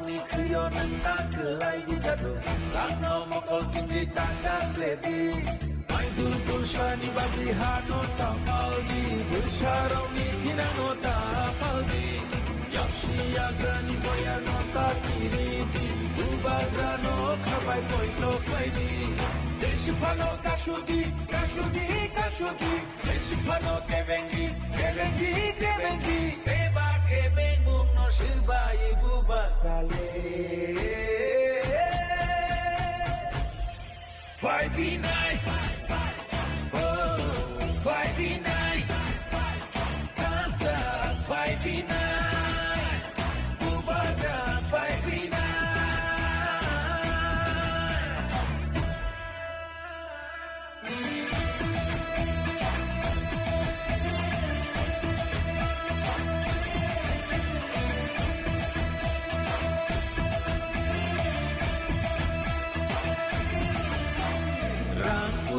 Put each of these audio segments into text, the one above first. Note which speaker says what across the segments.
Speaker 1: ni kriyo nenta kelai di jatuh Lakno mokol cindi tangga sledi Mai dul shani bagi hano tapaldi Bersharau ni kinano tapaldi Yakshi yagani boya nota kiriti Ubagrano kabai poito kwaidi Deshipano kashudi, kashudi, kashudi Deshipano kevengi, kevengi, kevengi Beba kevengung no shibai bubakale 5v9 Oh, 5v9 Kansa 5v9 Bubaga 5v9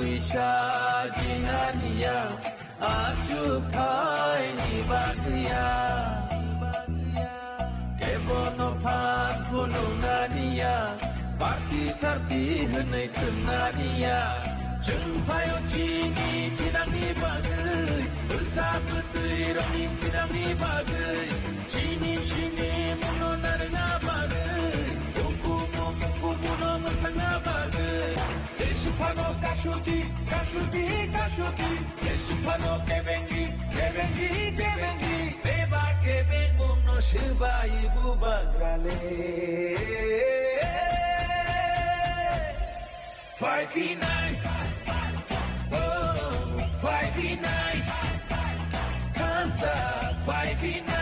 Speaker 1: Isha jinania acukai ni bagia kebono pan pununania parti sarti henai tenania jengpayo kini tinang ni bagai bersatu tirami tinang ni bagai sini munonarnya bagai kukumu mesana bagai Deshipano kashudi, kashudi, kashudi Deshipano kevengi, kevengi, kevengi Beba kevengung no shibai bubagrale 5v9 Oh, 5v9 Kansa 5v9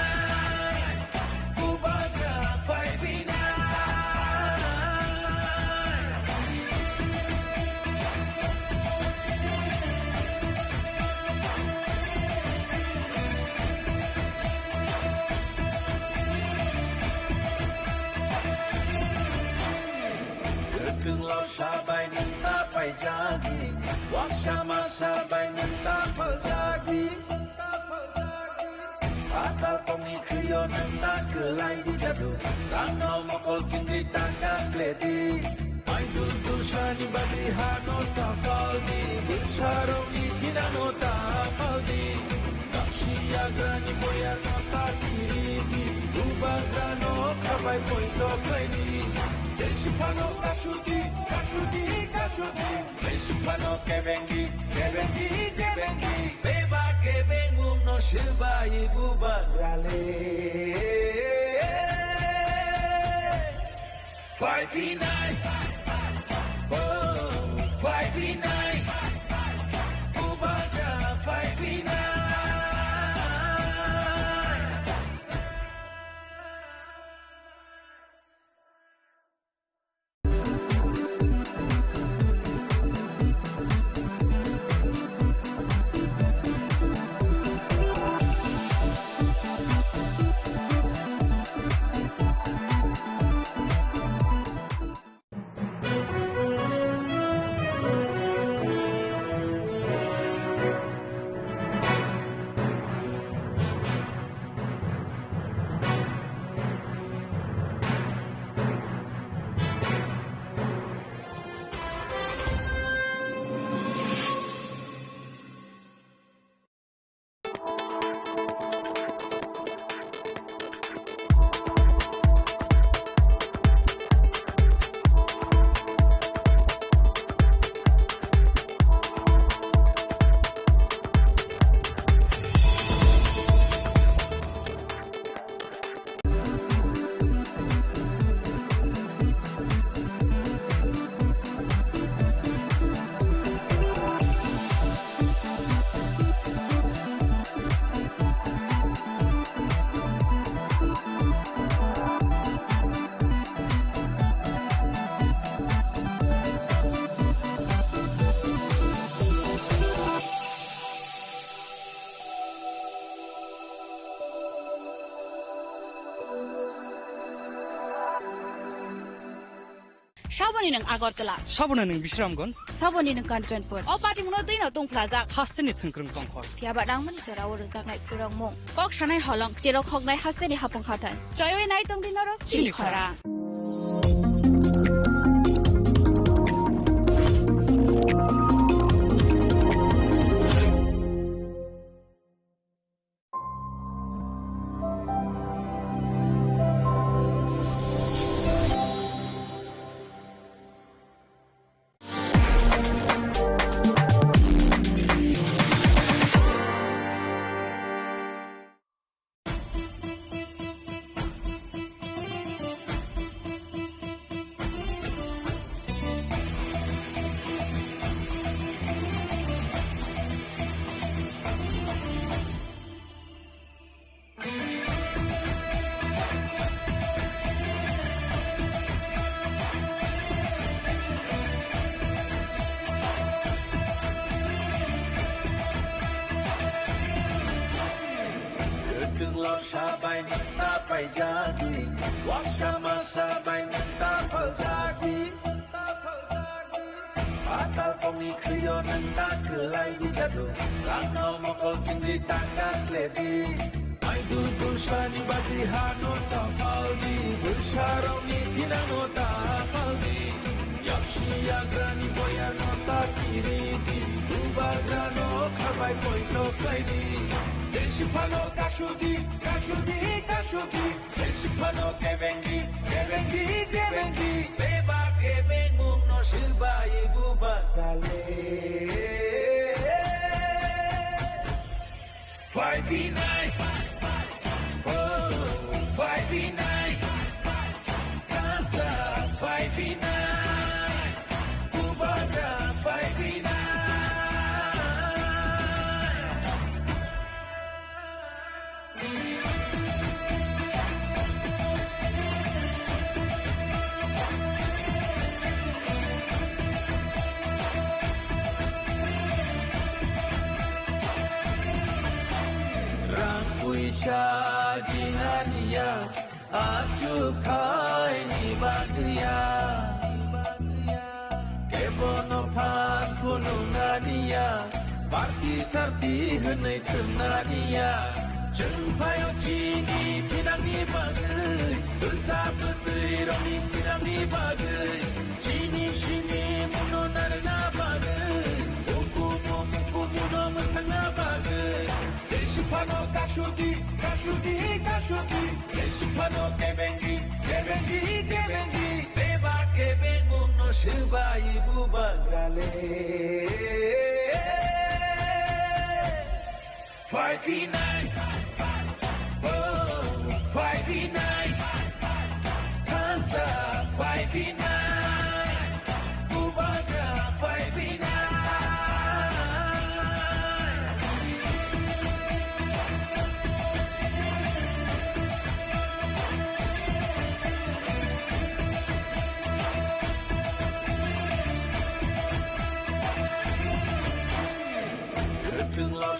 Speaker 1: Bubagra 5v9 Kalau sabai minta pai jadi Waksama sabai minta pal jadi Atal pemikriyo minta kelai di jatuh Tanau mokol cindi tangga sledi Mai dul shani bagi hano tapaldi Bersharau ni kinano tapaldi Nakshi agrani boya nota kiriti Ubagrano kabai poito kwaidi Deshipano kashudi, kashudi, kashudi Deshipano kevengi, kevengi, kevengi Beba kevengung no shibai bubagrale 5v9 Oh, 5v9 Bubagra 5v9
Speaker 2: Shabani nang Agartala.
Speaker 3: Sabona nang Bishramganj.
Speaker 2: Sabani nang Kanchanpur. O party mo na din na tong plaza.
Speaker 3: Hasteni thangkrung tongkhor.
Speaker 2: Tiaba dang mani sora oro saknai purang mo. Kok shanai holong jero khognai hasteni hapong khatan. Joy nai tong din ro chili khara.
Speaker 1: Sabai nanta pai jadi, waksama sabai nanta phal jadi. Patal komi kriyo nanta kelai di jadu, rano mokol sindri tangkas ledi. Mai dulur shani badi hano tapaldi, bersaroni tinano tapaldi. Yakshi agrani boyano takiridi, ubagrano khabai poito kaidi. Desipano kashudi, kashudi, kashudi. Desipano kevengi, kevengi, kevengi. Beba kevengu no silba ibu bakale. 5v9, oh 5v9. Kansa 5v9, Ubaga 5v9. Isha jinania, acu kai ni bagia. Kebono pan pununania, parti sarti henai tenania. Jengpayo cini pinang ni bagai, bersab beroni pinang ni bagai. Cini sini muno narna bagai, buku muno mentengah bagai. Desipano kashudi, kashudi, kashudi. Desipano kevengi, kevengi, kevengi. Beba kevengu no silba ibu bagale. 5v9, oh 5v9. Kansa 5v9, Ubaga 5v9.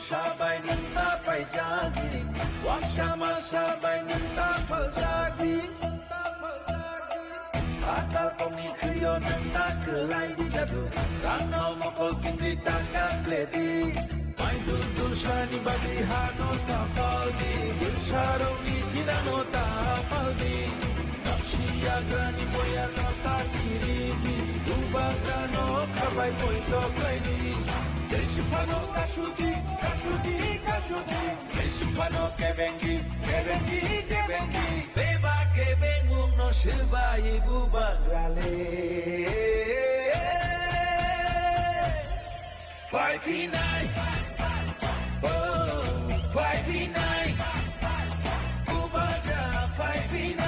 Speaker 1: Sabai nanta pai jadi, waksama sabai nanta phal jadi. Patal komi kriyo nanta kelai di jadu, rano mokol sindri tangkas ledi. Mai dulur shani badi hano tapaldi, bersaroni tinano tapaldi. Nakshi agrani boyano takiridi, ubagrano khabai poito kaidi. Desipano kashudi, kashudi, kashudi. Desipano kevengi, kevengi, kevengi. Beba kevengu no silba ibu bagale. 5v9, oh 5v9. Ubaga 5v9.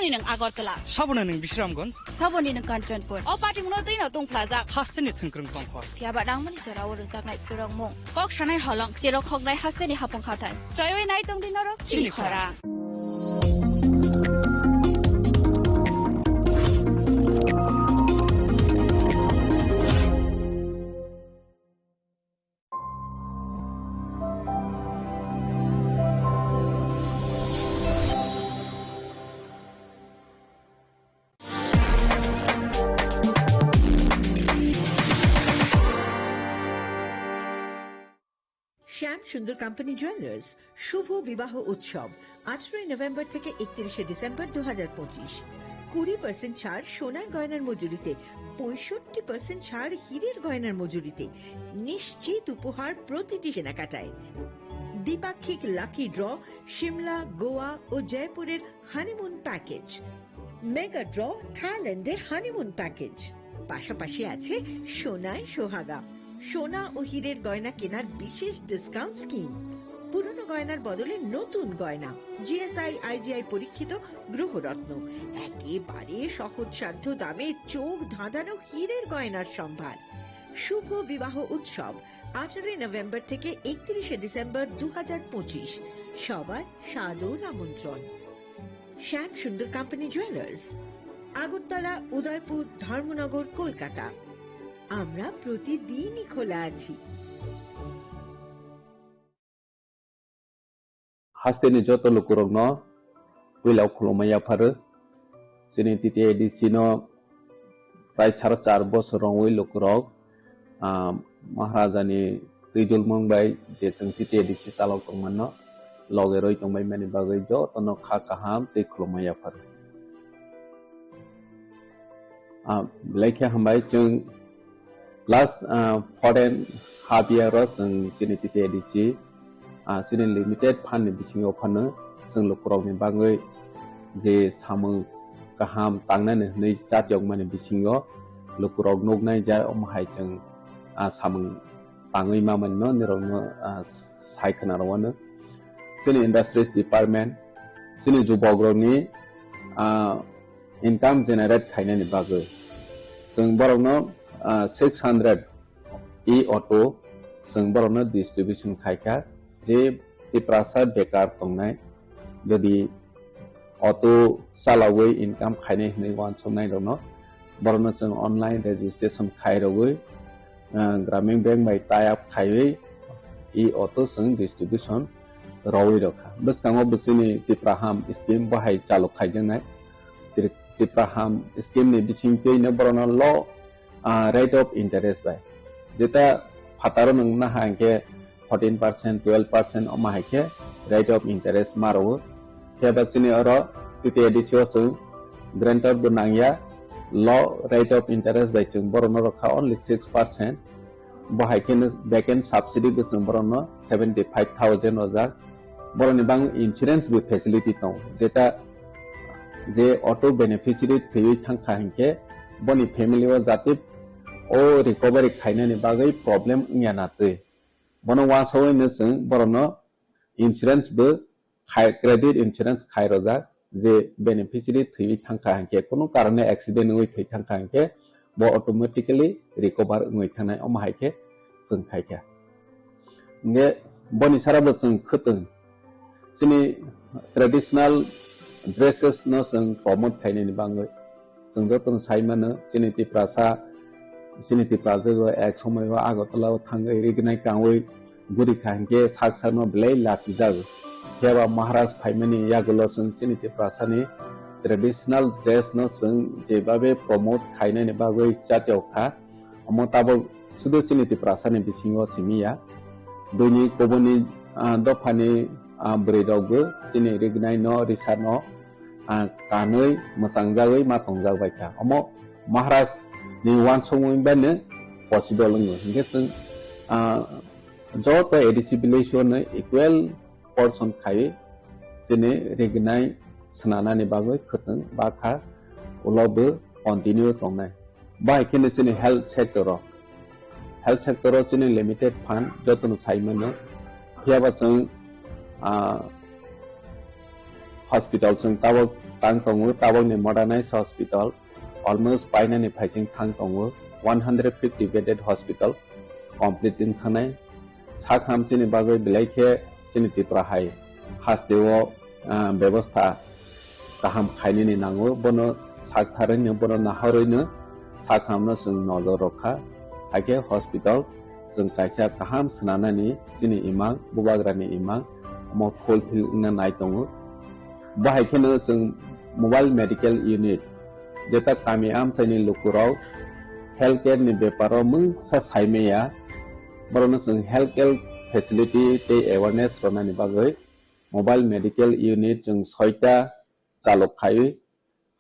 Speaker 2: Saboni nang Agartala.
Speaker 3: Sabona nang Bishramganj.
Speaker 2: Saboni nang Kanchanpur. O party mo na tong plaza.
Speaker 3: Hasteni thengkrong tongkhor.
Speaker 2: Piaba dang mani sora uru saknai purong mong. Kok shanai holong jero khognai hasteni hapong khatan. Joyway nai tong dinoro chini khara.
Speaker 4: শ্যাম Sundar company jewellers শুভ বিবাহ উৎসব 18 November থেকে 31 December 2025 20% ছাড় সোনার গয়নার মজুরিতে 65% ছাড় হীরের গয়নার মজুরিতে নিশ্চিত উপহার প্রতিটি কেনাকাটায় দ্বিপাক্ষিক লাকি ড্র শিমলা গোয়া ও জয়পুরের হানিমুন প্যাকেজ মেগা ড্র থাইল্যান্ডে হানিমুন প্যাকেজ পাশাপাশি আছে সোনায় সোহাগা সোনা ও হীরের গয়না কেনার বিশেষ ডিসকাউন্ট স্কিম পুরনো গয়নার বদলে নতুন গয়না জিএসআই আইজিআই পরীক্ষিত গ্রহরত্ন একেবারে সহজসাধ্য দামে চোখ ধাঁধানো হীরের গয়নার সম্ভার শুভ বিবাহ উৎসব 18 নভেম্বর থেকে 31 ডিসেম্বর 2025 সবার সাদর আমন্ত্রণ শ্যাম সুন্দর কোম্পানি জুয়েলার্স আগরতলা উদয়পুর ধর্মনগর কলকাতা আমরা প্রতিদিনই খোলা আছি
Speaker 5: Hasteni joto lukurogno wilau khulumaya pharu sini titi edisino prai 4.5 bosorong wi lukurog maharajani twijul mongbai je jeng titi edisi salok tongmanno loge roi tongbai mani bagai jo tono kha kaham te khulumaya pharu blaikhe hambai jeng last foreign half year ro jeng sini titi edisi sini limited fund ni bisingo phano jeng lukurog ni bagai je samung kaham tangnani nei chatyok mani bisingo lukurog nognai jai omhai jeng samung tangui mamanno nirogno saikhana rawano sini industries department sini jubogrogni income generate khainani bagai jeng borogno 600 e-auto jeng borogno distribution khaika je tiprasa bekar tongnai jodi auto salawai income khaine hinai wan somnai rono borno jeng online registration khairogoi gramin bank bai tie up khaiwei e-auto jeng distribution rawi rokha beskango besini tipraham scheme bahai chalu khaijengnai tipraham scheme ni bisingtei ne borno law rate of interest bai jeta phataro nangna hangke 14% 12% omahike rate of interest maro keba sini oro titi edisio sung grantor bunangya low rate of interest by chung borono rokha only 6% bahike backend subsidy be chung borono 75000 ozak boroni bang insurance be facility tong jeta je auto beneficiary thei thangkha hingke boni family o jati o recovery khainani bagai problem ngana tei bono wasoi ne sung borono insurance be credit insurance khairoja je beneficiary thei thangkha hangke kono karone accident oi thei thangkha hangke bo automatically recover ngoi thanai omahaike sung khaika nge boni sara bo sung khutung sini traditional dresses no sung promote khaine ni bangoi sung jotong saimano sini tiprasa siniti prajago ek somoy wa agotala thangai rignai kangoi guri khangke saksano blai lati jago keba maharaj phaimani yagulo sung siniti prasani traditional dress no sung jebabe promote khaine ni bagoi chatyo kha amotabo sudu siniti prasani bisingo simiya doni koboni dofani bredogbo sini rignai no risano kanoi masangjagoi matongjagbai kha amo maharaj ni wan songoi bane possible ngo hingke sung joto edisibilation ne equal portion khai jene regnai snana ni bagoi khuteng bakha ulobe continue tongnai bai kene jene health sector jene limited fund jotun saimano hiaba sung hospital sung tawo tang tongo tabongni modernized hospital almost painani phaijing thang tongo 150 bedded hospital completing thanai sakham chini bagoi bilaikhe chini tipra hai hasteo ব্যবস্থা kaham khainini nango bono saktharaino bono naharoino sakhamno जों नजर रखा हाके hospital जों कायसा kaham snanani chini imang bubagrani imang mo fulfill na nai tongo bahaikeno जों mobile medical unit jeta kami am saini lukurau healthcare ni beparo mung sa saimeya borono जों healthcare facility te awareness ronani bagoi mobile medical unit जों 6ta chalok khai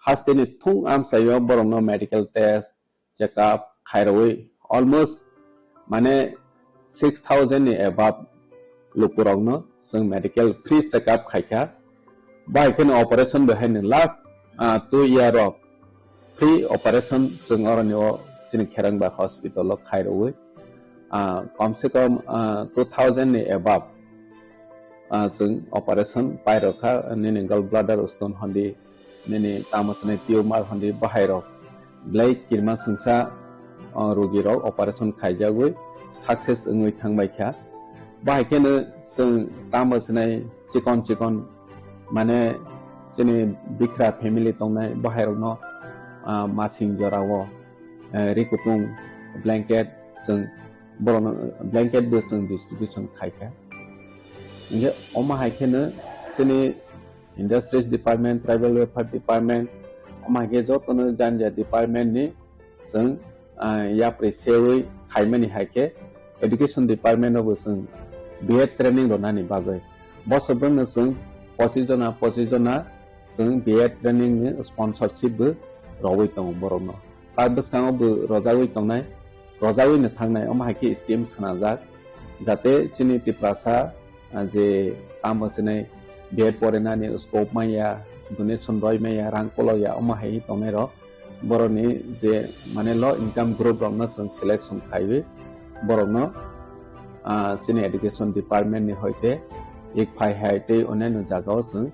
Speaker 5: hasteni thung am sayo borono medical test checkup khairoi almost mane 6000 ni above lukurongno जों medical free checkup khaika bahaikeno operation behaino last 2 year of free operation जों orani chini kherangba hospital lo khairoi कम से कम 2000 ni above जों operation pairokha nini gallbladder stone hondi nini tamasne tumor hondi bahairo blai kirma sungsa rogirok operation khaijagoi success ngoi thangbaikha bahaikeno जों tamasne chikon mane chini bikra family tongnai bahairokno masing jorao rikutung blanket जों बरोनो blanket bo जों distribution khaika inge oma haikeno chini industries department tribal welfare department oma ge jotono janja department ni जों ya presewi khaimani haike education department obo जों BEd training ronani bagoi bosobrono जों 25 jona जों BEd training ni sponsorship bo rowoi tong borono tabos sango bo rojawoi tongnai रजावै नो थांनाय अमाहायके scheme सोनाजाक जाते चिनि तिप्रासा जे तामसने बेड परेनानि स्कोप माया डोनेशन रय माया रांकलया अमाहाय तंनाय र बरनि जे माने लो इनकाम ग्रुप रनो जों सिलेक्शन खाइबे बरनो चिनि एजुकेशन डिपार्टमेंट नि होइते एक फाइ हाइते अनेनो जागाव जों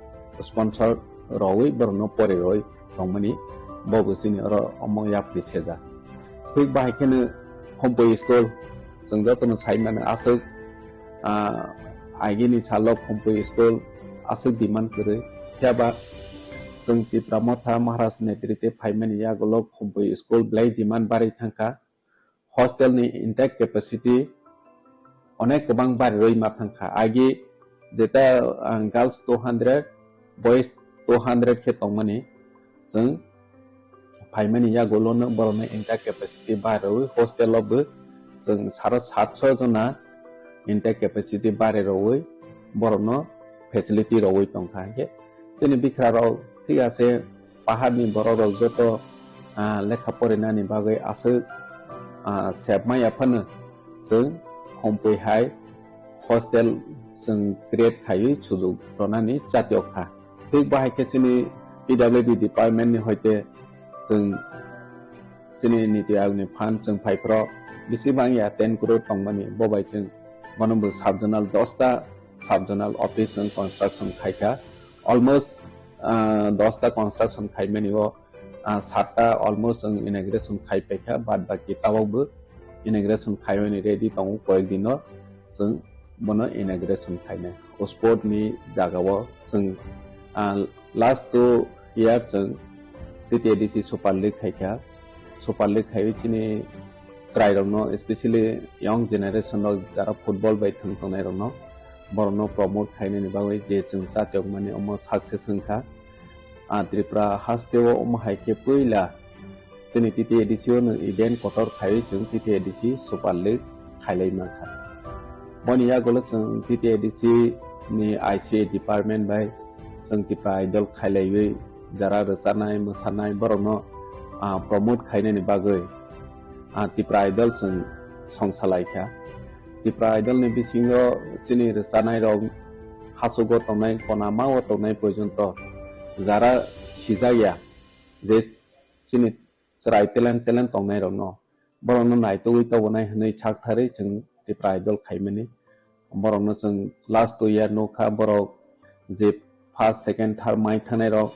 Speaker 5: स्पॉन्सर रवै बरनो परे रय तंमनि बबुसिनि र अमया प्रिसेजा थिक बाहायकेनो homeboy school जों जतनो साइमाने आसक आइगिनि सालक homeboy school आसक डिमांड करे त्याबा जों तिप्रामथा महाराज नेतृत्वे फाइमानि यागलक homeboy school ब्लाई डिमांड बारै थांखा हॉस्टेल नि इंटेक कैपेसिटी अनेक गोबां बारै रय मा थांखा आगि जेता गर्ल्स 200 बॉयज 200 के तंमनि जों फाइमानि या गोलोनो बरनो इंटेक कैपेसिटी बारो हॉस्टेल अब जों 750 जना इंटेक कैपेसिटी बारे रवै बरनो फैसिलिटी रवै तंखाके जोंनि बिखराव थिगासे पाहाड़नि बरराव जत लेखा फरायनानै बागै आसो सेबमाया फनो जों हमपैहाय हॉस्टेल जों क्रिएट खायो सुजुग रनानि जातियखा थिग बाहायके जोंनि PWD डिपार्टमेंट नि होइते जों जोंनि नीति आयोगनि फान्ड जों फाइफ्राव बेसेबां या 10 करोड़ तंमानि बबाय जों मनबो साबजोनाल 10टा साबजोनाल ऑफिस जों कंस्ट्रक्शन खायका ऑलमोस्ट 10टा कंस्ट्रक्शन खायमानि 7टा ऑलमोस्ट जों इनॉग्रेशन खायपेखा बाद बाकी तावबो इनॉग्रेशन खायमानि रेडी दं कयेक दिनो जों बनो इनॉग्रेशन खायनाय स्पोर्ट नि जागाव जों लास्ट 2 इयार जों TTADC Super League खायका Super League खायो चिनि ट्राइरनो स्पेशली यंग जनरेशन जरा फुटबल बाय थांनाय रनो बरनो प्रमोट खायनायनि बागै जे जों जातियक माने अम सक्सेस होनखा त्रिपुरा हास्टेव अम हायके पहिला जोंनि TTADC नो इवेंट कटर खायो जों TTADC Super League खायलाय माखा बनिया गलो जों TTADC नि ICA डिपार्टमेंट बाय जों तिप्रा आइडल खायलायै जरा रसानाय मोसानाय बरनो प्रमोट खायनायनि बागै तिप्रा आइडल जों संसालायखा तिप्रा आइडल नि बिसिङो चिनि रसानाय रं हासुगो तंनाय कनामाव तंनाय पर्यन्त जरा सिजाया जे चिनि चराय टेलेन्ट तंनाय रनो बरनो नायतोय तवनाय हनै छाकथारै जों तिप्रा आइडल खायमानि बरनो जों लास्ट 2 इयार नखा बर जे फर्स्ट सेकेंड थर्ड माइ थानाय रं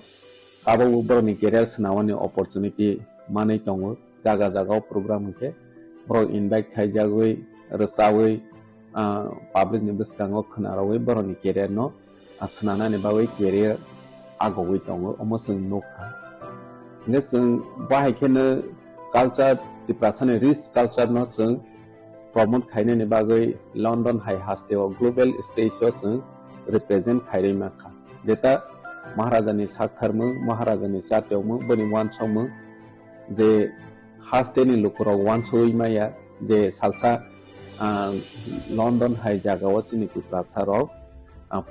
Speaker 5: abo boroni career sanawani opportunity manai tongo jaga jaga program ke borok invite khaijagoi rsawi public ni biskango khnarawai boroni career no asnana ni bawi career agoi tongo omosung nokha nesung bahai khene culture tiprasane rich culture no sung promote khaine ni bagoi London High Hasteo global stage sung represent khaire makha jeta महाराजानि साखरमो महाराजानि साथयावमो बनि वानसमो जे हास्टेनि लुकुराव वानसोइ माया जे सालसा लंडन हाइ जागाव चिनि प्रासाराव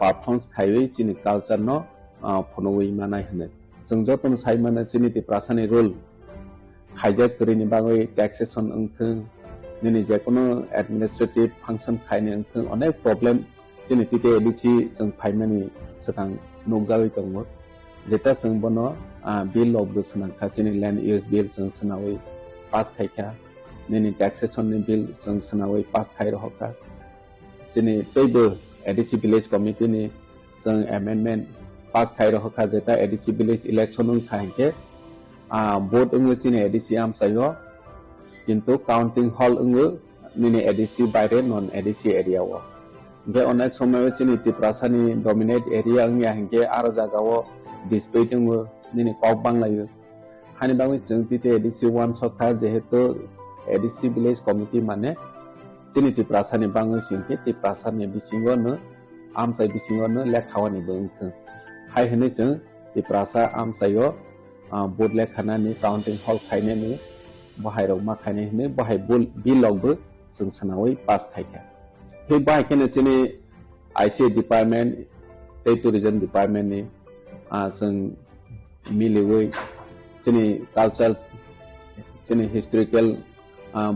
Speaker 5: परफॉर्मेंस खाइबै चिनि कल्चर न फनोइ मानाय हने जों जतन साइमाने चिनि प्रासानि रोल खाइजा करिनि बागै टैक्सेशन अंथों निनि जेकोनो एडमिनिस्ट्रेटिव फंक्शन खाइने अंथों अनेक प्रॉब्लम चिनि तिते एडिसि जों फाइमानि सतां नोगजाबै दंमोन जेता जों बनो बिल अफ द सनाखा चिनि लैंड यूज बिल जों सनावै पास खाइखा निनि टैक्सेशन नि बिल जों सनावै पास खाइ रहका चिनि तैबो एडिसि विलेज कमिटी नि जों अमेंडमेंट पास खाइ रहका जेता एडिसि विलेज इलेक्शन नु खाइके वोट अंगो चिनि एडिसि आम सायो किंतु काउंटिंग हॉल अंगो निनि एडिसि बाइरे नॉन एडिसि एरिया वो बे अनेक समय चिनि तिप्रासानि डोमिनेट एरिया अंगिया हंके आरो जागावो डिस्प्यूटिंग निनि कॉप बांलायो हानि बांगै जों तिते एडिसि 1 सखा जेहेतु एडिसि विलेज कमिटी माने चिनि तिप्रासानि बांगै सिंके तिप्रासानि बिसिंगनो आमसाइ बिसिंगनो लेखावानि बंथो हाय हने जों तिप्रासा आमसायो बोर्ड लेखानानि काउंटिंग हॉल खाइनेनि बाहायराव मा खाइने हने बाहाय बिल अफबो जों सनावै पास खाइखा थे बाहाय केने चिनि आईसी डिपार्टमेंट टे टूरिज्म डिपार्टमेंट नि जों मिलिवै चिनि culture Chini historical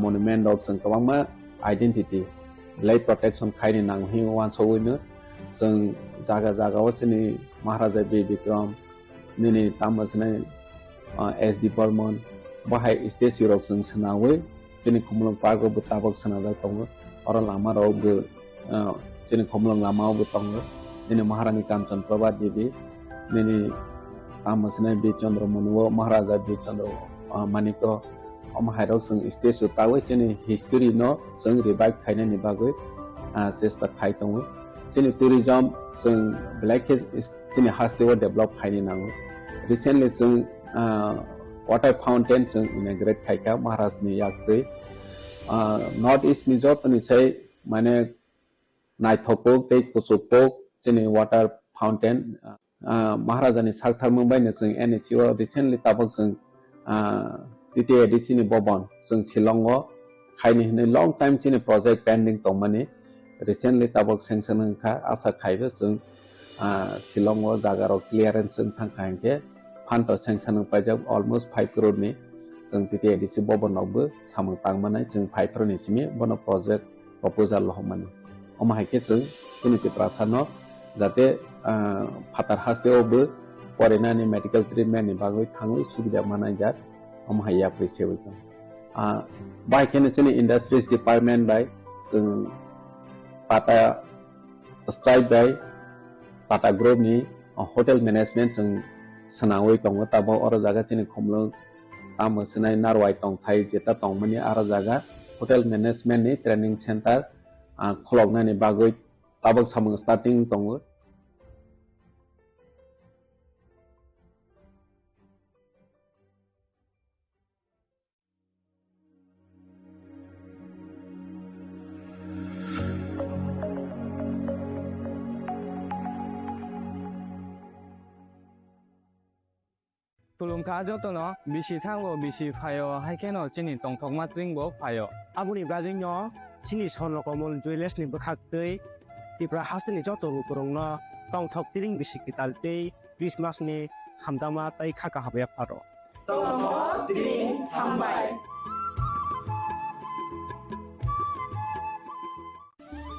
Speaker 5: monument of जों गोबां आइडेंटिटी लाइफ प्रोटेक्शन खाइने नांहि वानसौनो जों जागा जागाव चिनि महाराजा बि विक्रम निनि तामसने एसडी बर्मन बाहाय स्टेज यूरोप जों सनावै चिनि खमलंग पार्क ऑफ ताबक सनादा दङो और लामा रावबो चिनि खमलंग लामावबो दङो निनि महारानी कांचन प्रभा देवी निनि तामसने बि चंद्र मनुव महाराजा बि चंद्र मानिक अमहायराव जों स्टेज तावै चिनि हिस्ट्री न जों रिवाइव खाइने नि बागै चेष्टा खाइ दङो चिनि टूरिज्म जों ब्लैक चिनि हास्टेव डेभलप खाइने नांगौ रिसेंटली जों वाटर फाउंटेन जों इनॉग्रेट खाइका महाराजनि याक्रै नॉर्थ ईस्ट नि जतनि छै माने नाइथोपक दै कुसुपक चिनि वाटर फाउंटेन महाराजानि साखथारमो बायनो जों एनएचसी रिसेंटली ताबक जों तिते एडिसि नि भवन जों शिलंग खाइनि हने लॉन्ग टाइम चिनि प्रोजेक्ट पेंडिंग दं माने रिसेंटली ताबक सेंक्शन होखा आशा खाइबो जों शिलंग जागाराव क्लियरेंस जों थांखांके फंड सेंक्शन पाइजाब अलमोस्ट 5 करोड़ नि जों तिते एडिसि भवनावबो सामो तांमानाय जों 5 करोड़ निसिमे बनो प्रोजेक्ट प्रपोजल हममानो अमाहायके जों चिनिति प्रासानो जाते फातार हास्टेवबो फरेनानि मेडिकल ट्रीटमेंट नि बागै थाङै सुबिदा मानाय जात अमाहाया प्रिसेवै दं बायकेने चिनि इंडस्ट्रीज डिपार्टमेंट बाय जों पाटा स्ट्राइक बाय पाटा ग्रुप नि होटल मैनेजमेंट जों सनावै दङ ताबो अर जागा चिनि खमलं तामसनाय नारवाय दं थाइ जेता दंमनि आर जागा होटल मैनेजमेंट नि ट्रेनिंग सेंटर खलगनानि बागै ताबक सामो स्टार्टिंग दङ
Speaker 3: Tulungka jotono bisi thango bisi phayo haikeno chini tongthokma tringbo phayo
Speaker 6: abuni bradingno sini sonrokomol jewelers ni bkhaktei tipra hasini joto rukurongno tongthok tring bisi kitaltei Christmas ni hamdama tai khaka habya pharo
Speaker 7: tongthok tring hambai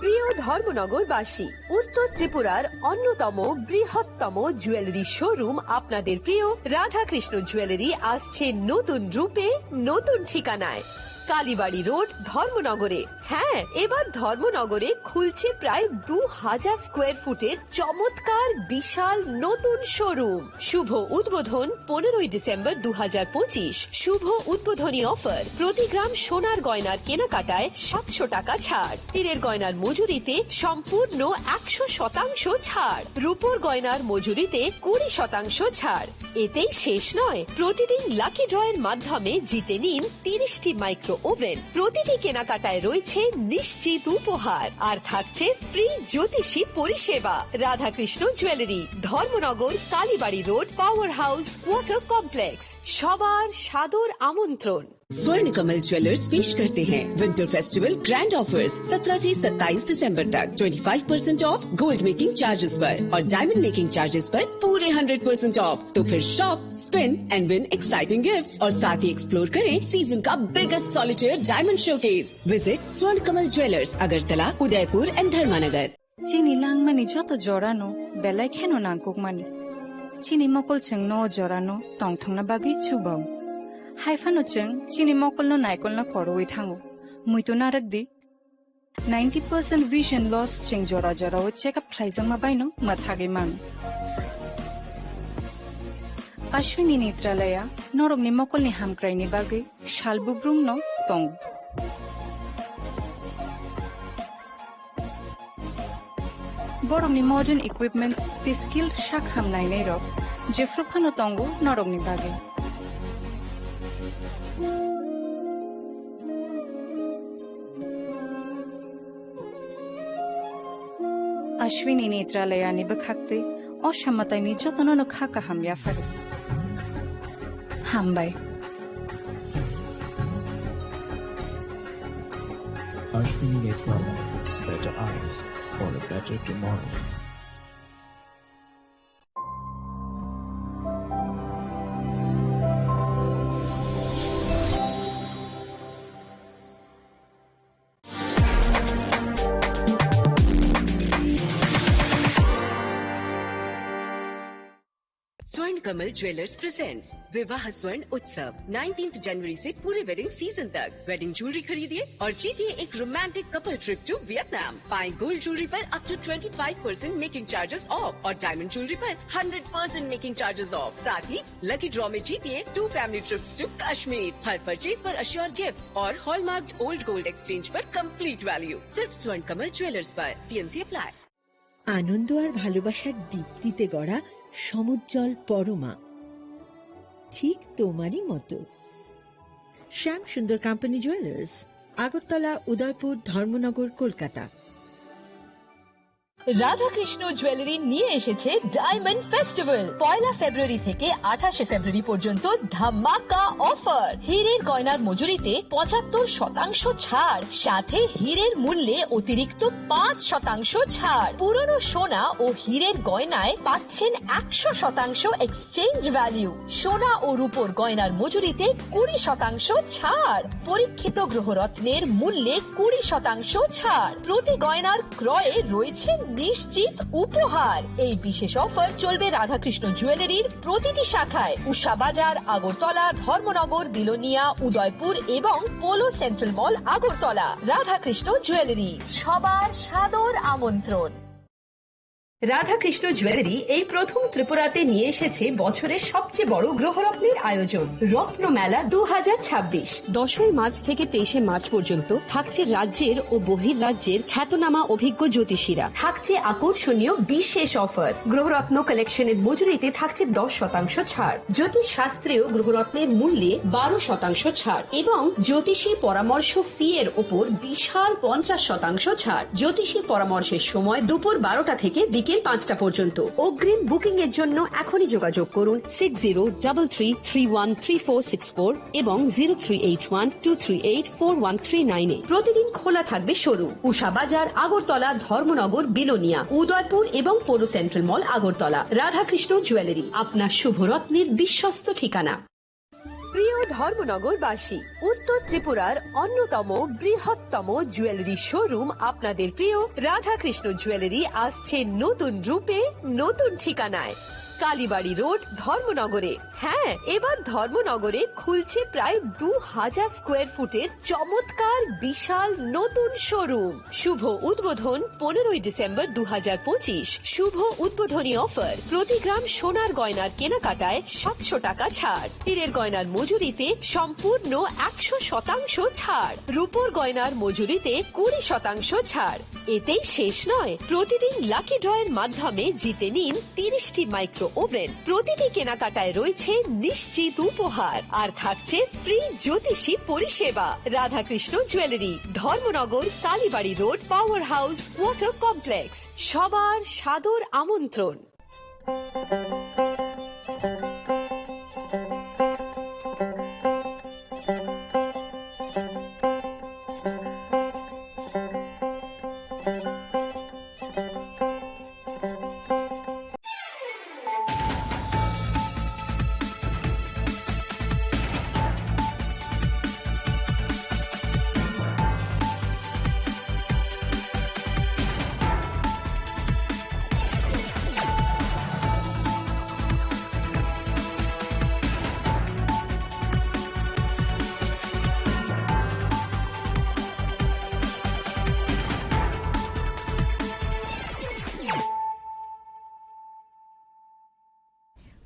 Speaker 8: প্রিয় ধর্মনগরবাসী উত্তর ত্রিপুরার অন্যতম বৃহত্তম jewellery showroom আপনাদের প্রিয় Radhakrishna jewellery আসছে নতুন রূপে নতুন ঠিকানায় কালীবাড়ি রোড ধর্মনগরে হ্যাঁ, এবার ধর্মনগরে খুলছে প্রায় 2000 স্কোয়ার ফুটের চমৎকার বিশাল নতুন শোরুম। শুভ উদ্বোধন 15ই ডিসেম্বর 2025। শুভ উদ্বোধনী অফার, প্রতি গ্রাম সোনার গয়নার কেনাকাটায় 700 টাকা ছাড়, হীরের গয়নার মজুরিতে সম্পূর্ণ 100% ছাড়, রূপোর গয়নার মজুরিতে 20% ছাড়। এতেই শেষ নয়, প্রতিদিন লাকি ড্রয়ের মাধ্যমে জিতে নিন 30টি মাইক্রো ওভেন। প্রতিটি কেনাকাটায় রয়েছে নিশ্চিত উপহার, আর থাকছে ফ্রি জ্যোতিষী পরিষেবা। Radhakrishna jewellery, Dharmanagar, Kalibari road, power house, water complex. সবার সাদর আমন্ত্রণ।
Speaker 9: स्वर्ण कमल ज्वेलर्स पेश करते हैं विंटर फेस्टिवल ग्रैंड ऑफर्स 17 से 27 दिसंबर तक 25% ऑफ गोल्ड मेकिंग चार्जेस पर और डायमंड मेकिंग चार्जेस पर पूरे 100% ऑफ। तो फिर shop, spin and win exciting gifts और साथ ही एक्सप्लोर करें सीजन का biggest solitaire diamond showcase. Visit स्वर्ण कमल ज्वेलर्स, अगरतला, उदयपुर एंड धर्मानगर।
Speaker 2: চিনি লাংমানি যত জরানো বেলায় খেন নাংকুকমানি চিনি মকল চেং ন জরানো টংথংনা বাগি চুবাও হাইফানো চেং চিনি মকল ন নাইকল না করওই থাঙ্গো মুইতো নারকদি 90% vision loss চেং জরা জরা ও চেকআপ খাইজং মাবাইনো মাথাগে মান আশ্বিনী নেত্রালয়া নরগনি মকলনি হামক্রাইনি বাগি শালবুব্রুম ন টং Borongni modern equipments, the skilled shakham nainero, Jeffrupano Tongo, Norongni Bagi. Ashwini Netralayani Bakakti, Oshamataini Jotono Kaka Ham Yafar. Hambai.
Speaker 10: Ashwini Netralaya, better eyes for a better tomorrow.
Speaker 9: स्वर्ण Kamal jewellers presents विवाह स्वर्ण उत्सव 19 जनवरी से पूरे वेडिंग सीजन तक। Wedding jewellery खरीदिए और जीतिए एक romantic couple trip to Vietnam. पाएं गोल्ड ज्वेलरी पर up to 25% making charges off और डायमंड ज्वेलरी पर 100% मेकिंग चार्जेस ऑफ। साथ ही लकी ड्रॉ में जीतिए 2 फैमिली ट्रिप्स टू कश्मीर। हर परचेज पर अश्योर गिफ्ट और हॉलमार्क ओल्ड गोल्ड एक्सचेंज पर कंप्लीट वैल्यू सिर्फ स्वर्ण कमल ज्वेलर्स पर। TNC apply.
Speaker 4: আনন্দ আর ভালোবাসার দীপ্তিতে গড়া সমুজ্জ্বল পরমা, ঠিক তোমারই মতো। শ্যাম Sundar company jewellers, Agartala, Udaipur, Dharmanagar, Kolkata.
Speaker 8: Radhakrishna jewellery নিয়ে এসেছে ডায়মন্ড ফেস্টিভ্যাল। 1 ফেব্রুয়ারি থেকে 28 ফেব্রুয়ারি পর্যন্ত ধামাকা অফার। হীরের গয়নার মজুরিতে 75% ছাড়, সাথে হীরের মূল্যে অতিরিক্ত 5% ছাড়। পুরনো সোনা ও হীরের গয়নায় পাচ্ছেন 100% এক্সচেঞ্জ ভ্যালু। সোনা ও রূপোর গয়নার মজুরিতে 20% ছাড়। পরীক্ষিত গ্রহরত্নের মূল্যে 20% ছাড়। প্রতি গয়নার ক্রয়ে রয়েছে নিশ্চিত উপহার। এই বিশেষ অফার চলবে রাধাকৃষ্ণ জুয়েলারির প্রতিটি শাখায়, উষা বাজার, আগরতলা, ধর্মনগর, বিলোনিয়া, উদয়পুর এবং পোলো সেন্ট্রাল মল, আগরতলা। রাধাকৃষ্ণ জুয়েলারি, সবার সাদর আমন্ত্রণ। রাধাকৃষ্ণ জুয়েলারি এই প্রথম ত্রিপুরাতে নিয়ে এসেছে বছরের সবচেয়ে বড় গ্রহরত্নের আয়োজন, রত্নমেলা 2026। 10 মার্চ থেকে 23 মার্চ পর্যন্ত থাকছে রাজ্যের ও বহির্রাজ্যের খ্যাতনামা অভিজ্ঞ জ্যোতিষীরা। থাকছে আকর্ষণীয় বিশেষ অফার। গ্রহরত্ন কালেকশনের মজুরিতে থাকছে 10% ছাড়। জ্যোতিষ শাস্ত্রীয় গ্রহরত্নের মূল্যে 12% ছাড় এবং জ্যোতিষী পরামর্শ ফি এর ওপর বিশাল 50% ছাড়। জ্যোতিষী পরামর্শের সময় দুপুর 12টা থেকে বিকেল 5টা পর্যন্ত। অগ্রিম বুকিং এর জন্য এখনই যোগাযোগ করুন 6033313464 এবং 038123841339 এ। প্রতিদিন খোলা থাকবে শোরুম। উষা বাজার, আগরতলা, ধর্মনগর, বিলোনিয়া, উদয়পুর এবং পৌর সেন্ট্রাল মল, আগরতলা। রাধাকৃষ্ণ জুয়েলারি, আপনার শুভরত্নের বিশ্বস্ত ঠিকানা। প্রিয় ধর্মনগরবাসী, উত্তর ত্রিপুরার অন্যতম বৃহত্তম জুয়েলারি শোরুম আপনাদের প্রিয় রাধাকৃষ্ণ জুয়েলারি আসছে নতুন রূপে, নতুন ঠিকানায়। কালীবাড়ি রোড ধর্মনগরে। হ্যাঁ, এবার ধর্মনগরে খুলছে প্রায় 2000 স্কোয়ার ফুটের চমৎকার বিশাল নতুন শোরুম। শুভ উদ্বোধন 15ই ডিসেম্বর 2025। শুভ উদ্বোধনী অফার, প্রতি গ্রাম সোনার গয়নার কেনাকাটায় 700 টাকা ছাড়, হীরের গয়নার মজুরিতে সম্পূর্ণ 100% ছাড়, রূপোর গয়নার মজুরিতে 20% ছাড়। এতেই শেষ নয়, প্রতিদিন লাকি ড্রয়ের মাধ্যমে জিতে নিন 30টি মাইক্রো ওভেন। প্রতিটি কেনাকাটায় রয়েছে নিশ্চিত উপহার, আর থাকছে ফ্রি জ্যোতিষী পরিষেবা। Radhakrishna jewellery, Dharmanagar, Kalibari road, power house, water complex. সবার সাদর আমন্ত্রণ।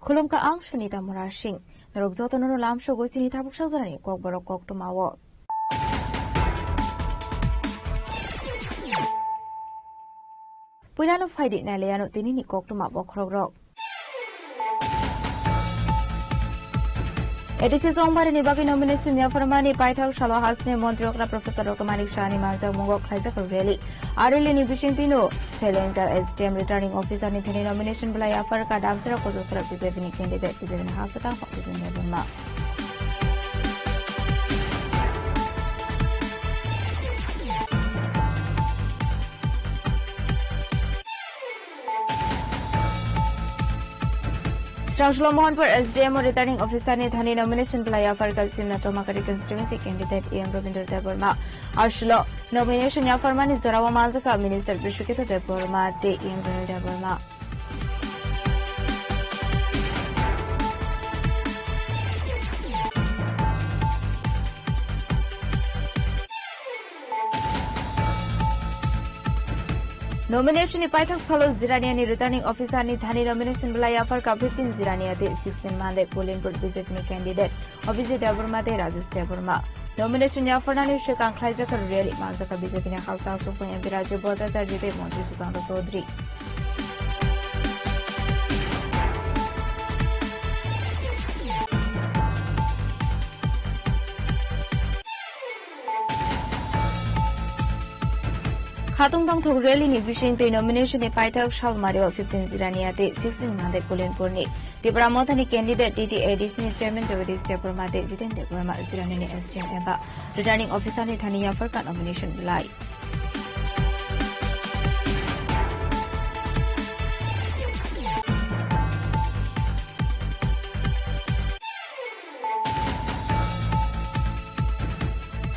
Speaker 11: Khulumka ang sunita murashing, narugzoto no lam shugo sinita buksazani kok borok kok tumawo. Pulano faidi naleyano tinini kok tumawo krogrok. ADC সোমবারে নির্বাচনী নমিনেশন নিয়াফরমানি পাইথাক শালা হাসনে মন্ত্রকরা প্রফেসর ডক্টর মানিক শাহানি মাজা মুগক খাইজা রেলি আরলি নিবিশিং তিনো ছেলেন্টার এসডিএম রিটার্নিং অফিসার নিথিনি নমিনেশন বলাই আফার কা দামসরা কোজসরা বিজেপি ক্যান্ডিডেট বিজেপি হাসতা ফাকিদিন নেবমা Strangelo Mohanpur SDM और रिटर्निंग ऑफिसर ने थाने नॉमिनेशन बुलाया फरका सिमना तोमाकरी constituency candidate M Ravindra Debbarma आशलो नॉमिनेशन या फरमानी जोरावा मालका मिनिस्टर विश्वकित देवर्मा ते M Ravindra Debbarma Nomination ni paithak salo Zirania ni returning officer ni thani nomination bulaya far ka 15 Zirania de 16 mande Polinpur BJP ni candidate Abhijit Devarma de Rajesh Devarma nomination ya far ni Shekang Khaija ka rally manza ka BJP ni khalsa sufu MP Rajiv Bhattacharya de Mantri Susanta Chaudhary Khatungdang thok rally ni bishing te nomination ni paithak shalmario 15 Zirania de 16 mande Polinpur ni Dibramotha ni candidate DTADC ni chairman Jagadish Devarma de Jiten Devarma Zirania ni SDM eba returning officer ni thaniya for ka nomination bulai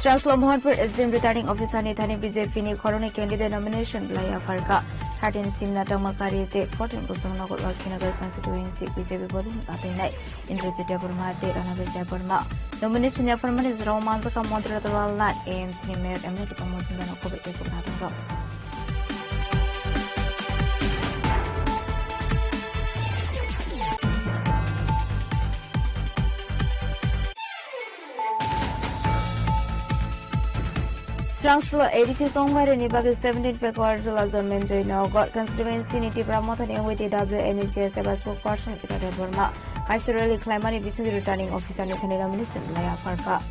Speaker 11: Strangelo Mohanpur SDM returning officer ni thani BJP ni khorone candidate nomination bulaya farka 13 simna tamakari te 14 Bosomnagar Lakshinagar constituency BJP bodin atinai Indrajit Devarma te Ranabir Devarma nomination ya farmani Roman ka Montreal Walna AMC ni mayor Emily Pamojindana ko be ko natanga Strangelo ADC Songware ni bagi 17 Pekawar Jula Zonmen Joy Nogor constituency ni Dibramotha ni with WNHS as spokesperson Ita Devarma Kaishurali Klaimani Bisu returning officer ni thani nomination laya farka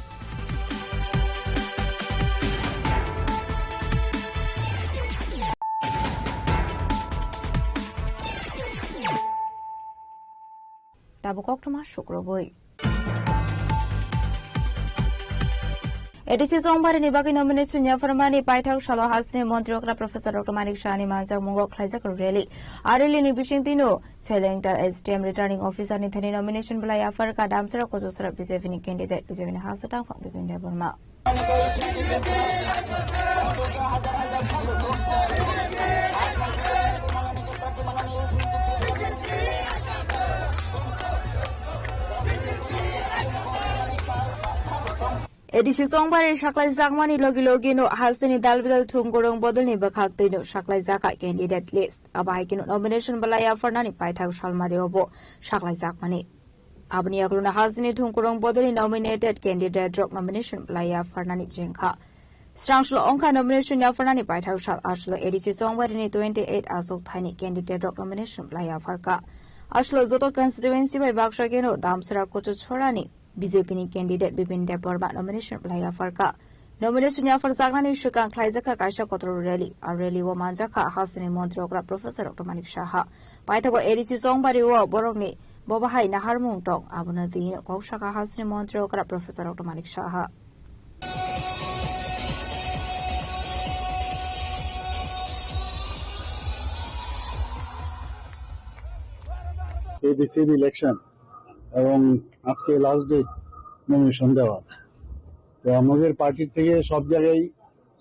Speaker 11: Tabukok tuma Shukroboi ADC সোমবারে নির্বাচনী nomination ya farmani paithak shalo hasne মন্ত্রকরা professor doctor Manik শাহানি মাজা মুগক খাইজা rally আরলি ni bishing tino ছেলেন্টার SDM returning officer ni thani nomination bulaya afar ka damsara kozosra BJP ni candidate BJP ni hasata Bipin Devarma ADC संबारि साख्लाय जागमानि लगी लगी नो हास्तिनि दालबिदाल थुंगुरुं बदलनि बखाक्तैनो साख्लाय जाखा कैंडिडेट लिस्ट अबाहायकिनो नॉमिनेशन बलाया फरनानि पाइथाव सालमारियावबो साख्लाय जागमानि abni akluna hasini thungkurong bodoli nominated candidate drop nomination bलाया फरनानि जेंखा Strangshlo onka nomination ya fernani paithau shal ashlo edisi songwari ni 28 asok thani candidate drop nomination bलाया farka ashlo joto constituency bai baksha geno damsara kochu chorani BJP ni candidate Bipin Deborma nomination bलाया farka nomination ya farsagnani shukang khlaijaka kaisa kotro rally a rally wo manjaka hasini montri okra professor Dr. Manik Shaha paithago edisi songbari wo borokni bobahai naharmung tong abuna din kawshaka hasini montri okra professor Dr. Manik Shaha
Speaker 12: ADC election এবং আজকে last date nomination দেওয়া তো আমাদের party থেকে সব জায়গায়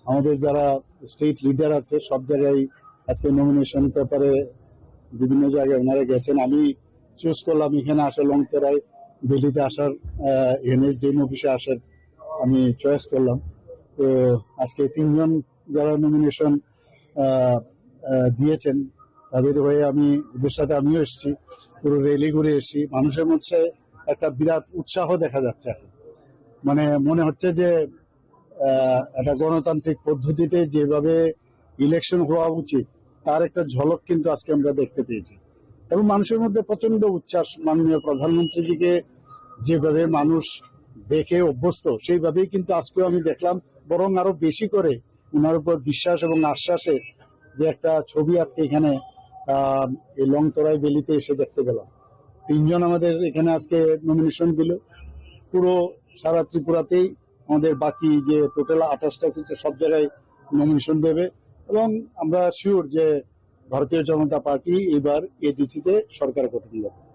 Speaker 12: আমাদের যারা স্টেট লিডার আছে সব জায়গায় আজকে নমিনেশন পেপারে বিভিন্ন জায়গায় ওনারা গেছেন আমি চুজ করলাম এখানে আসা লংতেরায় দিল্লিতে আসার এনএসডিএম অফিসে আসার আমি চয়েস করলাম তো আজকে তিনজন যারা নমিনেশন দিয়েছেন তাদের হয়ে আমি ওদের সাথে আমিও এসেছি পুরো র্যালি ঘুরে এসেছি মানুষের মধ্যে একটা বিরাট উৎসাহ দেখা যাচ্ছে মানে মনে হচ্ছে যে একটা গণতান্ত্রিক পদ্ধতিতে যেভাবে ইলেকশন হওয়া উচিত তার একটা ঝলক কিন্তু আজকে আমরা দেখতে পেয়েছি এবং মানুষের মধ্যে প্রচন্ড উচ্ছ্বাস মাননীয় প্রধানমন্ত্রীজিকে যেভাবে মানুষ দেখে অভ্যস্ত সেইভাবেই কিন্তু আজকেও আমি দেখলাম বরং আরো বেশি করে ওনার উপর বিশ্বাস এবং আশ্বাসে যে একটা ছবি আজকে এখানে এই লংতরাই বেলিতে এসে দেখতে পেলাম তিনজন আমাদের এখানে আজকে নমিনেশন দিল পুরো সারা ত্রিপুরাতেই আমাদের বাকি যে টোটাল 28টা সিট সব জায়গায় নমিনেশন দেবে এবং আমরা শিওর যে ভারতীয় জনতা পার্টি এবার এডিসিতে সরকার গঠন করবে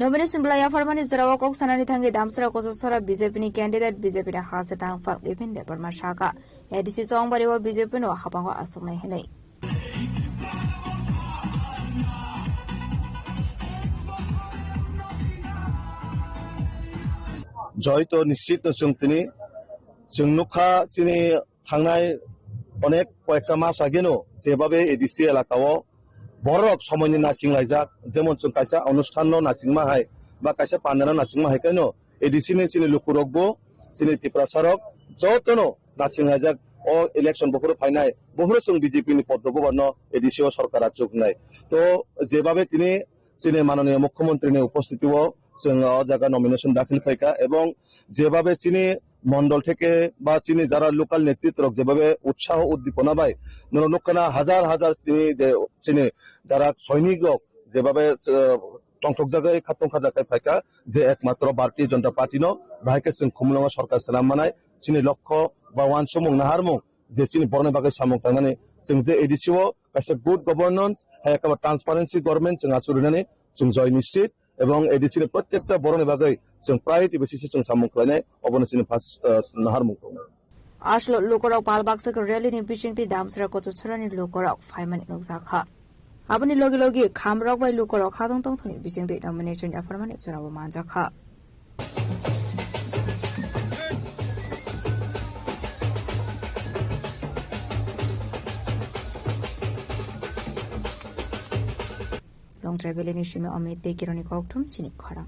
Speaker 11: Nomination bलाया फरमानि जरावा कok sanani thangi damsara kososora BJP ni candidate BJP na hase tang fak Bipin Deborma shaka ADC songbari wo BJP no habang wa asumai henai
Speaker 13: জয় তো নিশ্চিত তিনি जोंनुखा চিনি থাংনাই অনেক কয়েকটা মাস আগেনো যেভাবে এডিসি এলাকাও বরফ সময়নি নাচিং লাইজাক যেমন जों কাইসা অনুষ্ঠান নাচিংমা হাই বা কাইসা পান্ডানা নাচিংমা হাই কেন এডিসি নি চিনি লুকুরকবো চিনি ত্রিপুরা সরক যতনো নাচিং লাইজাক ও ইলেকশন বহরে ফাইনাই বহরে जों বিজেপি নি পদ্মবর্ণ এডিসি ও সরকার চোখ নাই তো যেভাবে তিনি চিনি মাননীয় মুখ্যমন্ত্রী উপস্থিতিও जों জায়গা নমিনেশন দাখিল খাইকা এবং যেভাবে চিনি মন্ডল থেকে বা চিনি যারা লোকাল নেতৃত্ব যেভাবে উৎসাহ উদ্দীপনা পায় নরনকানা হাজার হাজার চিনি যারা সৈনিক যেভাবে টংটক জায়গায় খাতং খাজাকায় ফাইকা যে একমাত্র ভারতীয় জনতা পার্টি ন ভাইকে जों খুমলঙ্গা সরকার সালাম মানায় চিনি লক্ষ্য বা ওয়ান সমুং নাহারমুং যে চিনি বরনে বাগে সামুং থাंगनानै जों যে এডিসিও কাছে গুড গভর্নেন্স হ্যাঁ একটা ট্রান্সপারেন্সি গভর্নমেন্ট जों আসুরিনাनै जों জয় নিশ্চিত এবং এডিসির প্রত্যেকটা বরনে বাগে जों প্রায়োরিটি বেসিসে जों সামুং খাইনাय অবনসিনি first নাহারমুং
Speaker 11: Ashlo lukorok palbaksaka rally ni bichingti damsara kochsorani lukorok faimani nukjaka aboni logi logi khamrok bai lukorok khadong tongthoni bichingti nomination ya farmani chorawo manjaka long travel ni shime amit de kironi kokthum chini khara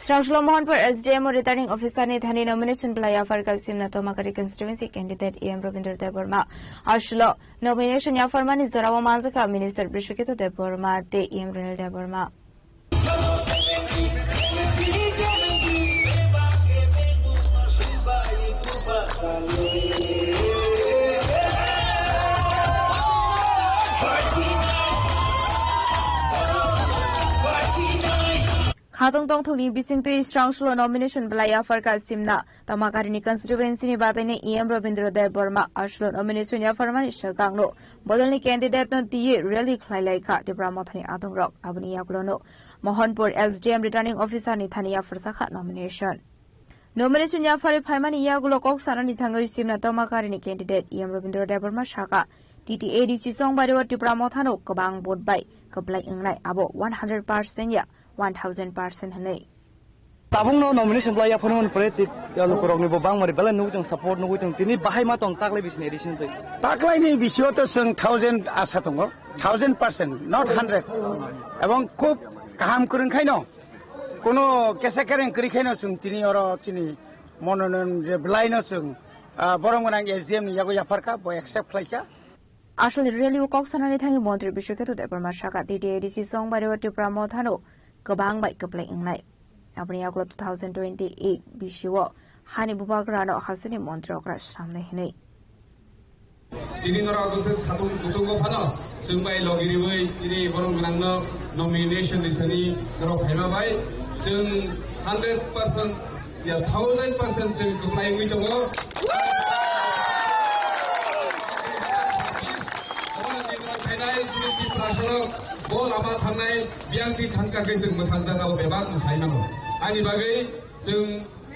Speaker 11: Strangshlo Mohanpur SDM returning officer ne thani nomination bलाया farka simna tomakari constituency candidate EM Ravindra Deborma ashlo nomination ya farmani zorawa manjaka minister Brishakito Deborma te EM Renal Deborma Khatong tong thoni bisingtui Strangshlo nomination bलाया farka simna tomakari ni constituency ni batani EM Ravindra Deborma ashlo nomination ya farmani shakangno bodolni candidate no tiye really khlailai kha Deborma thani adongrok abni yaklono Mohanpur SDM returning officer ni thania farsakha nomination ya fare phaimani yagulo kok sanani thangai simna tomakari ni candidate EM Ravindra Deborma shaka TTADC songbari wa Deborma thano kabang bot bai kablai ingnai abo 100% ya 1000% hanai
Speaker 3: tabung no nomination playa phone preti yalu korong ni bobang mari bala nu jong support nu jong tini bahai ma tong taklai bisni edition tai
Speaker 12: taklai ni bisio to sung 1000 asa tongo 1000% not 100 এবং খুব কাম করুন খাইনো কোনো কেসা কেরেন করি খাইনো সুং তিনি or তিনি মনোনয়ন যে ব্লাইনো সুং বরং নাং SDM ni yago yafarka bo accept খাইকা
Speaker 11: আসলে রেলিও কক্সনানি থাঙ্গি মন্ত্রী বিশ্বকেতু দেবরমা সাকা ডিডিএডিসি সংবারেও ত্রিপুরা মথানো গোবাং বাই কপ্লাই इंनाय আপনি আগলো 2028 বিশ্বও হানি বুবাগ্রানো হাসিনি মন্ত্রী অগ্রা সামনে হিনেই
Speaker 14: তিনি নরা অগসে সাতু গুতঙ্গ ফানো जोंबाय लगिरिबै दिनै बरं गोनांनो नमिनेशन लिथनि नरा फायमा बाय जों 100% या 1000% जों गोपायमै दङ बल आबा थांनाय बियांति थांखाखै जों मोथांजागाव बेबाग मोसायनांगौ आंनि बागै जों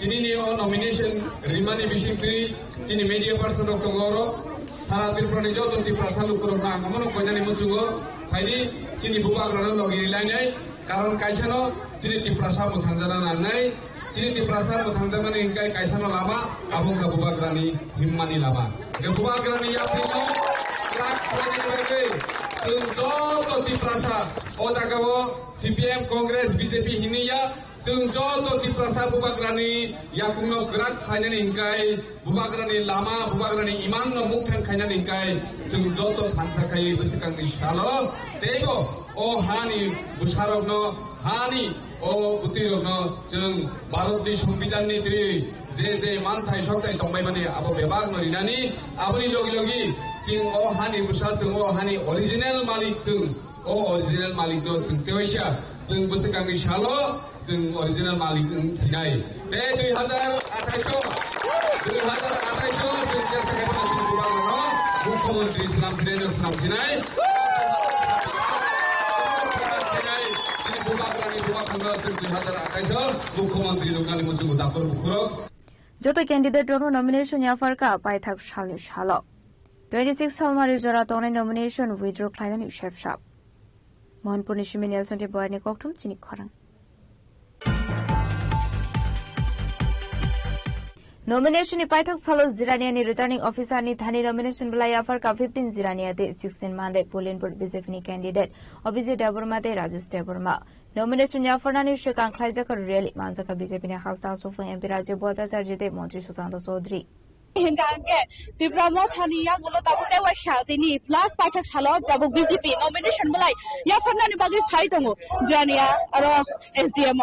Speaker 14: दिनैनि नमिनेशन रिमानि बिसिंख्रि दिनै मेडिया पार्सन दङ सारा त्रिपुरानि जजन त्रिपुरा सालुकुरना आंगमनो कयनानि मुजुगो फायनि सिनि बुबाग्रानो लगिरिलायनाय कारण कायसानो सिनि त्रिपुरा सा मोथांजाना नांनाय सिनि त्रिपुरा सा मोथांजामानि इंकाय कायसानो लामा आबुंगा बुबाग्रानि हिम्मानि लामा बे बुबाग्रानि याफ्रिनो क्राक खालामनि बागै जों जत त्रिपुरा सा अ जागावो सिपिएम कांग्रेस बीजेपी हिनिया जों जत त्रिपुरा सा बुबाग्रानि याकुंनो क्राक खालामनि इंकाय बुबाग्रानि लामा बुबाग्रानि इमाननो मुक्थान खालामनि इंकाय जों जत थांखाखाय बसिकांनि सालो तेबो अ हानि बुसारकनो हानि अ बुतिरकनो जों भारतनि संविधाननि दै जे मानथाय सकथाय दंबायमाने आबो बेबाग नरिनानि आबनि लगी लगी जों अ हानि बुसा जों अ हानि ओरिजिनल मालिक जों अ ओरिजिनल मालिक नो जों तेवैसा जों बसिकांनि सालो जों ओरिजिनल मालिक सिनाय बे 2028 जों जायगायाव बुबाग्रानो मुख्यमंत्री सिनामसिनाय सिनामसिनाय
Speaker 11: যত ক্যান্ডিডেট রং নমিনেশন ইয়াফারকা পাইথাক সালনি সালো 26 সালমারি জরা তনে নমিনেশন উইথড্র খাইনানি শেফসাব মোহনপুরনি সিমিনিয়াল সন্টি বয়ানি ককথুম চিনি খরাং Nomination ni paithak salo Zirania ni returning officer ni thani nomination bala yafar ka 15 Zirania de 16 mande Polinpur BJP ni candidate Abhijit Deborma de Rajesh Deborma nomination yafar na ni shekang khlaija ka rally manjaka BJP ni khasta sofang MP Rajiv Bhattacharya de Mantri Sushant Chaudhary
Speaker 15: hingange diploma thaniya gulo tabute wa shadini plus pathak salo tabu BJP nomination bulai ya fanani bagi phai tongo jania aro SDM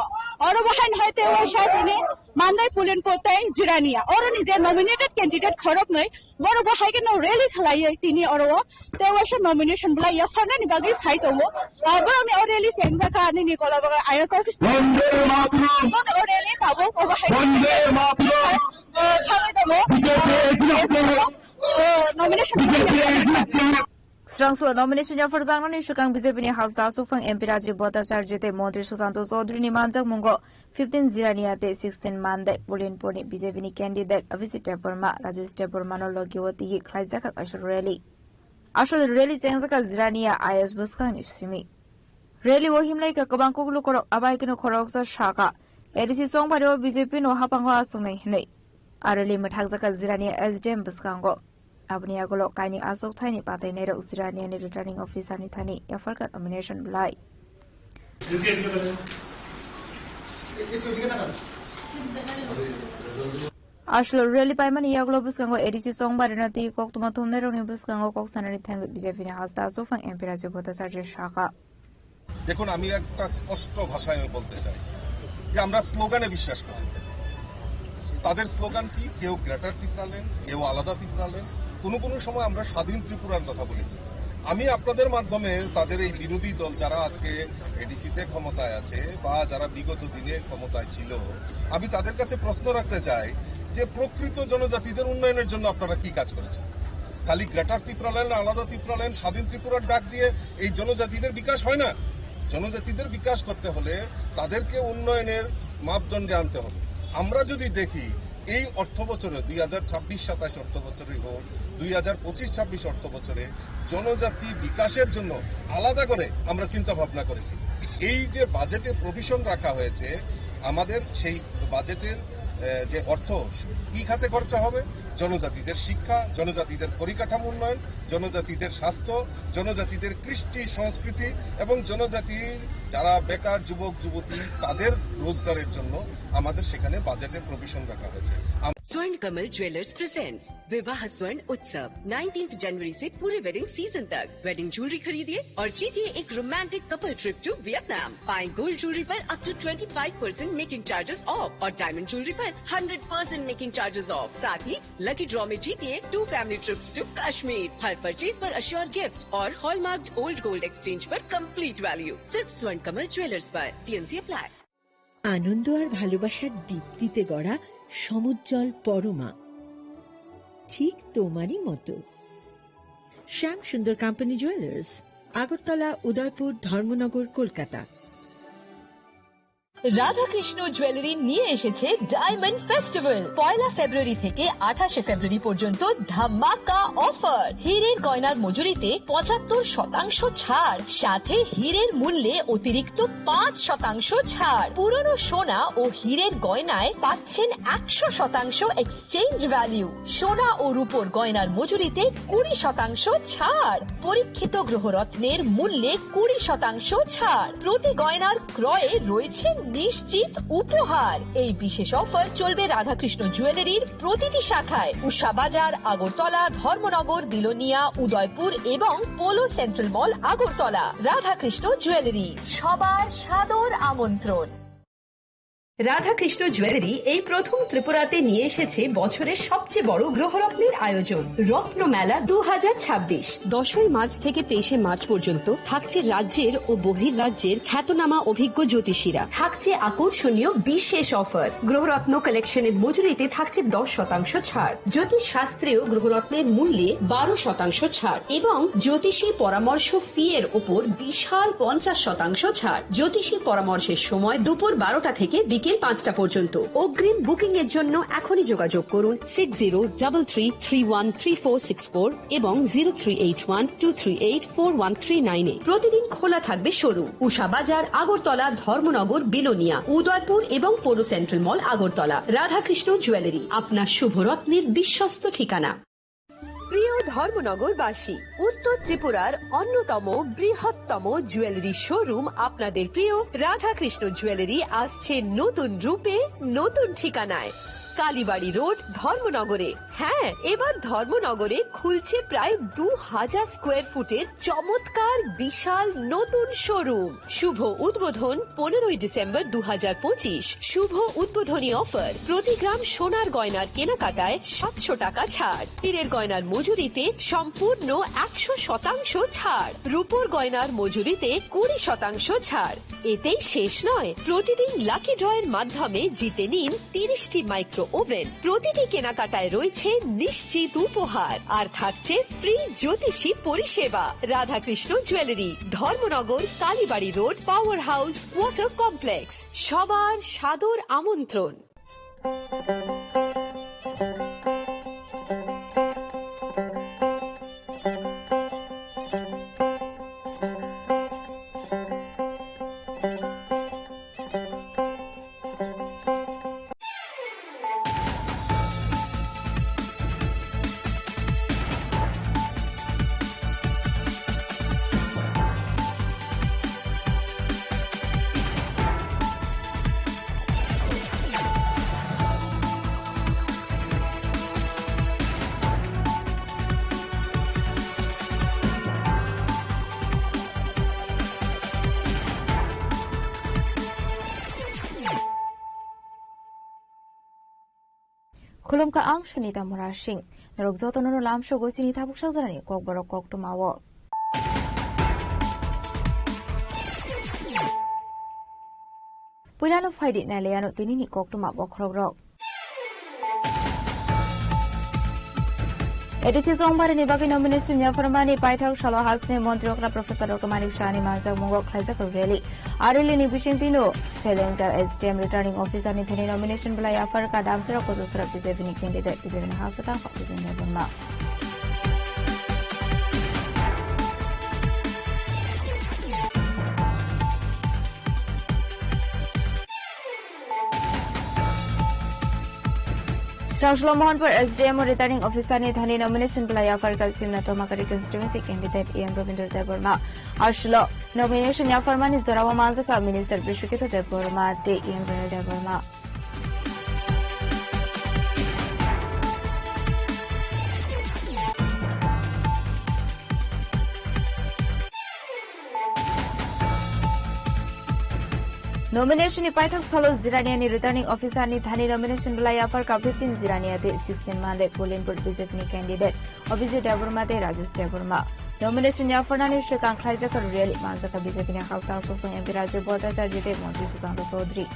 Speaker 15: aro bahan hoite wa shadini mandai pulen potai jirania aro nije nominated candidate khorok noi boro bahai ke no rally khlai tini aro te wa nomination bulai ya fanani bagi phai tongo abo ami aro rally senja ka ani ni kola baga IS office bande matram aro rally tabo ko bahai bande matram khalai tongo Strangso nomination ya farzang ni shukang BJP ni hasda sufang MP Rajiv Bhattacharya te Mantri Sushant Chaudhary ni manjak mungo 15 Zirania te 16 mande Polinpur ni BJP ni candidate Abhijit Deborma Rajesh Deborma no logiwati gi khlaijaka ashur rally ashur rally sengjaka Zirania IS buskang ni simi rally wohimlai ka kabang koklu korok abai kino khorok sa shaka edisi songbaro BJP no hapangwa sungai hnei arali mathakjaka Zirania SDM buskango abni agulo kaini asok thaini patai nero Zirania ni returning officer ni thani yafarka nomination blai ashlo rally paimani yagulo buskango edisi songbaro nati koktuma thumnero ni buskango koksanani thang BJP ni hasda sofang MP Rajiv Bhattacharya shaka
Speaker 13: দেখুন আমি একটা স্পষ্ট ভাষায় বলতে চাই যে আমরা স্লোগানে বিশ্বাস করি তাদের স্লোগান কি কেউ গ্রেটার ত্রিপুরা ল্যান্ড কেউ আলাদা ত্রিপুরা ল্যান্ড কোনো সময় আমরা স্বাধীন ত্রিপুরার কথা বলেছি আমি আপনাদের মাধ্যমে তাদের এই বিরোধী দল যারা আজকে এডিসিতে ক্ষমতায় আছে বা যারা বিগত দিনে ক্ষমতায় ছিল আমি তাদের কাছে প্রশ্ন রাখতে চাই যে প্রকৃত জনজাতিদের উন্নয়নের জন্য আপনারা কি কাজ করেছেন খালি গ্রেটার ত্রিপুরা ল্যান্ড আলাদা ত্রিপুরা ল্যান্ড স্বাধীন ত্রিপুরার ডাক দিয়ে এই জনজাতিদের বিকাশ হয় না জনজাতিদের বিকাশ করতে হলে তাদেরকে উন্নয়নের মাপদণ্ডে আনতে হবে আমরা যদি দেখি এই অর্থ বছরে 2026-27 অর্থ বছরে হোক 2025-26 অর্থ বছরে জনজাতি বিকাশের জন্য আলাদা করে আমরা চিন্তা ভাবনা করেছি
Speaker 16: এই যে বাজেটে প্রভিশন রাখা হয়েছে, আমাদের সেই বাজেটের যে অর্থ কি খাতে খরচা হবে, জনজাতিদের শিক্ষা, জনজাতিদের পরিকাঠামো উন্নয়ন, জনজাতিদের স্বাস্থ্য, জনজাতিদের কৃষ্টি সংস্কৃতি এবং জনজাতির যারা বেকার যুবক যুবতী তাদের রোজগারের জন্য আমাদের সেখানে বাজেটে প্রভিশন রাখা হয়েছে।
Speaker 9: स्वर्ण कमल ज्वेलर्स प्रेजेंट्स विवाह स्वर्ण उत्सव 19 जनवरी से पूरे वेडिंग सीजन तक। वेडिंग ज्वेलरी खरीदिए और जीतिए एक romantic couple trip to Vietnam. पाएं गोल्ड ज्वेलरी पर up to 25% making charges off और डायमंड ज्वेलरी पर 100% मेकिंग चार्जेस ऑफ। साथ ही लकी ड्रॉ में जीतिए 2 फैमिली ट्रिप्स टू कश्मीर। हर परचेज पर अश्योर गिफ्ट और हॉलमार्क्ड ओल्ड गोल्ड एक्सचेंज पर कंप्लीट वैल्यू। सिर्फ स्वर्ण कमल ज्वेलर्स पर। TNC apply.
Speaker 4: আনন্দ আর ভালোবাসার দীপ্তিতে গড়া সমুজ্জ্বল পরমা, ঠিক তোমারই মতো। শ্যাম Sundar company jewellers, Agartala, Udaipur, Dharmanagar, Kolkata.
Speaker 8: Radhakrishna jewellery নিয়ে এসেছে ডায়মন্ড ফেস্টিভ্যাল। 1 ফেব্রুয়ারি থেকে 28 ফেব্রুয়ারি পর্যন্ত ধামাকা অফার। হীরের গয়নার মজুরিতে 75% ছাড়, সাথে হীরের মূল্যে অতিরিক্ত 5% ছাড়। পুরনো সোনা ও হীরের গয়নায় পাচ্ছেন 100% এক্সচেঞ্জ ভ্যালু। সোনা ও রূপোর গয়নার মজুরিতে 20% ছাড়। পরীক্ষিত গ্রহরত্নের মূল্যে 20% ছাড়। প্রতি গয়নার ক্রয়ে রয়েছে নিশ্চিত উপহার। এই বিশেষ অফার চলবে রাধাকৃষ্ণ জুয়েলারির প্রতিটি শাখায়, উষা বাজার, আগরতলা, ধর্মনগর, বিলোনিয়া, উদয়পুর এবং পোলো সেন্ট্রাল মল, আগরতলা। রাধাকৃষ্ণ জুয়েলারি, সবার সাদর আমন্ত্রণ। রাধাকৃষ্ণ জুয়েলারি এই প্রথম ত্রিপুরাতে নিয়ে এসেছে বছরের সবচেয়ে বড় গ্রহরত্নের আয়োজন, রত্নমেলা 2026। 10 মার্চ থেকে 23 মার্চ পর্যন্ত থাকছে রাজ্যের ও বহির্রাজ্যের খ্যাতনামা অভিজ্ঞ জ্যোতিষীরা। থাকছে আকর্ষণীয় বিশেষ অফার। গ্রহরত্ন কালেকশনের মজুরিতে থাকছে 10% ছাড়। জ্যোতিষ শাস্ত্রীয় গ্রহরত্নের মূল্যে 12% ছাড় এবং জ্যোতিষী পরামর্শ ফি এর উপর বিশাল 50% ছাড়। জ্যোতিষী পরামর্শের সময় দুপুর 12টা থেকে বিকেল 5টা পর্যন্ত। অগ্রিম বুকিং এর জন্য এখনই যোগাযোগ করুন 6033313464 এবং 038123841339 এ। প্রতিদিন খোলা থাকবে শোরুম। উষা বাজার, আগরতলা, ধর্মনগর, বিলোনিয়া, উদয়পুর এবং পোলো সেন্ট্রাল মল, আগরতলা। রাধাকৃষ্ণ জুয়েলারি, আপনার শুভরত্নের বিশ্বস্ত ঠিকানা। প্রিয় ধর্মনগরবাসী, উত্তর ত্রিপুরার অন্যতম বৃহত্তম জুয়েলারি শোরুম আপনাদের প্রিয় রাধাকৃষ্ণ জুয়েলারি আসছে নতুন রূপে, নতুন ঠিকানায়। কালীবাড়ি রোড, ধর্মনগরে। হ্যাঁ, এবার ধর্মনগরে খুলছে প্রায় 2000 স্কোয়ার ফুটের চমৎকার বিশাল নতুন শোরুম। শুভ উদ্বোধন 15 ডিসেম্বর 2025। শুভ উদ্বোধনী অফার, প্রতি গ্রাম সোনার গয়নার কেনাকাটায় 700 টাকা ছাড়। হীরের গয়নার মজুরিতে সম্পূর্ণ 100% ছাড়। রূপোর গয়নার মজুরিতে 20% ছাড়। এতেই শেষ নয়, প্রতিদিন লাকি ড্রয়ের মাধ্যমে জিতে নিন 30টি মাইক্রো ওভেন। প্রতিটি কেনাকাটায় রয়েছে নিশ্চিত উপহার আর থাকছে ফ্রি জ্যোতিষী পরিষেবা। Radhakrishna jewellery, Dharmanagar, Kalibari road, power house, water complex. সবার সাদর আমন্ত্রণ।
Speaker 11: Khulumka am shanita murashing narok jotono lam shogo sini tabuk shazarani kok borok kok tumawo Pulano faidi naleano tinini kok tumawo khorogrok ADC সোমবারে নির্বাচনী নমিনেশন ফরমানি পাইথাক সালো হাসনে মন্ত্রীরা প্রফেসর ডক্টর মানিক শাহানি মাজাক মঙ্গ খাইজাক রেলি আরেলি নিবিশিং তিনো সেলেন্টার এসডিএম রিটার্নিং অফিসার নি থিনি নমিনেশন বলাই আফার কা দামসরা কোজসরা বিজেপি নি ক্যান্ডিডেট বিজেপি হাসতা ফাকিদিন নেবনা
Speaker 15: Srangslo Mohanpur SDM Returning Officer ni Thani nomination Playa Farkal Simna Tomakari constituency candidate AM Ravinder Devarma Ashlo nomination ya Farmani Zorawa Manzaka Minister Bishukita Devarma de AM Ravinder Devarma Nomination ni Paithak Thalo Zirania ni returning officer ni Thani nomination Playa Farka 15 Zirania de 16 Male Polinpur BJP ni candidate Obisi Devarma de Rajesh Devarma nomination ya Fernani Shekang Khlaijaka Really Manzaka BJP ni Khalta Sufang MP Rajir Bhattacharya de Montri Susanto Chaudhary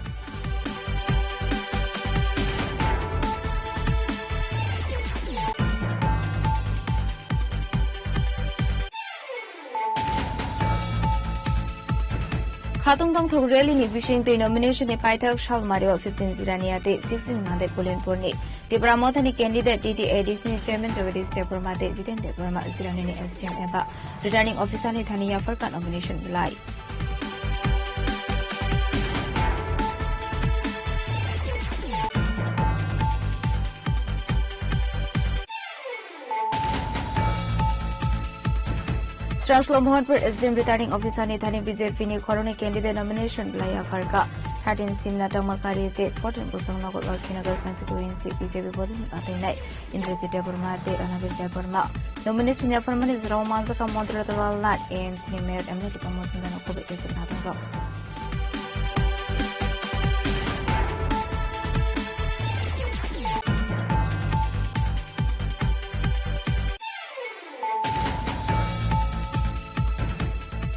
Speaker 15: Khatung Tong Thog Rally ni Bishing the nomination ni Paithak Shalmario 15 Zirania de 16 Mande Polinpur ni Dibramotha ni candidate DDADC ni chairman Jagadish Devarma de Jiten Devarma Zirani ni SDM Eba returning officer ni Thaniya Farka nomination Bilai Srangslo Mohanpur SDM returning officer ni Thani BJP ni Khoroni candidate nomination Playa Farka 13 Simna Tamakari te 14 Bosong Nagot Wakinagar constituency BJP Bodin Atinai Indrajit Devarma te Ranavir Devarma nomination ya Farmani Zorawa Manzaka Moderator Nat AMC ni Mayor Emily Promotion dan Kobe Ekit Natangro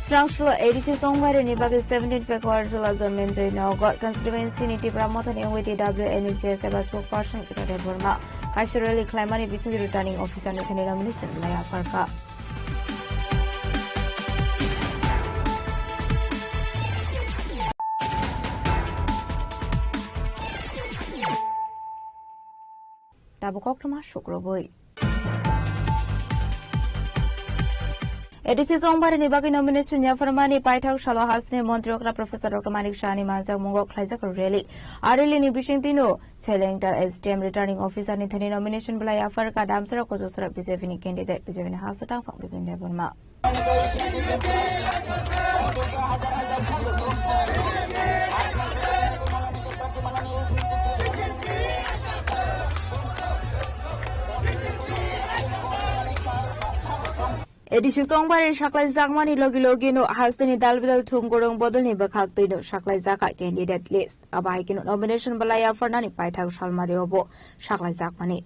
Speaker 15: Srangslo ADC Songwari ni bagi 17 Pekwar Zula Zonmen Joy Nagot constituency ni Dibramotha ni OWD NSJ Seva spokesperson Kita Devarma Kaishurali Klaimani Bising returning officer ni Thani nomination Playa Farka Tabukok Tuma Shukroboi ADC Songbari ni bagi nomination ya Farmani Paithak Shalo Hasni Montri Okra Professor Dr. Manik Shani Manzak Mungo Khlaijak Rally Arili ni Bishing Tino Chelengtar SDM returning officer ni Thani nomination Playa Farka Damsara Kojosra BJP ni candidate BJP ni Hasatang Phang Bipin Devarma ADC Songbari Shaklai Zakmani Logi no Hasni Dalvidal Tungorong Bodoni Bakak Tino Shaklai Zaka candidate list Abahikino nomination Balaya Fernani Paithak Shalmariobo Shaklai Zakmani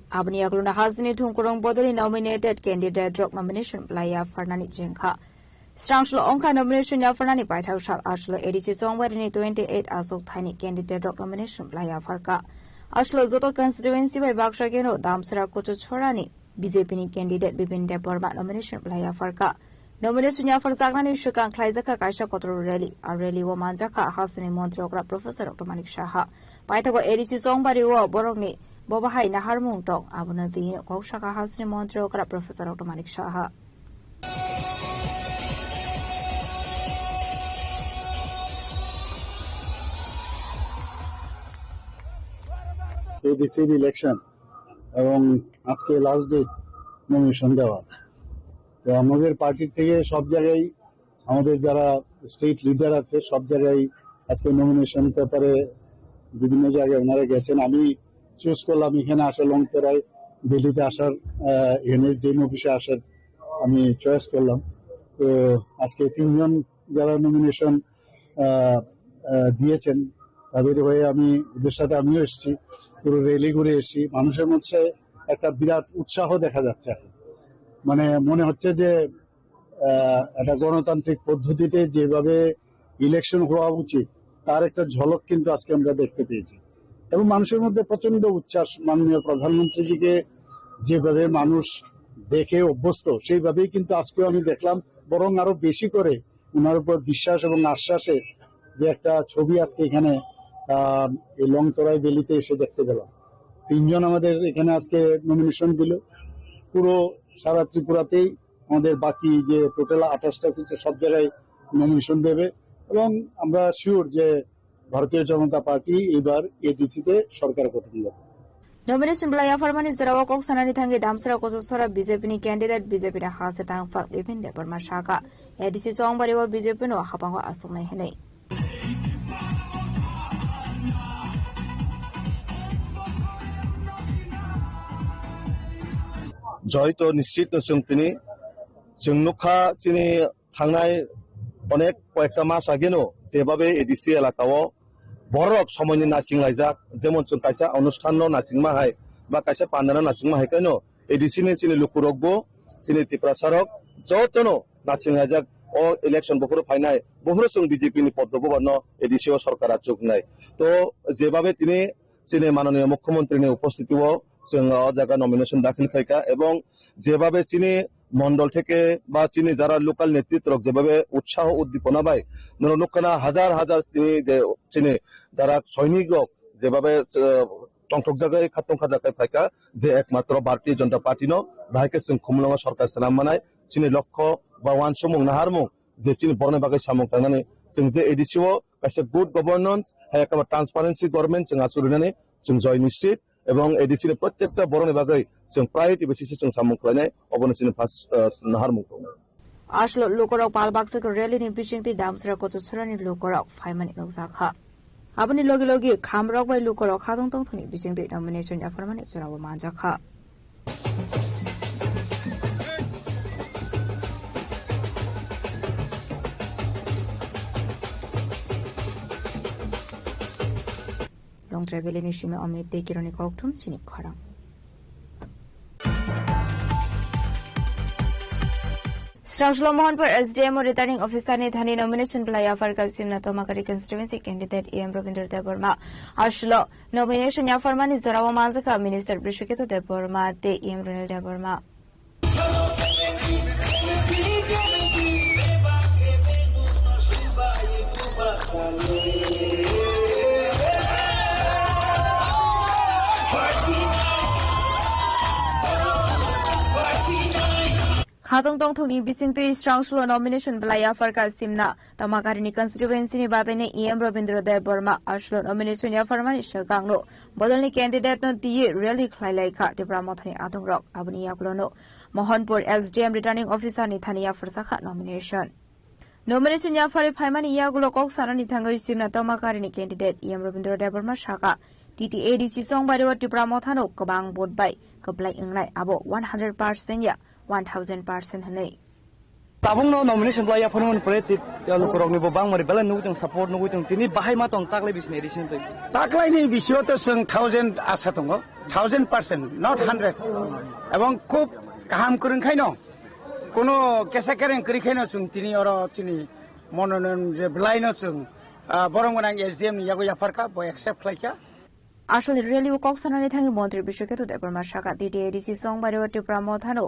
Speaker 15: Abni Agluna Hasni Tungorong Bodoni nominated candidate drop nomination Balaya Fernani Jinka Srangslo Onka nomination ya Fernani Paithak Shal Ashlo ADC Songbari ni 28 Asok Thani candidate drop nomination Balaya Farka Ashlo Zoto constituency by Bakshageno Damsara Kocho Chorani BJP ni candidate Bipin Devarma nomination Playa Farka nomination ya Farzakna ni Shukang Khlaijaka Kaisha Kotro Rally a rally wo Manjaka Hasni Montri Okra Professor Dr. Manik Shaha Paithago ADC Songbari wo Borokni Bobahai Naharmung Tong Abunati Koshaka Hasni Montri Okra Professor Dr. Manik Shaha
Speaker 12: ADC election এবং আজকে last date nomination দেওয়া তো আমাদের party থেকে সব জায়গায় আমাদের যারা স্টেট লিডার আছে সব জায়গায় আজকে নমিনেশন পেপারে বিভিন্ন জায়গায় ওনারা গেছেন আমি চুজ করলাম এখানে আসা লংতরায় দিল্লিতে আসার এনএসডিএম অফিসে আসার আমি চয়েস করলাম তো আজকে তিনজন যারা নমিনেশন দিয়েছেন তাদের হয়ে আমি ওদের সাথে আমিও এসেছি পুরো রেলি ঘুরে এসেছি মানুষের মধ্যে একটা বিরাট উৎসাহ দেখা যাচ্ছে মানে মনে হচ্ছে যে একটা গণতান্ত্রিক পদ্ধতিতে যেভাবে ইলেকশন হওয়া উচিত তার একটা ঝলক কিন্তু আজকে আমরা দেখতে পেয়েছি এবং মানুষের মধ্যে প্রচন্ড উচ্ছ্বাস মাননীয় প্রধানমন্ত্রীজিকে যেভাবে মানুষ দেখে অভ্যস্ত সেইভাবেই কিন্তু আজকেও আমি দেখলাম বরং আরো বেশি করে ওনার উপর বিশ্বাস এবং আশ্বাসে যে একটা ছবি আজকে এখানে এই লংতরাই বেলিতে এসে দেখতে পেলাম তিনজন আমাদের এখানে আজকে নমিনেশন দিল পুরো সারা ত্রিপুরাতেই আমাদের বাকি যে টোটাল 28টা সিট সব জায়গায় নমিনেশন দেবে এবং আমরা শিওর যে ভারতীয় জনতা পার্টি এবার এডিসিতে সরকার গঠন করবে
Speaker 15: Nomination belaya farmani Sarawak kok sanani thangi damsara kososora BJP ni candidate BJP na hase tang fak Bipin Debor Mashaka. Edisi song bariwa BJP no habang wa asumai henei.
Speaker 13: জয় তো নিশ্চিত जों তিনি जों नुखा চিনি থাংনাই অনেক কয়েকটা মাস আগেনো যেভাবে এডিসি এলাকাও বড় সময়নি নাচিং লাইজাক যেমন जों কাইসা অনুষ্ঠান নাচিং মাহাই বা কাইসা পান্ডানা নাচিং মাহাই কেন এডিসি নি চিনি লুকুরগবো চিনি ত্রিপ্রাসারক যতনো নাচিং লাইজাক ও ইলেকশন বকুর ফাইনাই বহু जों বিজেপি নি পদ্মবর্ণ এডিসি ও সরকার চোখ নাই তো যেভাবে তিনি চিনি মাননীয় মুখ্যমন্ত্রী উপস্থিতিও जों জায়গা নমিনেশন দাখিল খাইকা এবং যেভাবে চিনি মন্ডল থেকে বা চিনি যারা লোকাল নেতৃত্ব যেভাবে উৎসাহ উদ্দীপনা পায় নরনুকানা হাজার হাজার চিনি যারা সৈনিক যেভাবে টংটক জায়গায় খাতং খাজাকায় ফাইকা যে একমাত্র ভারতীয় জনতা পার্টি ন ভাইকে जों খুমলঙ্গ সরকার সালাম মানায় চিনি লক্ষ্য বা ওয়ান সমুং নাহারমুং যে চিনি বর্ণ বাগै সামুং থাंनानै जों যে এডিসিও কাছে গুড গভর্নেন্স হ্যাঁ একটা ট্রান্সপারেন্সি গভর্নমেন্ট जों আসুরিনাनै जों জয় নিশ্চিত এবং এডিসির প্রত্যেকটা বরণে বাগৈ जों প্রায়োরিটি বেসিসে जों সামুং খাইনাय অবনসিনি first নাহারমুং
Speaker 15: Ashlo lukorok palbaksuk rally ni bishingti damsra kochosrani lukorok faimani nokjaka. Aboni logi logi khamrok bai lukorok khadong tongthoni bishingti nomination afarmani chorawo manjaka. Long travel ni shime amit de kironi kokthum chini kharang. Sraushlo Mohanpur SDM or returning officer ne thani nomination belaya farka simna tomakari constituency candidate EM Ravindra Deborma Ashlo nomination ya farmani zorawa manjaka minister Brishiketu Deborma te EM Ronald Deborma Khatong tong thoni bising tu Sraushlo nomination belaya farka simna tomakari ni constituency ni badane EM Ravindra Deborma Ashlo nomination ya farmani shagangno bodolni candidate no diye really khlailai kha Deborma thani adongrok abni yaklono Mohanpur SDM returning officer ni thania farsakha nomination ya fari phaimani yagulo kok sanani thangai simna tomakari ni candidate EM Ravindra Deborma shaka TTADC song bariwa Deborma thano kabang vote bai kaplai ingnai abo 100% ya 1000% hanai
Speaker 3: tabung no nomination belaya phone pore ti lukurok ni bobang mari bela nu जों support nu जों tini bahai ma tong taklai bisne edition tai
Speaker 17: taklai ni bisio to जों 1000 asa tongo 1000% not 100 এবং খুব কাহাম করুন খাইনো কোনো কেসা কেরেন করি খাইনো जों tini oro tini মনোনয়ন যে বেলাইনো जों বরংগনাং SDM ni yago yafarka bo accept খাইকা
Speaker 15: আসলে রেলি কক sanani thangi মন্ত্রী বিশ্বকেতু দেববর্মা শাখা TTADC song bariwa Deborma thano